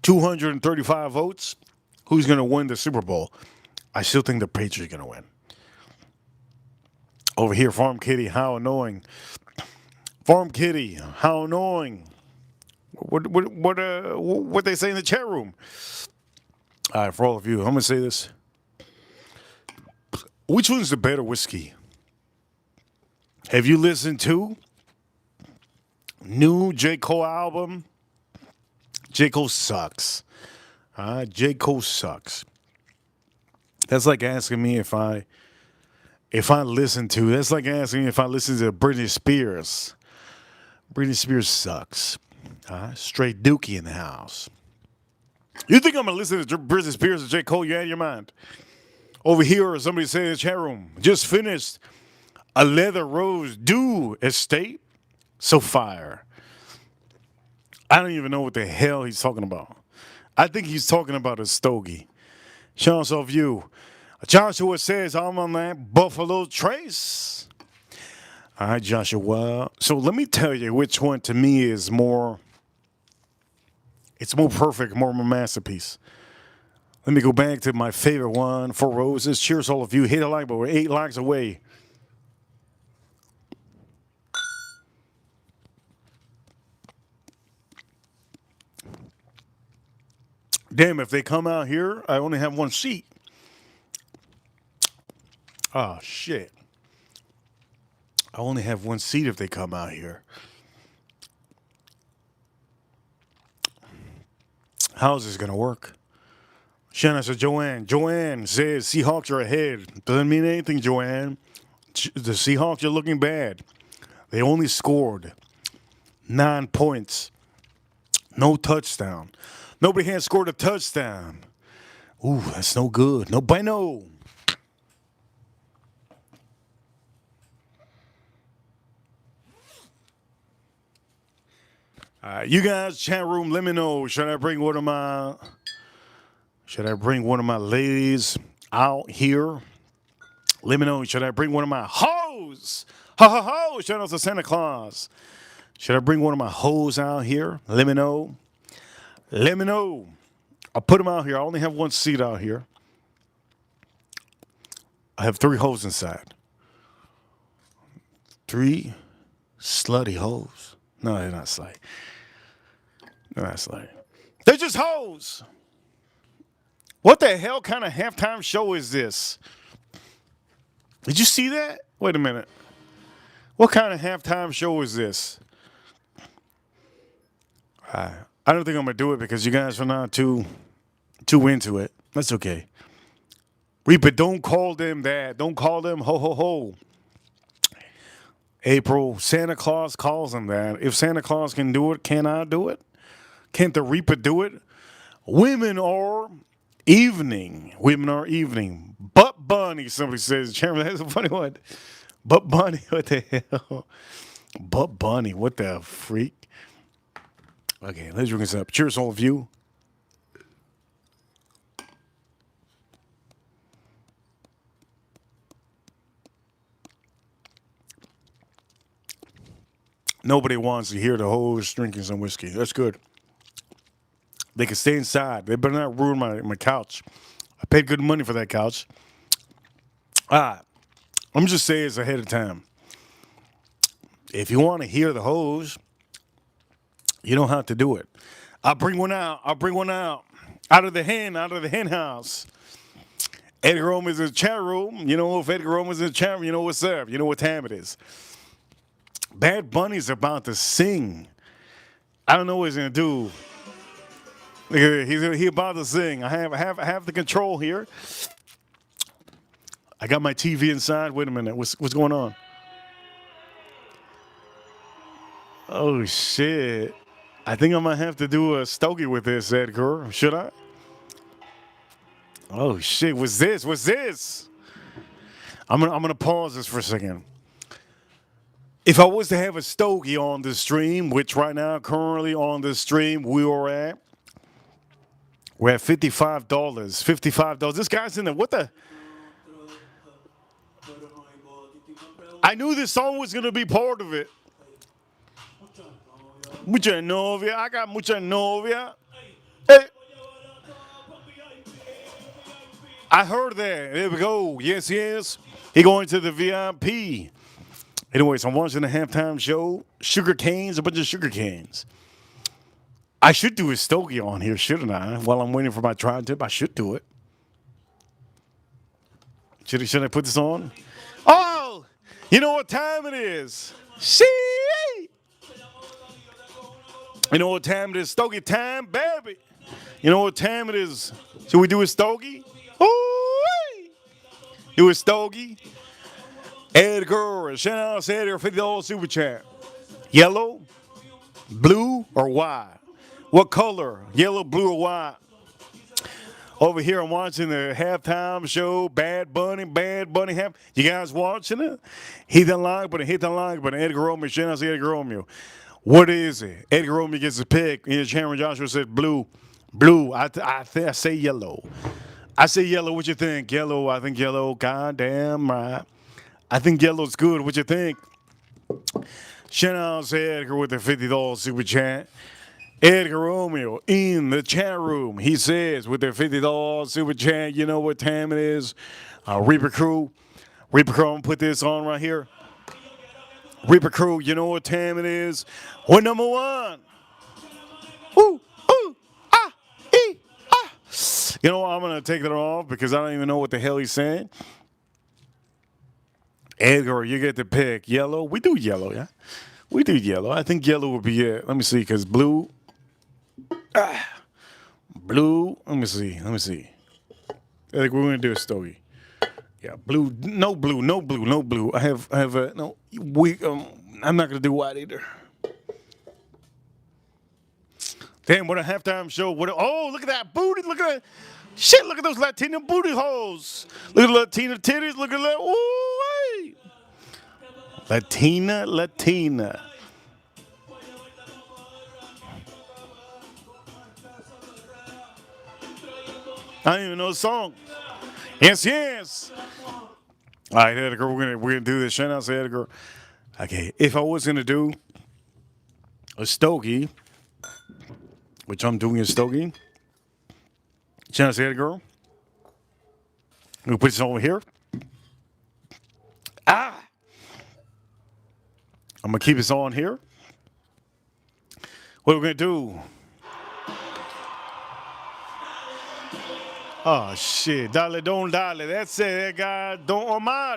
$235 votes. who's going to win the Super Bowl. I still think the Patriots are going to win. Over here, Farm Kitty, how annoying. Farm Kitty, how annoying. What they say in the chat room? All right, for all of you, I'm going to say this. Which one's the better whiskey? Have you listened to new J. Cole album? J. Cole sucks. J. Cole sucks. That's like asking me if I listen to. That's like asking me if I listen to Britney Spears. Britney Spears sucks. Straight dookie in the house. You think I'm gonna listen to Britney Spears or J. Cole? You out of your mind. Over here, somebody saying in the chat room, just finished a Leather Rose Dew estate. So fire. I don't even know what the hell he's talking about. I think he's talking about a stogie. Chance of you. Joshua says, I'm on that Buffalo Trace. All right, Joshua. So let me tell you which one to me is more, it's more perfect, more of a masterpiece. Let me go back to my favorite one, Four Roses. Cheers, all of you. Hit a like, but we're 8 likes away. Damn, if they come out here, I only have one seat. Oh, shit. I only have one seat if they come out here. How's this going to work? Shanna said, Joanne. Joanne says Seahawks are ahead. Doesn't mean anything, Joanne. The Seahawks are looking bad. They only scored 9 points. No touchdown. Nobody has scored a touchdown. Ooh, that's no good. No bueno. You guys, chat room, let me know. Should I bring one of my ladies out here? Let me know. Should I bring one of my hoes? Ho ho ho! Shout out to Santa Claus. Should I bring one of my hoes out here? Let me know. Let me know. I'll put them out here. I only have one seat out here. I have 3 hoes inside. 3 slutty hoes. No, they're not slutty. They're not slutty. They're just hoes. What the hell kind of halftime show is this? Did you see that? Wait a minute. What kind of halftime show is this? I don't think I'm gonna do it because you guys are not too into it. That's okay. Reaper, don't call them that. Don't call them ho ho ho. April, Santa Claus calls them that. If Santa Claus can do it, can I do it? Can't the Reaper do it? Women are evening. Women are evening. Butt Bunny, somebody says. Chairman, that's a funny one. Butt Bunny, what the hell? Butt Bunny, what the freak? Okay, let's drink this up. Cheers, all of you. Nobody wants to hear the hoes drinking some whiskey. That's good. They can stay inside. They better not ruin my couch. I paid good money for that couch. I'm just saying it's ahead of time. If you want to hear the hoes, you don't have to do it. I'll bring one out. I'll bring one out. Out of the hen house. Edgar Roman's in the chat room. You know, if Edgar Roman's in the chat room, you know what's up. You know what time it is. Bad Bunny's about to sing. I don't know what he's gonna do. He's about to sing. I have the control here. I got my TV inside. Wait a minute. What's going on? Oh shit! I think I might have to do a stogie with this, Edgar. Should I? Oh shit! What's this? What's this? I'm gonna pause this for a second. If I was to have a stogie on the stream, which right now, currently on the stream, we're at $55. $55. This guy's in there. What the? I knew this song was gonna be part of it. Mucha novia. I got mucha novia. Hey. I heard that. There we go. Yes, yes. He going to the VIP. Anyways, I'm watching the halftime show. Sugar canes, a bunch of sugar canes. I should do a stogie on here, shouldn't I? While I'm waiting for my tri-tip, I should do it. Should I put this on? Oh, you know what time it is? See? You know what time it is? Stogie time, baby. You know what time it is? Should we do a stogie? Ooh, do a stogie. Edgar, shout out to Edgar, $50 super chat. Yellow, blue, or white? What color? Yellow, blue, or white? Over here, I'm watching the halftime show. Bad Bunny. You guys watching it? Hit the like button. Edgar Romeo, shout out to Edgar Romeo. What is it? Edgar Romeo gets a pick. Cameron Joshua said blue. Blue. I say yellow. I say yellow. What you think? Yellow. I think yellow. Goddamn right. I think yellow's good. What you think? Shout out to Edgar with the $50 super chat. Edgar Romeo in the chat room. He says with their $50 super chat, you know what time it is? Reaper Crew. I'm going to put this on right here. Reaper Crew, you know what time it is? We're number one. Ooh, ooh, ah, ee, ah. You know what? I'm going to take that off because I don't even know what the hell he's saying. Edgar, you get the pick. Yellow? We do yellow, yeah? We do yellow. I think yellow would be it. Let me see, because blue. Blue. Let me see. I think we're going to do a stogie. Yeah, blue. No blue. I have no. I'm not going to do white either. Damn, what a halftime show. Oh, look at that booty. Look at that. Shit, look at those Latina booty holes. Look at the Latina titties. Look at that. Ooh, hey. Latina. I don't even know the song. Yes. All right, Edgar, we're gonna do this. Shout out to Edgar. Okay, if I was gonna do a stogie, which I'm doing a stogie, shout out to Edgar. We put this over here. I'm gonna keep this on here. What we're gonna do? Oh shit, dale, don't dale. That's it. That guy don't Omar.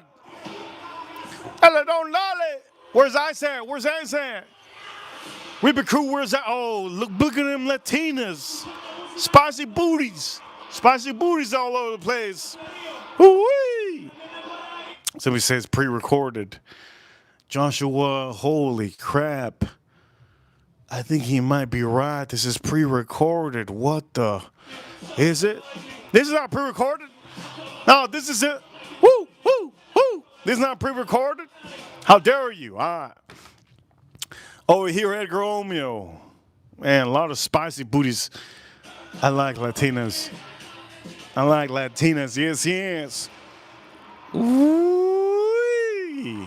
Dale, don't dale. Where's Ice at? Reaper Crew, where's that? Oh, look at them Latinas. Spicy booties all over the place. Woo-wee. Somebody says pre-recorded. Joshua, holy crap. I think he might be right. This is pre-recorded. What the? Is it? This is not pre-recorded? No, this is it. Woo. This is not pre-recorded? How dare you? All right. Over here, Edgar Romeo. Man, a lot of spicy booties. I like Latinas. Yes. Ooh-wee.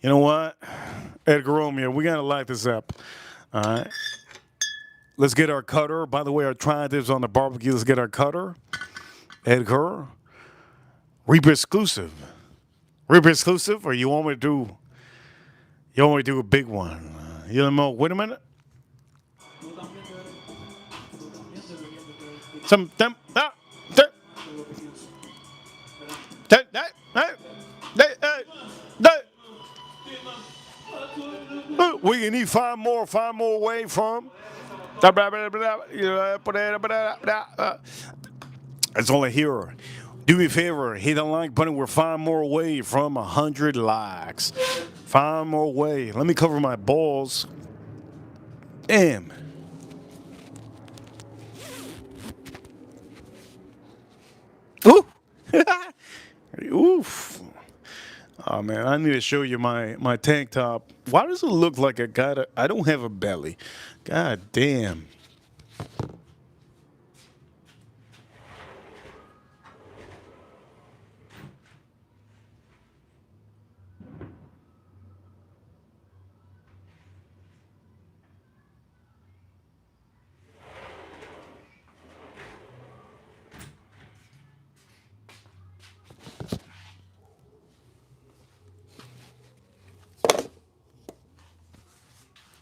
You know what? Edgar Romeo, we got to light this up. All right. Let's get our cutter. By the way, our tri-tips on the barbecue. Let's get our cutter. Edgar. Reaper exclusive, or you want me to do a big one? You know, wait a minute. We can need five more away from. That's all I hear. Do me a favor, hit the like button. We're 5 more away from 100 likes. 5 more away. Let me cover my balls. Damn. Ooh. Oof. Oh man, I need to show you my tank top. Why does it look like I don't have a belly? God damn.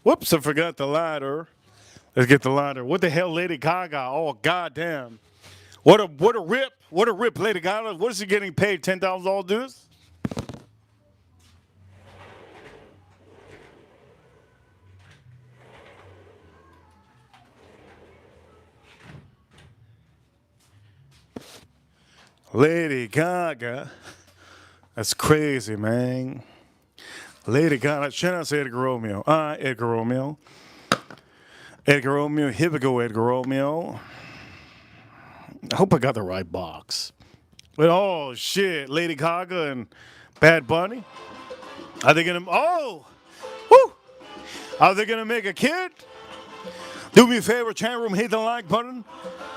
Whoops, I forgot the lighter. Let's get the lighter. What the hell, Lady Gaga? Oh, goddamn. What a rip. What a rip, Lady Gaga. What is she getting paid? $10,000 to do this? Lady Gaga. That's crazy, man. Lady Gaga. Shout out to Edgar Romeo. Edgar Romeo. Edgar Romeo. Here we go, Edgar Romeo. I hope I got the right box. But oh shit, Lady Gaga and Bad Bunny. Are they gonna? Oh, whoo! Are they gonna make a kid? Do me a favor, chat room, hit the like button.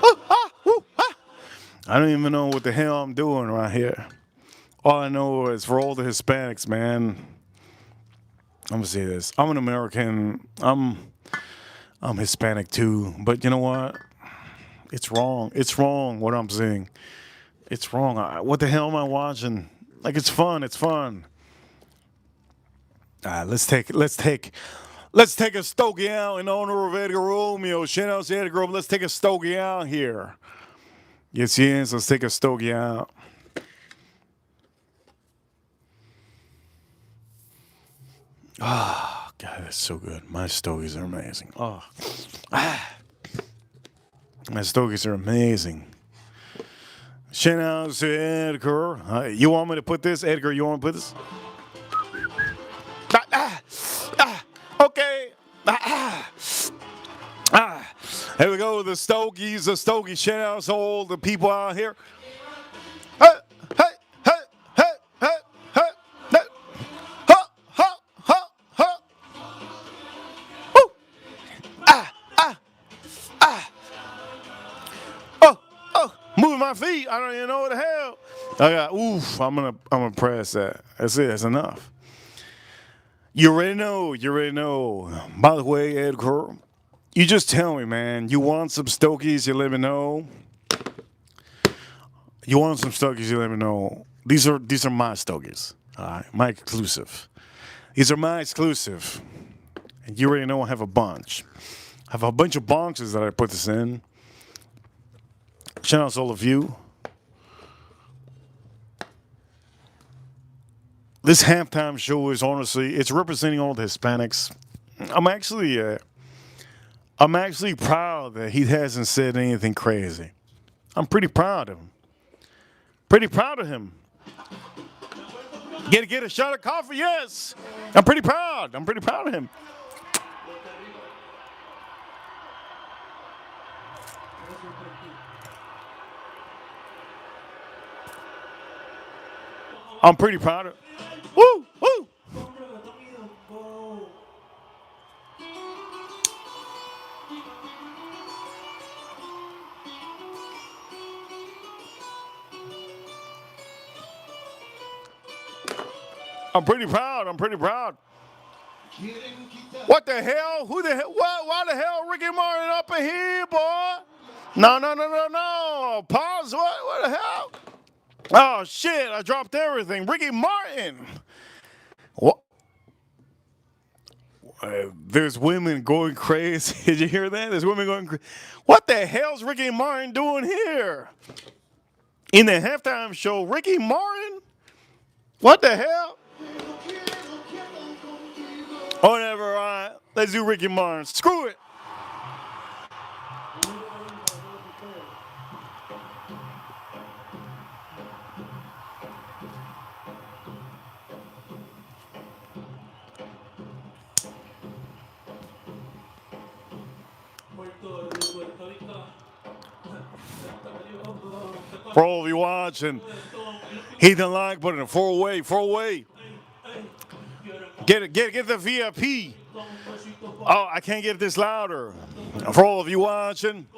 Woo, ah. I don't even know what the hell I'm doing right here. All I know is for all the Hispanics, man. I'm gonna say this. I'm an American. I'm Hispanic too. But you know what? It's wrong. It's wrong what I'm saying. It's wrong. What the hell am I watching? Like it's fun. It's fun. Let's take a stogie out in honor of Edgar Romeo. Shout out to Edgar Romeo. Let's take a stogie out here. Yes, yes. Let's take a stogie out. Ah, God, that's so good. My stogies are amazing. My stogies are amazing. Shout out to Edgar. You want me to put this, Edgar? You want me to put this? Okay. Here we go. The stogies. The stogies. Shout out to all the people out here. Hey, hey, hey, hey, hey, hey, hey. Ha, ha, ha, ha. Woo. Moving my feet. I don't even know what the hell. Oof. I'm gonna press that. That's it. That's enough. You already know. You already know. By the way, Edgar, you just tell me, man. You want some stogies? You let me know. You want some stogies? You let me know. These are my stogies. All right, my exclusive. These are my exclusive. And you already know I have a bunch. I have a bunch of boxes that I put this in. Shout out to all of you. This halftime show is honestly, it's representing all the Hispanics. I'm actually proud that he hasn't said anything crazy. I'm pretty proud of him. Pretty proud of him. Get a shot of coffee, yes. I'm pretty proud. I'm pretty proud of him. I'm pretty proud of. Woo, woo. I'm pretty proud. I'm pretty proud. What the hell? Who the hell? What? Why the hell Ricky Martin up in here, boy? No, no, no, no, no. Pause. What the hell? Oh, shit. I dropped everything. Ricky Martin. What? There's women going crazy. Did you hear that? There's women going crazy. What the hell's Ricky Martin doing here? In the halftime show, Ricky Martin? What the hell? Whatever, all right. Let's do Ricky Martin. Screw it. For all of you watching, hit the like button. 4-way. Get the VIP. Oh, I can't get this louder. For all of you watching,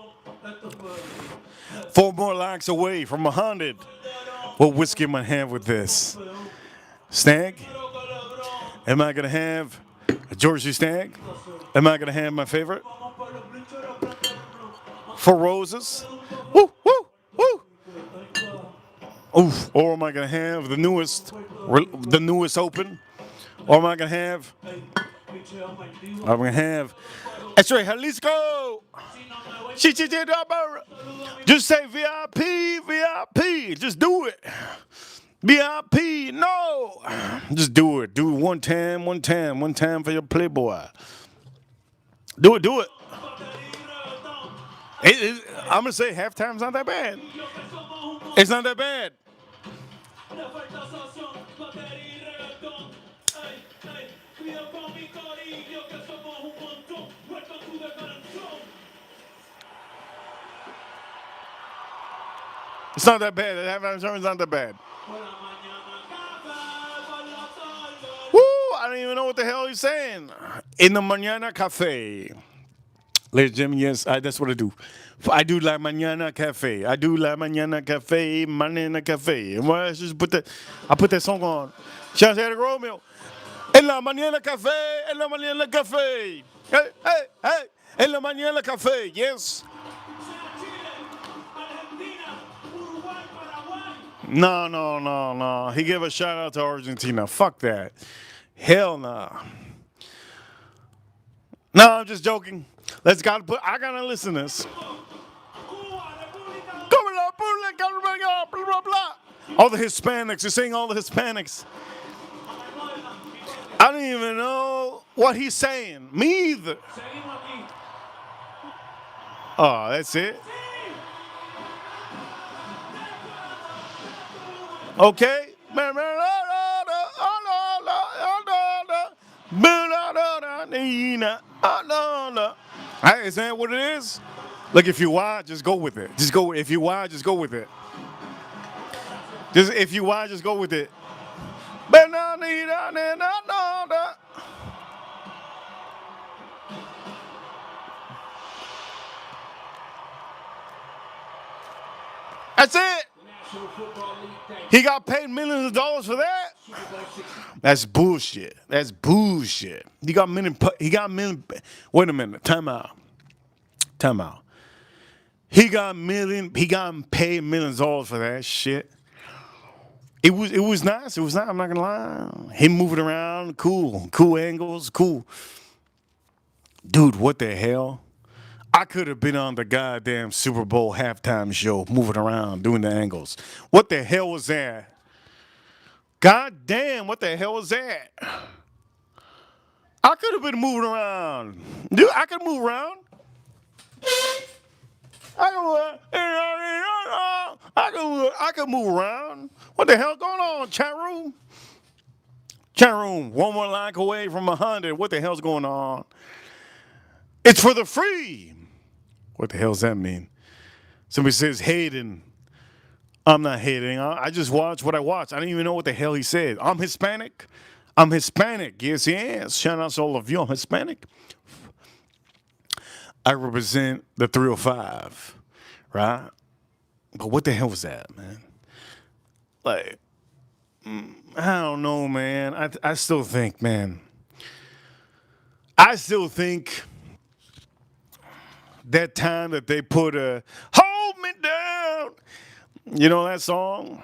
4 more likes away from 100. What whiskey am I have with this? Stag? Am I gonna have a Georgie Stag? Am I gonna have my favorite? 4 roses? Woo, woo, woo. Oof. Or am I gonna have the newest open? Or am I gonna have I'm gonna have. That's right, Jalisco. Just say VIP, VIP. Just do it. VIP, no. Just do it. Do it one time, one time, one time for your Playboy. Do it, do it. I'm gonna say halftime's not that bad. It's not that bad. It's not that bad. The halftime sermon's not that bad. Woo! I don't even know what the hell he's saying. In the mañana cafe. Ladies and gentlemen, yes, that's what I do. I do La Mañana Cafe. I do La Mañana Cafe, Mañana Cafe. And I just put that song on. Shout out to Romeo. En la Mañana Cafe, en la Mañana Cafe. Hey, hey, hey. En la Mañana Cafe, yes. No, no, no, no. He gave a shout out to Argentina. Fuck that. Hell no. No, I'm just joking. I gotta listen to this. All the Hispanics, you're saying all the Hispanics. I don't even know what he's saying. Me either. Oh, that's it. Okay. Hey, is that what it is? Look, if you wild, just go with it. Just go. If you wild, just go with it. If you wild, just go with it. That's it. He got paid millions of dollars for that. That's bullshit. That's bullshit. He got million. Wait a minute. Time out. He got paid millions of dollars for that shit. It was nice. It was nice. I'm not gonna lie. Him moving around, cool angles, cool. Dude, what the hell? I could have been on the goddamn Super Bowl halftime show, moving around, doing the angles. What the hell was that? God damn, what the hell was that? I could have been moving around. Dude, I could move around. I could move around. What the hell going on, chat room? Chat room, one more like away from 100. What the hell's going on? It's for the free. What the hell does that mean? Somebody says hating. I'm not hating. I just watch what I watch. I don't even know what the hell he said. I'm Hispanic. Yes, yes. Shout out to all of you. I'm Hispanic. I represent the 305, right? But what the hell was that, man? Like, I don't know, man. I still think, man. That time that they put a "Hold Me Down," you know that song?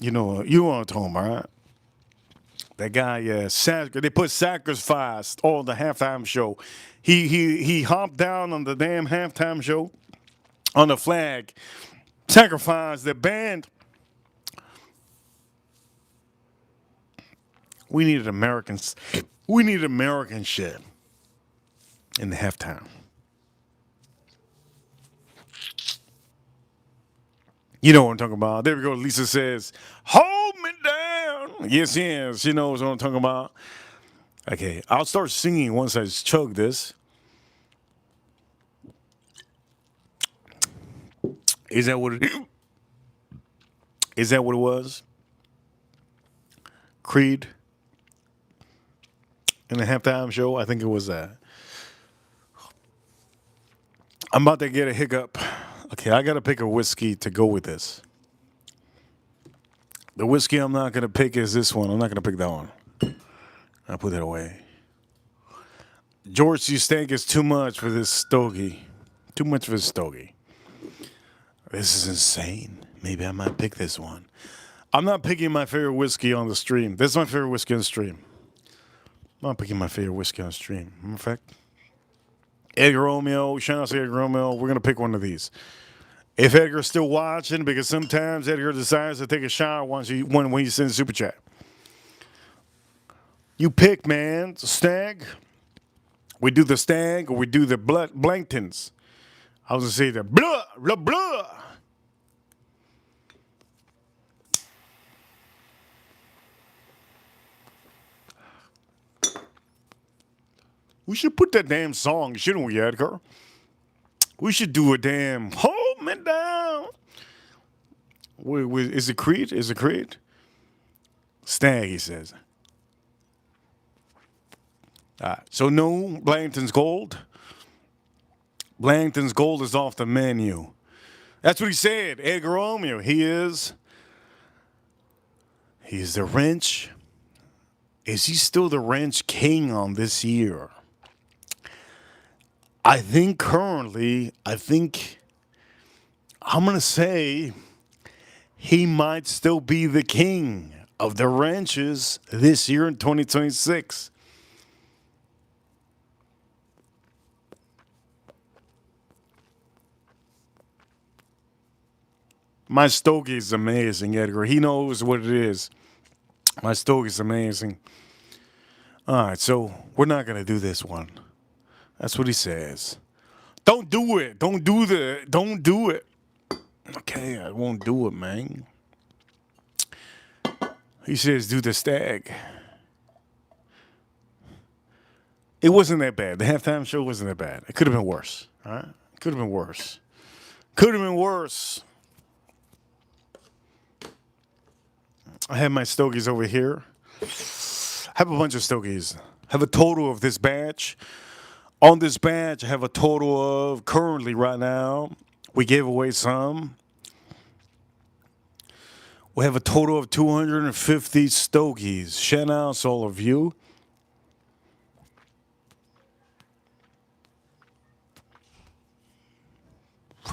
You know what I'm talking about, right? That guy, they put Sacrifice on the halftime show. He hopped down on the damn halftime show on the flag, sacrificed the band. We needed Americans. We needed American shit in the halftime. You know what I'm talking about. There we go. Lisa says, "Hold me down." Yes, yes. She knows what I'm talking about. Okay, I'll start singing once I chug this. Is that what it is? Is that what it was? Creed in the halftime show? I think it was that. I'm about to get a hiccup. Okay, I got to pick a whiskey to go with this. The whiskey I'm not going to pick is this one. I'm not going to pick that one. I'll put that away. George C. Steak is too much for this stogie. Too much for this stogie. This is insane. Maybe I might pick this one. I'm not picking my favorite whiskey on the stream. This is my favorite whiskey on the stream. I'm picking my favorite whiskey on stream. In fact, Edgar Romeo, shout out to Edgar Romeo. We're gonna pick one of these. If Edgar's still watching, because sometimes Edgar decides to take a shower when you send a super chat. You pick, man. Stag. We do the stag or we do the Blangtons. I was gonna say the blah blah blah. We should put that damn song, shouldn't we, Edgar? We should do a damn hold me down. Is it Creed? Is it Creed? Stag, he says. All right. So no Blanton's Gold. Blanton's Gold is off the menu. That's what he said. Edgar Romeo. He's the wrench. Is he still the wrench king on this year? I think currently, I'm going to say he might still be the king of the wrenches this year in 2026. My stogie is amazing, Edgar. He knows what it is. My stogie is amazing. All right, so we're not going to do this one. That's what he says. Don't do it. Don't do it. Okay, I won't do it, man. He says do the stag. It wasn't that bad. The halftime show wasn't that bad. It could have been worse. All right? Could have been worse. Could have been worse. I have my stogies over here. I have a bunch of stogies. I have a total of this batch. On this batch, I have a total of, currently right now, we gave away some. We have a total of 250 stogies. Shout out to all of you.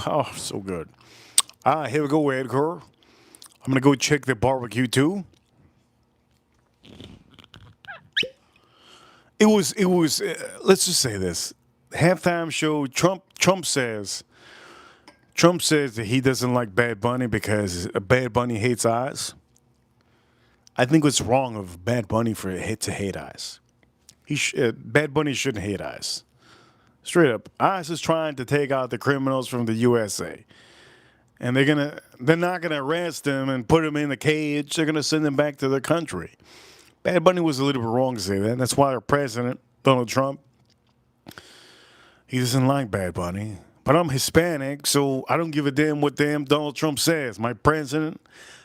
Oh, so good. Here we go, Edgar. I'm going to go check the barbecue too. It was. Let's just say this: halftime show. Trump says that he doesn't like Bad Bunny because Bad Bunny hates eyes. I think it's wrong of Bad Bunny to hate eyes. Bad Bunny shouldn't hate eyes. Straight up, ICE is trying to take out the criminals from the USA, and they're not gonna arrest them and put them in the cage. They're gonna send them back to their country. Bad Bunny was a little bit wrong to say that. That's why our president, Donald Trump, he doesn't like Bad Bunny. But I'm Hispanic, so I don't give a damn what damn Donald Trump says. My president,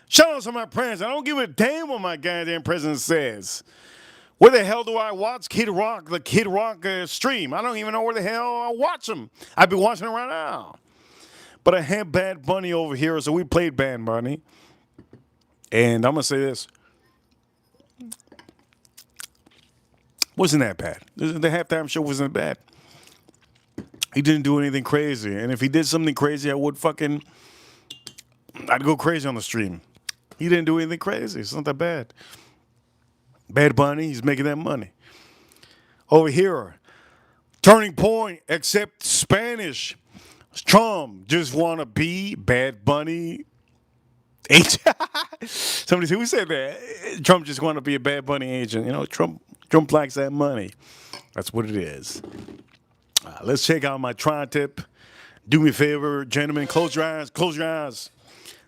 shout out to my president. I don't give a damn what my goddamn president says. Where the hell do I watch Kid Rock, the Kid Rock stream? I don't even know where the hell I watch him. I've been watching it right now. But I have Bad Bunny over here, so we played Bad Bunny. And I'm going to say this. Wasn't that bad. The halftime show wasn't bad. He didn't do anything crazy. And if he did something crazy, I'd go crazy on the stream. He didn't do anything crazy. It's not that bad. Bad Bunny, he's making that money. Over here, turning point, except Spanish. Trump just want to be Bad Bunny. Somebody said, who said that? Trump just want to be a Bad Bunny agent. You know, Trump likes that money. That's what it is. Let's check out my tri-tip. Do me a favor, gentlemen, close your eyes. Close your eyes.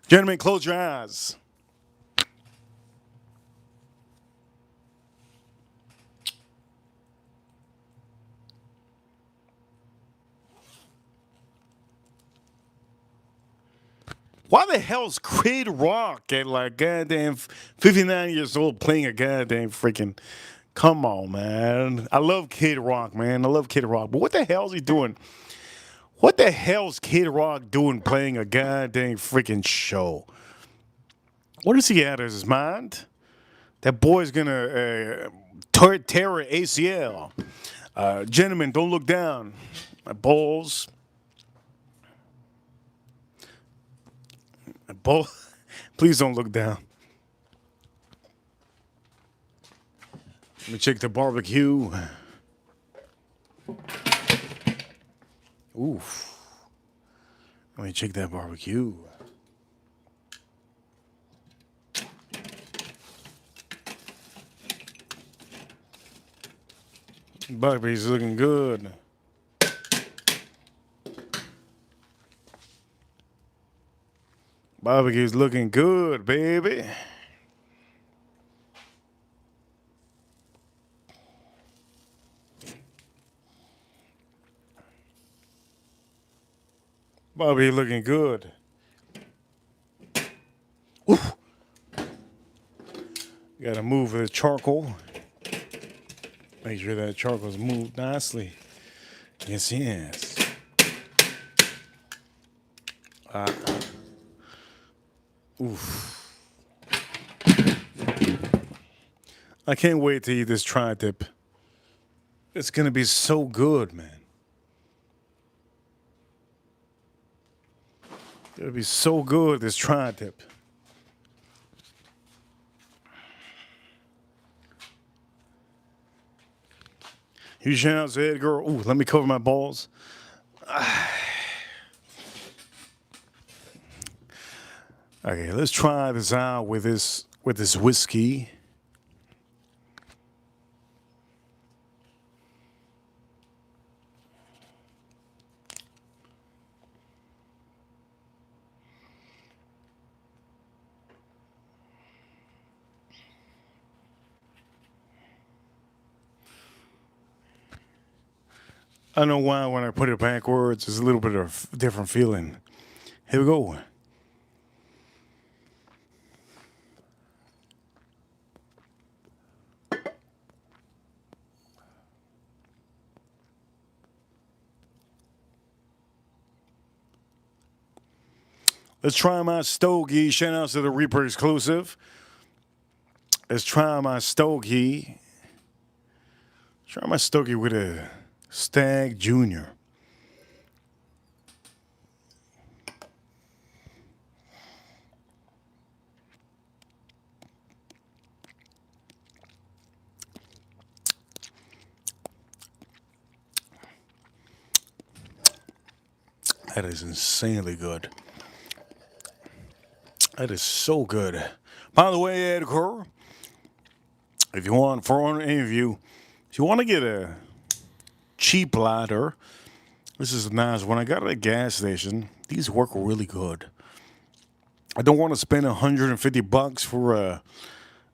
Gentlemen, close your eyes. Why the hell's Kid Rock at like goddamn 59 years old playing a goddamn freaking... Come on, man. I love Kid Rock, man. I love Kid Rock. But what the hell is he doing? What the hell's Kid Rock doing playing a goddamn freaking show? What is he out of his mind? That boy's gonna tear an ACL. Gentlemen, don't look down. My balls. Please don't look down. Let me check the barbecue. Oof. Let me check that barbecue. Barbecue's looking good. Barbecue's looking good, baby. Barbecue looking good. Oof. Gotta move the charcoal. Make sure that charcoal's moved nicely. Yes, yes. Oof. I can't wait to eat this tri-tip. It's gonna be so good, man. It'll be so good, this tri-tip. You shout out to Edgar. Ooh, let me cover my balls. Okay, let's try this out with this whiskey. I don't know why when I put it backwards, it's a little bit of a different feeling. Here we go. Let's try my stogie. Shout out to the Reaper exclusive. Let's try my stogie. Try my stogie with a Stag Junior. That is insanely good. That is so good. By the way, Edgar, if you want, for any of you, if you want to get a cheap lighter, this is nice. When I got at a gas station, these work really good. I don't want to spend $150 for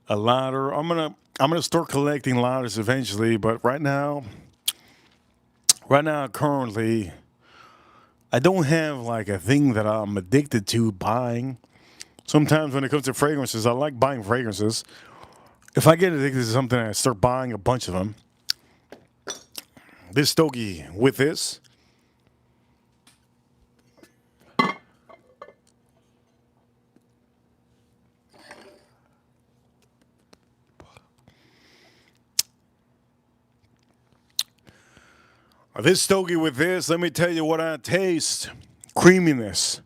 a lighter. I'm gonna start collecting lighters eventually, but right now, currently, I don't have like a thing that I'm addicted to buying. Sometimes when it comes to fragrances, I like buying fragrances. If I get addicted to something, I start buying a bunch of them. This stogie with this. This stogie with this, let me tell you what I taste. Creaminess,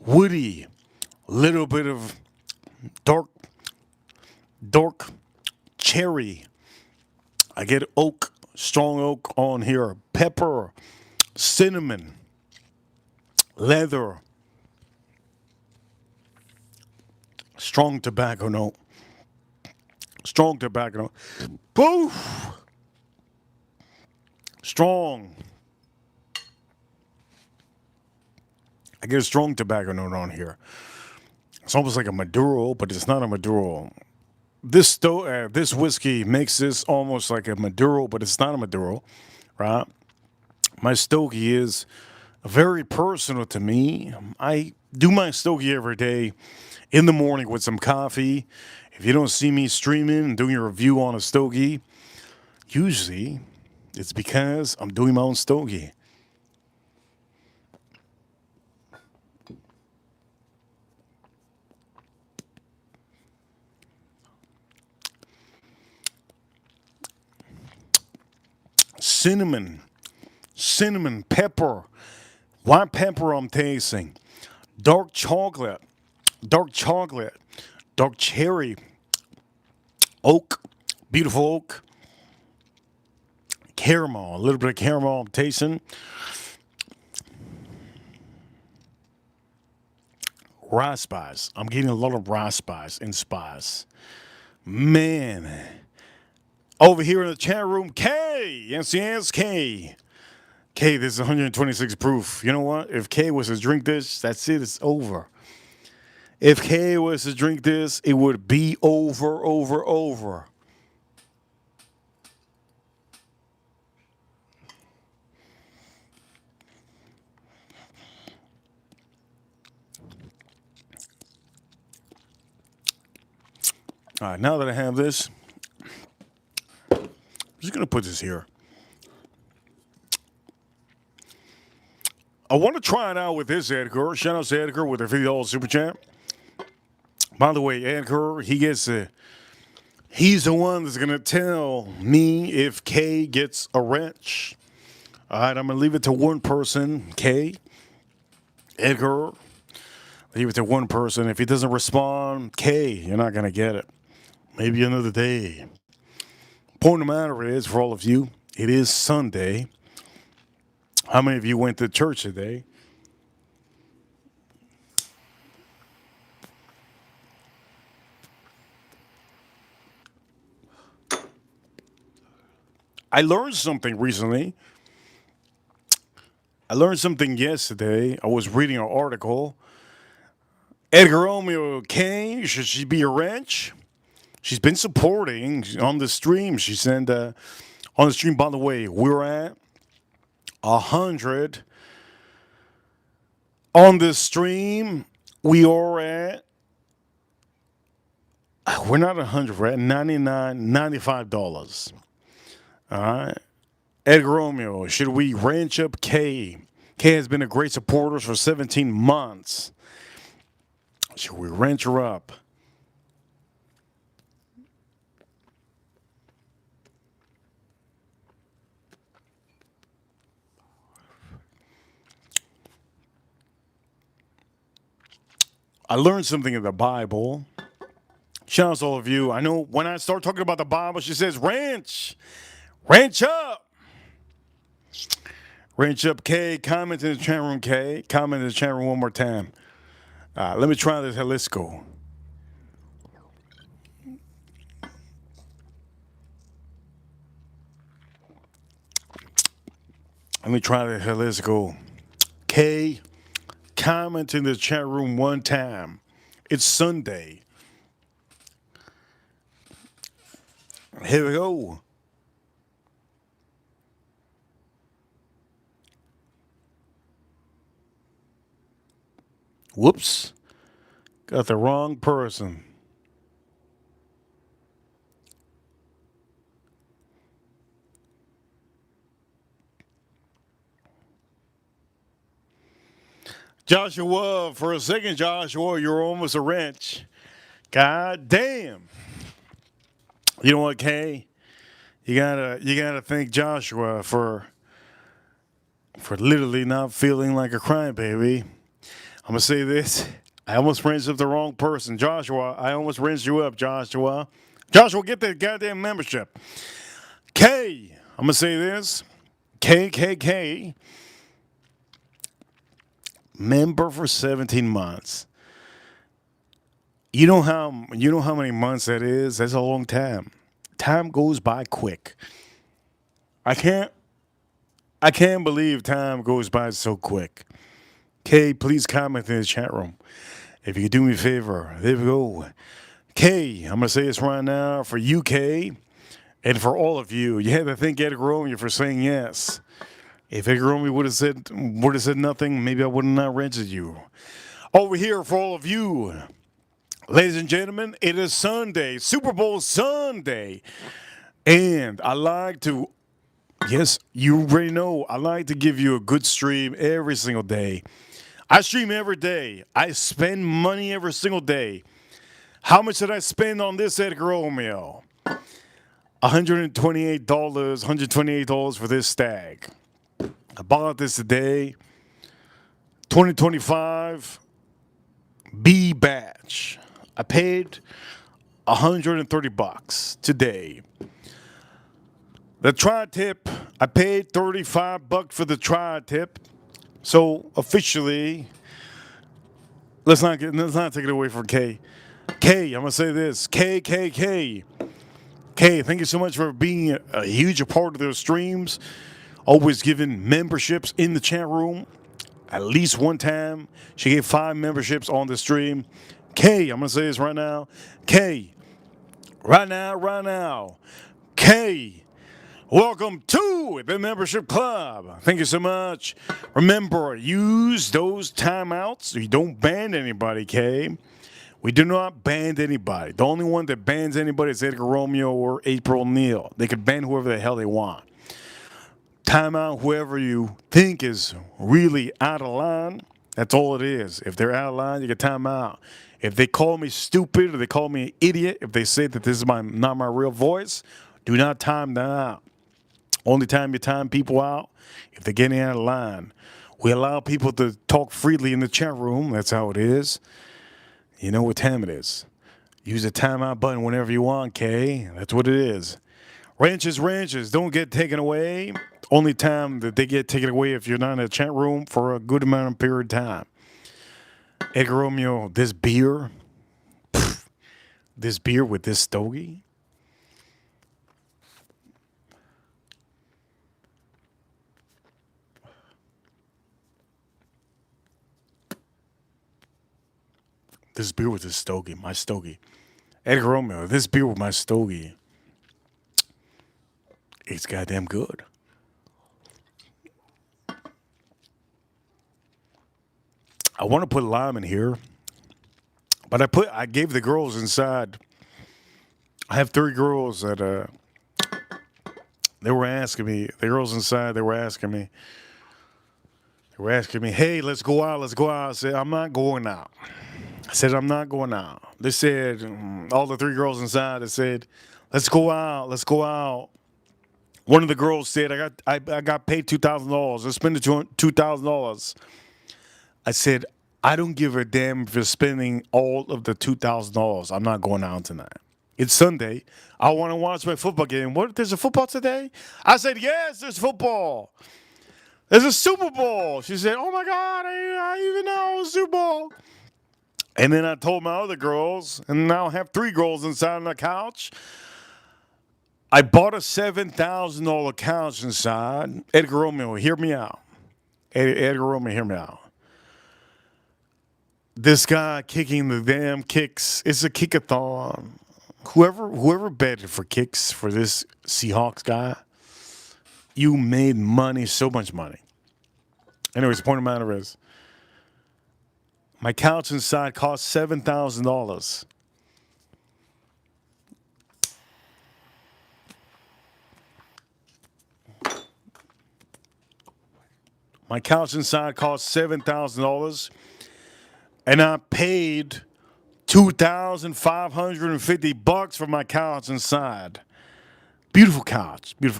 woody, little bit of dark cherry. I get oak, strong oak on here, pepper, cinnamon, leather, strong tobacco note. Strong tobacco note. Poof! Strong. I get a strong tobacco note on here. It's almost like a Maduro, but it's not a Maduro. This whiskey makes this almost like a Maduro, but it's not a Maduro, right? My stogie is very personal to me. I do my stogie every day in the morning with some coffee. If you don't see me streaming and doing a review on a stogie, usually it's because I'm doing my own stogie. Cinnamon, pepper, white pepper I'm tasting, dark chocolate, dark cherry, oak, beautiful oak, caramel, a little bit of caramel I'm tasting. Rye spice. I'm getting a lot of rye spice and spice. Man. Over here in the chat room, K. Yes, K. K, this is 126 proof. You know what? If K was to drink this, that's it. It's over. If K was to drink this, it would be over. All right, now that I have this, I'm just going to put this here. I want to try it out with this Edgar. Shout out to Edgar with a $50 super chat. By the way, Edgar, he's the one that's going to tell me if K gets a wrench. All right, I'm going to leave it to one person, K. Edgar, leave it to one person. If he doesn't respond, K, you're not going to get it. Maybe another day. Point of the matter is, for all of you, it is Sunday. How many of you went to church today? I learned something recently. I learned something yesterday. I was reading an article. Edgar Romeo Kane, should she be a wrench? She's been supporting on the stream. She said on the stream, by the way, we're at 100. On this stream, we are at, we're not 100, we're at $95. All right. Edgar Romeo, should we ranch up K? K has been a great supporter for 17 months. Should we ranch her up? I learned something in the Bible. Shout out to all of you. I know when I start talking about the Bible, she says, ranch up. Ranch up, K. Comment in the chat room, K. Comment in the chat room one more time. Let me try this Jalisco. Let me try the Jalisco. K. Comment in the chat room one time. It's Sunday. Here we go. Whoops. Got the wrong person. Joshua, for a second, Joshua, you're almost a wrench. God damn. You know what, Kay? You gotta thank Joshua for literally not feeling like a crybaby. I'm gonna say this. I almost rinsed up the wrong person. Joshua, I almost rinsed you up, Joshua. Joshua, get that goddamn membership. K, I'm gonna say this. K. Member for 17 months. You know how many months that is? That's a long time. Time goes by quick. I can't believe time goes by so quick. Kay, please comment in the chat room. If you could do me a favor, there we go. Kay, I'm gonna say this right now for you, Kay, and for all of you. You had to thank Edgar Romeo for saying yes. If Edgar Romeo would have said nothing, maybe I would have not rented you. Over here for all of you, ladies and gentlemen, it is Sunday, Super Bowl Sunday, and I like to. Yes, you already know. I like to give you a good stream every single day. I stream every day. I spend money every single day. How much did I spend on this Edgar Romeo? $128 for this stag. I bought this today. 2025 B batch. I paid $130 today. The tri-tip, I paid $35 for the tri-tip. So officially, let's not take it away from K. K, I'm gonna say this. K. K, thank you so much for being a huge part of their streams. Always giving memberships in the chat room. At least one time, she gave 5 memberships on the stream. K, I'm gonna say this right now. K, right now. K, welcome to the membership club. Thank you so much. Remember, use those timeouts. You don't ban anybody, K. We do not ban anybody. The only one that bans anybody is Edgar Romeo or April Neal. They could ban whoever the hell they want. Time out whoever you think is really out of line. That's all it is. If they're out of line, you get time out. If they call me stupid or they call me an idiot, if they say that this is not my real voice, do not time them out. Only time you time people out if they're getting out of line. We allow people to talk freely in the chat room. That's how it is. You know what time it is. Use the timeout button whenever you want, Kay. That's what it is. Ranches don't get taken away. Only time that they get taken away if you're not in the chat room for a good amount of period of time. Edgar Romeo, this beer with this stogie. This beer with this stogie, my stogie. Edgar Romeo, this beer with my stogie. It's goddamn good. I want to put lime in here, but I gave the girls inside. I have 3 girls that they were asking me. The girls inside, they were asking me, hey, let's go out. I said, I'm not going out. They said, all the 3 girls inside, they said, let's go out. One of the girls said, I got paid $2,000. Let's spend the $2,000. I said, I don't give a damn if you're spending all of the $2,000. I'm not going out tonight. It's Sunday. I want to watch my football game. What? There's a football today? I said, yes, there's football. There's a Super Bowl. She said, oh my God, I even know a Super Bowl. And then I told my other girls, and now I have 3 girls inside on the couch. I bought a $7,000 couch inside. Edgar Romeo, hear me out. Edgar Romeo, hear me out. This guy kicking the damn kicks. It's a kickathon. Whoever betted for kicks for this Seahawks guy, you made money, so much money. Anyways, the point of the matter is, my couch inside cost $7,000. My couch inside cost $7,000, and I paid $2,550 for my couch inside. Beautiful couch. 2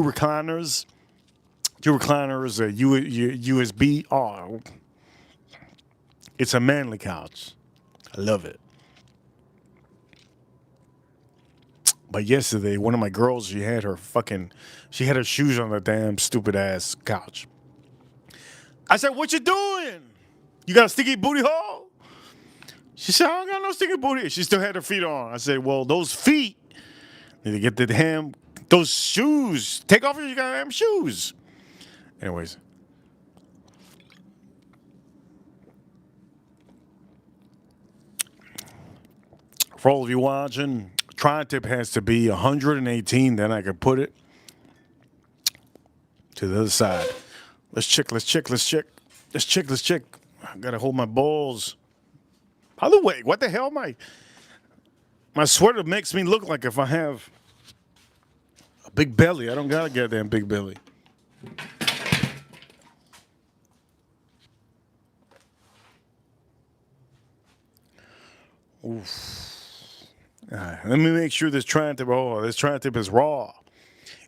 recliners, a USB. Oh, it's a manly couch. I love it. But yesterday, one of my girls, she had her shoes on the damn stupid ass couch. I said, what you doing? You got a sticky booty hole? She said, I don't got no sticky booty. She still had her feet on. I said, well, those feet need to get those shoes. Take off your goddamn shoes. Anyways. For all of you watching, tri-tip has to be 118, then I can put it to the other side. Let's check. I gotta hold my balls. By the way, what the hell? My sweater makes me look like if I have a big belly. I don't got a goddamn big belly. Oof. All right, let me make sure this tri-tip is raw.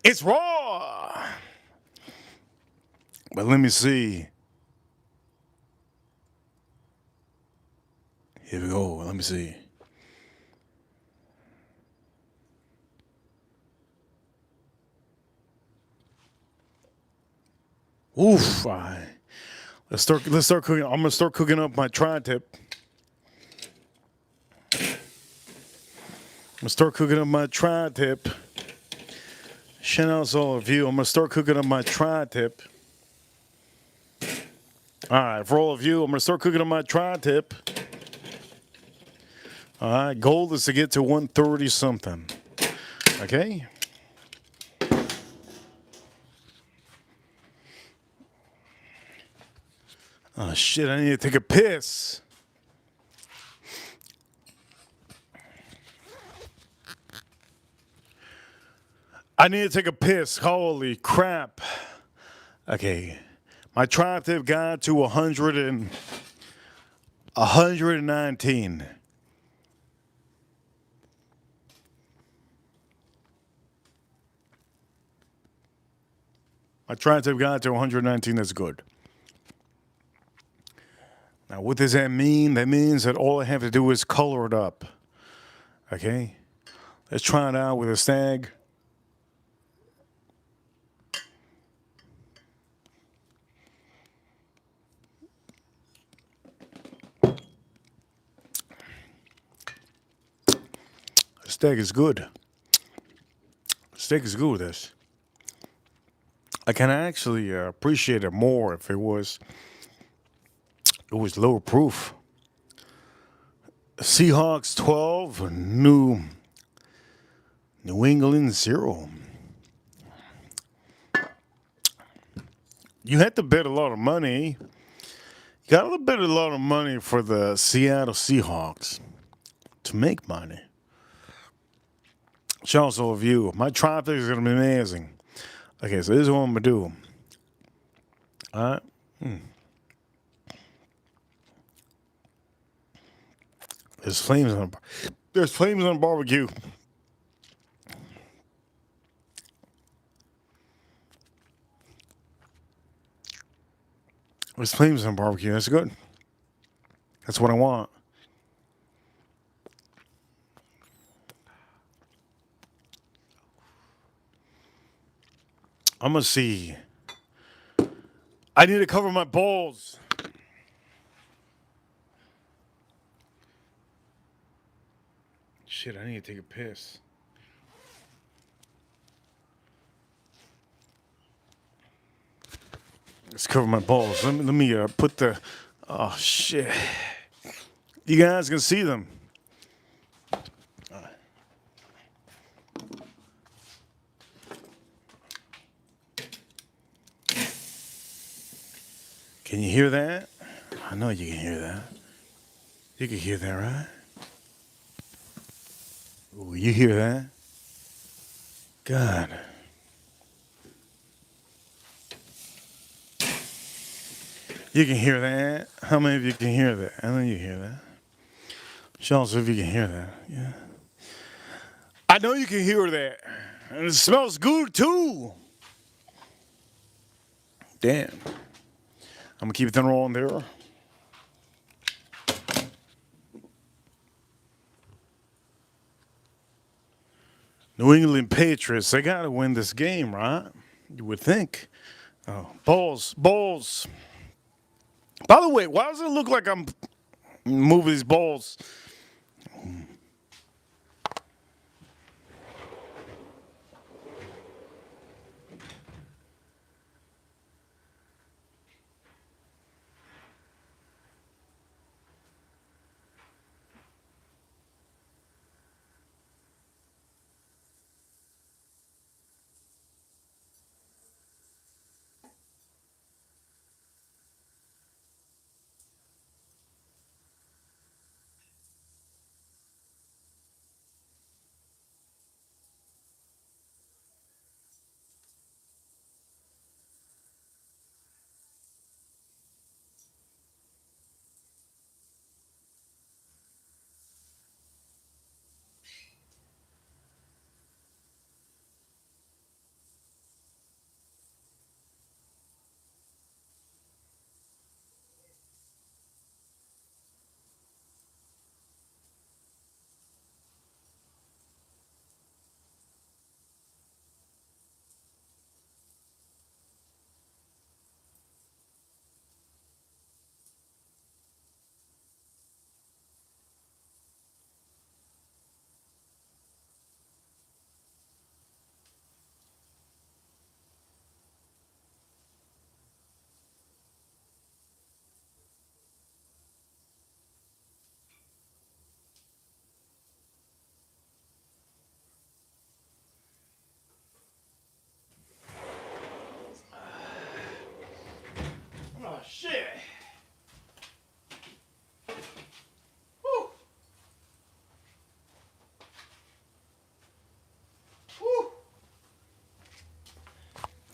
It's raw. But let me see. Here we go. Let me see. Oof. All right. Let's start cooking. I'm gonna start cooking up my tri-tip. I'm gonna start cooking up my tri-tip. Shout out to all of you. I'm gonna start cooking up my tri-tip. All right, for all of you, I'm gonna start cooking up my tri-tip. All right, goal is to get to 130 something. Okay. Oh shit! I need to take a piss. I need to take a piss. Holy crap. Okay. My tri-tip got to 119. My tri-tip got to 119. That's good. Now, what does that mean? That means that all I have to do is color it up. Okay? Let's try it out with a Stag. Steak is good. Steak is good with this. I can actually appreciate it more if it was lower proof. Seahawks 12, New England 0. You had to bet a lot of money. You got to bet a lot of money for the Seattle Seahawks to make money. Shout out to all of you. My tri-tip is going to be amazing. Okay, so this is what I'm going to do. All right. There's flames on barbecue. There's flames on barbecue. That's good. That's what I want. I'm going to see. I need to cover my balls. Shit, I need to take a piss. Let's cover my balls. Let me put the. Oh shit! You guys can see them. Can you hear that? I know you can hear that. You can hear that, right? Ooh, you hear that? God. You can hear that? How many of you can hear that? I know you hear that. Show us if you can hear that. Yeah. I know you can hear that. And it smells good too. Damn. I'm gonna keep it on there. New England Patriots, they gotta win this game, right? You would think. Oh, balls. By the way, why does it look like I'm moving these balls?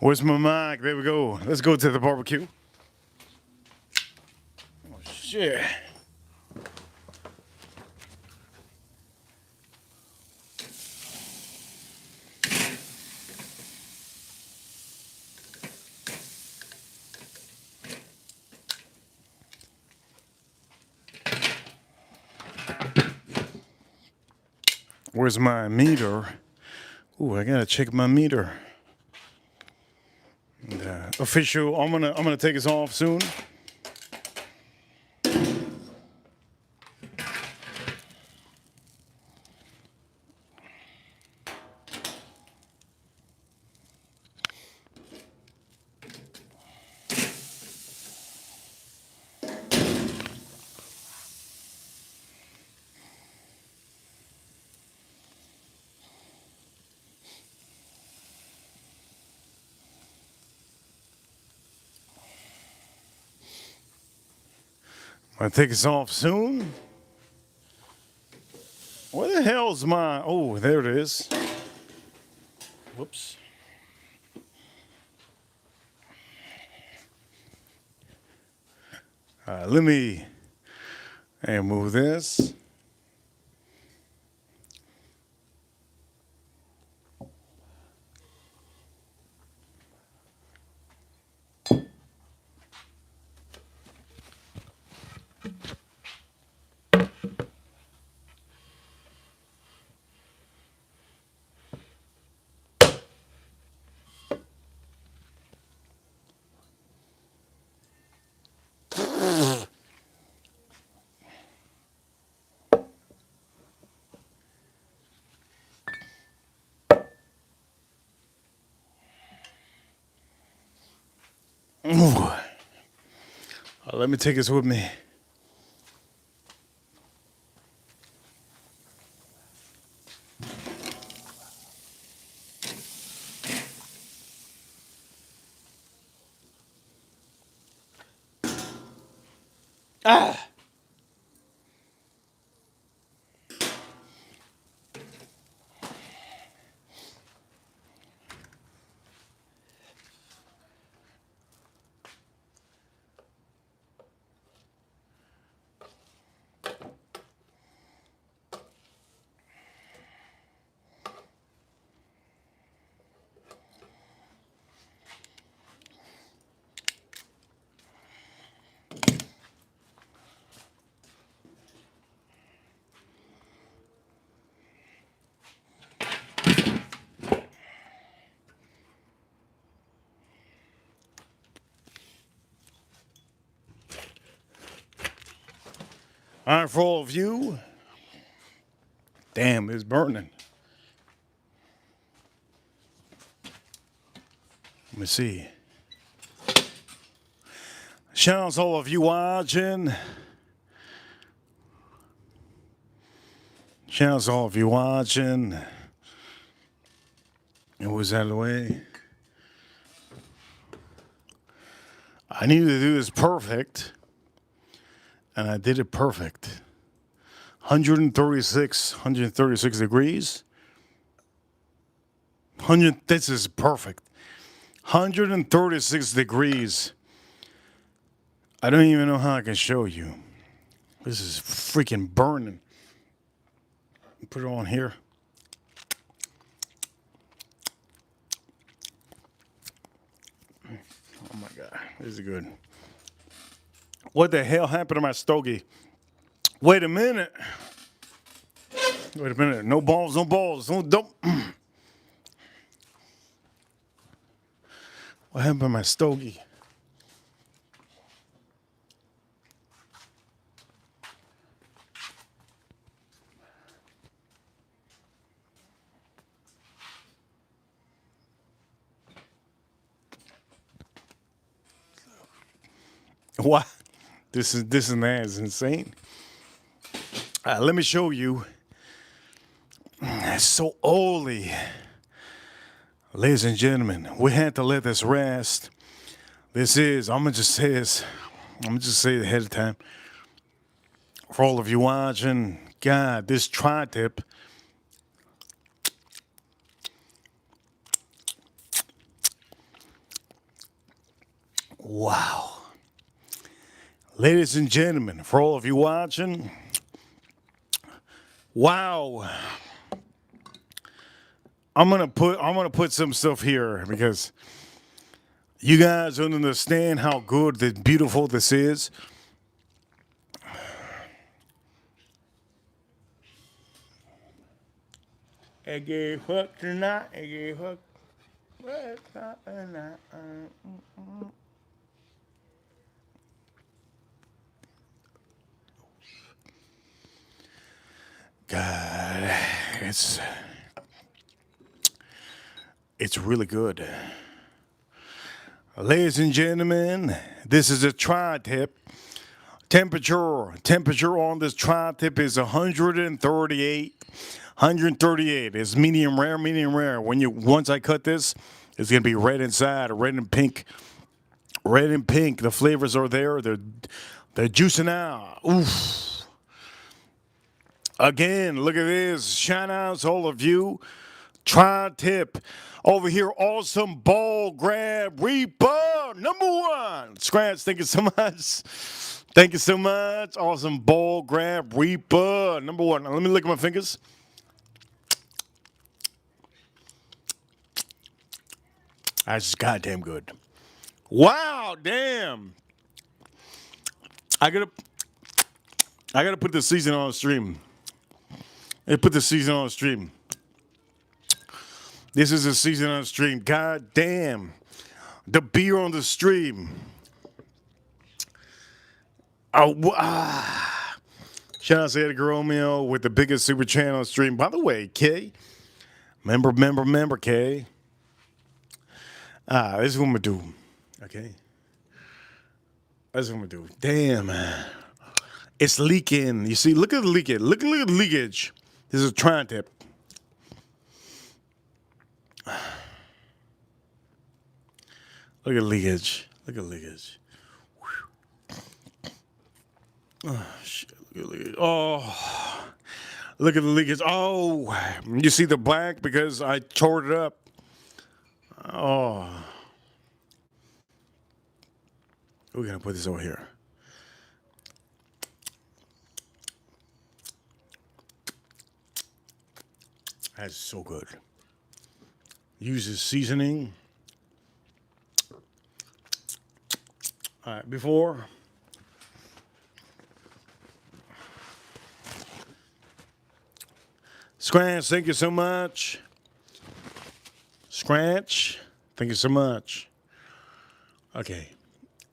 Where's my mic? There we go. Let's go to the barbecue. Oh, shit. Where's my meter? Ooh, I gotta check my meter. And, official. I'm gonna take us off soon. I'm gonna take us off soon. Where the hell's my? Oh, there it is. Whoops. Let me move this. Ooh. Let me take this with me. Ah! All right, for all of you. Damn, it's burning. Let me see. Shout out to all of you watching. Shout out to all of you watching. It was out of the way. I needed to do this perfect. And I did it perfect. 136 degrees. This is perfect. 136 degrees. I don't even know how I can show you. This is freaking burning. Put it on here. Oh my God, this is good. What the hell happened to my stogie? Wait a minute. Wait a minute. No balls, no balls. Don't. What happened to my stogie? What? This is insane. Let me show you. It's so oily. Ladies and gentlemen, we had to let this rest. I'm gonna just say it ahead of time. For all of you watching, God, this tri-tip. Wow. Ladies and gentlemen, for all of you watching, wow. I'm gonna put some stuff here because you guys don't understand how good and beautiful this is. I get hooked tonight. I get hooked. God, it's really good. Ladies and gentlemen, this is a tri-tip. Temperature on this tri-tip is 138. 138 is medium rare, medium rare. Once I cut this, it's gonna be red inside, red and pink. Red and pink. The flavors are there. They're juicing out. Oof. Again, look at this. Shout outs all of you. Tri-tip. Over here, awesome ball grab reaper #1. Scratch, thank you so much. Thank you so much. Awesome ball grab reaper #1. Now, let me lick my fingers. That's goddamn good. Wow, damn. I gotta put the season on the stream. I put the season on the stream. This is a season on the stream. God damn. The beer on the stream. Shout out to Edgar Romeo with the biggest super channel stream. By the way, Kay. Member, Kay. This is what I'm gonna do. Okay. That's what I'm gonna do. Damn, man. It's leaking. You see, look at the leakage. Look at the leakage. This is a tri-tip. Look at leakage. Look at leakage. Oh, shit. Look at leakage. Oh, look at the leakage. Oh, you see the black because I tore it up. Oh. We're going to put this over here. That's so good. Uses seasoning. All right, before. Scratch, thank you so much. Scratch, thank you so much. Okay,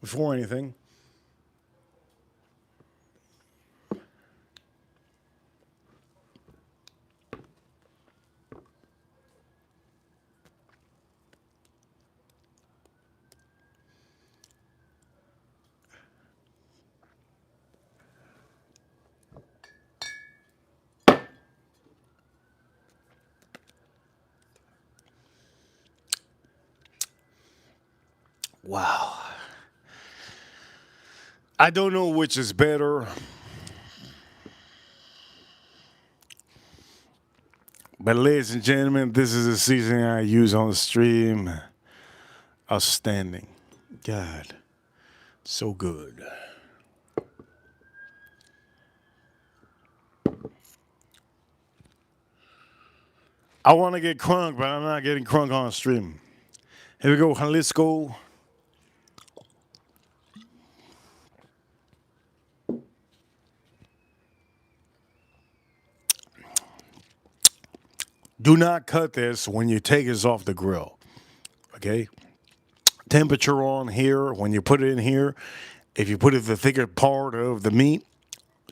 before anything. Wow. I don't know which is better. But ladies and gentlemen, this is the seasoning I use on the stream. Outstanding. God. So good. I want to get crunk, but I'm not getting crunk on the stream. Here we go, Jalisco. Do not cut this when you take this off the grill. Okay? Temperature on here when you put it in here. If you put it the thicker part of the meat,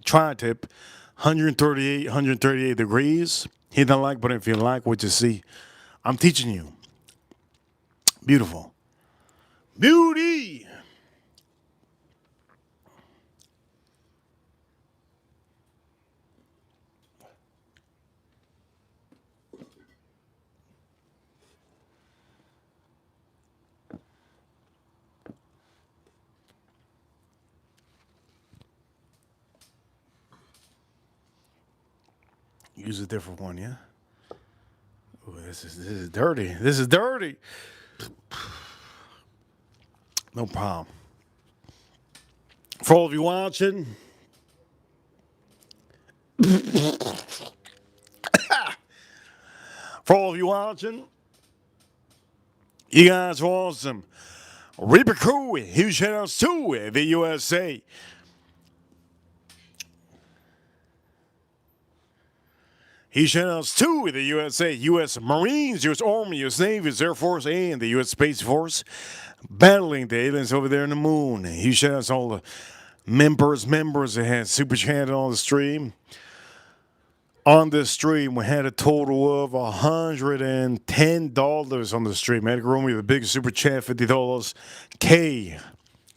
tri-tip, 138 degrees. Hit the like button if you like what you see. I'm teaching you. Beautiful. Beauty. Use a different one, yeah? Oh, this is dirty. This is dirty. No problem. For all of you watching, for all of you watching, you guys are awesome. Reaper Crew, huge shout outs to the USA. Huge shout outs to the USA, U.S. Marines, U.S. Army, U.S. Navy, U.S. Air Force, and the U.S. Space Force battling the aliens over there in the moon. Huge shout outs to all the members that had super chatted on the stream. On this stream, we had a total of $110 on the stream. Edgar Romeo, the biggest super chat, $50. K,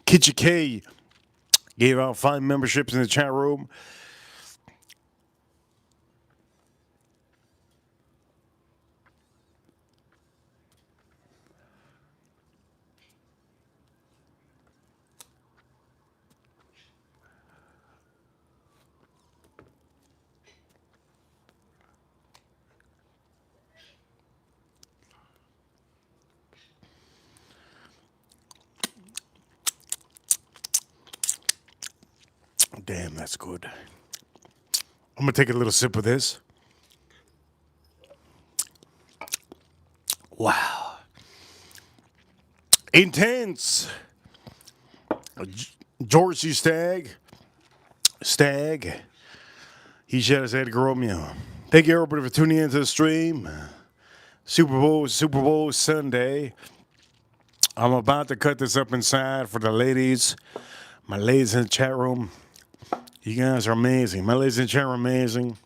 Kitchen K, gave out 5 memberships in the chat room. Damn, that's good. I'm going to take a little sip of this. Wow. Intense. George C. Stag. He shot his head, Romeo. Thank you, everybody, for tuning into the stream. Super Bowl Sunday. I'm about to cut this up inside for the ladies. My ladies in the chat room. You guys are amazing. My ladies in the chat room are amazing.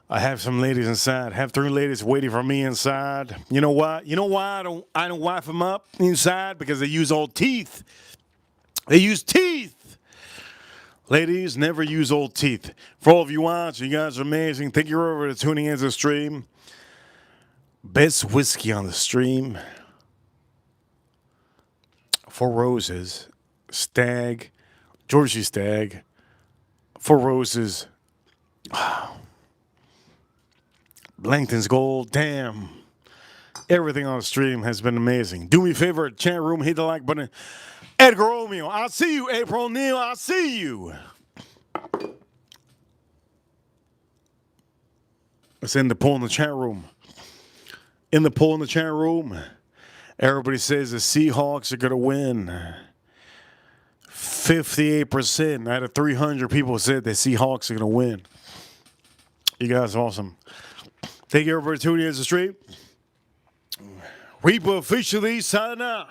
I have some ladies inside. I have 3 ladies waiting for me inside. You know what? You know why I don't wipe them up inside? Because they use old teeth. They use teeth. Ladies, never use old teeth. For all of you watching, you guys are amazing. Thank you for tuning into the stream. Best whiskey on the stream. 4 Roses. Stag. Georgie Stag. 4 Roses. Wow. Langton's Gold. Damn. Everything on the stream has been amazing. Do me a favor, chat room, hit the like button. Edgar Romeo, I see you. April Neal, I see you. Let's end the poll in the chat room. In the poll in the chat room, everybody says the Seahawks are going to win. 58% out of 300 people said the Seahawks are going to win. You guys are awesome. Thank you, everybody, for tuning in to the stream. Reaper officially signing out.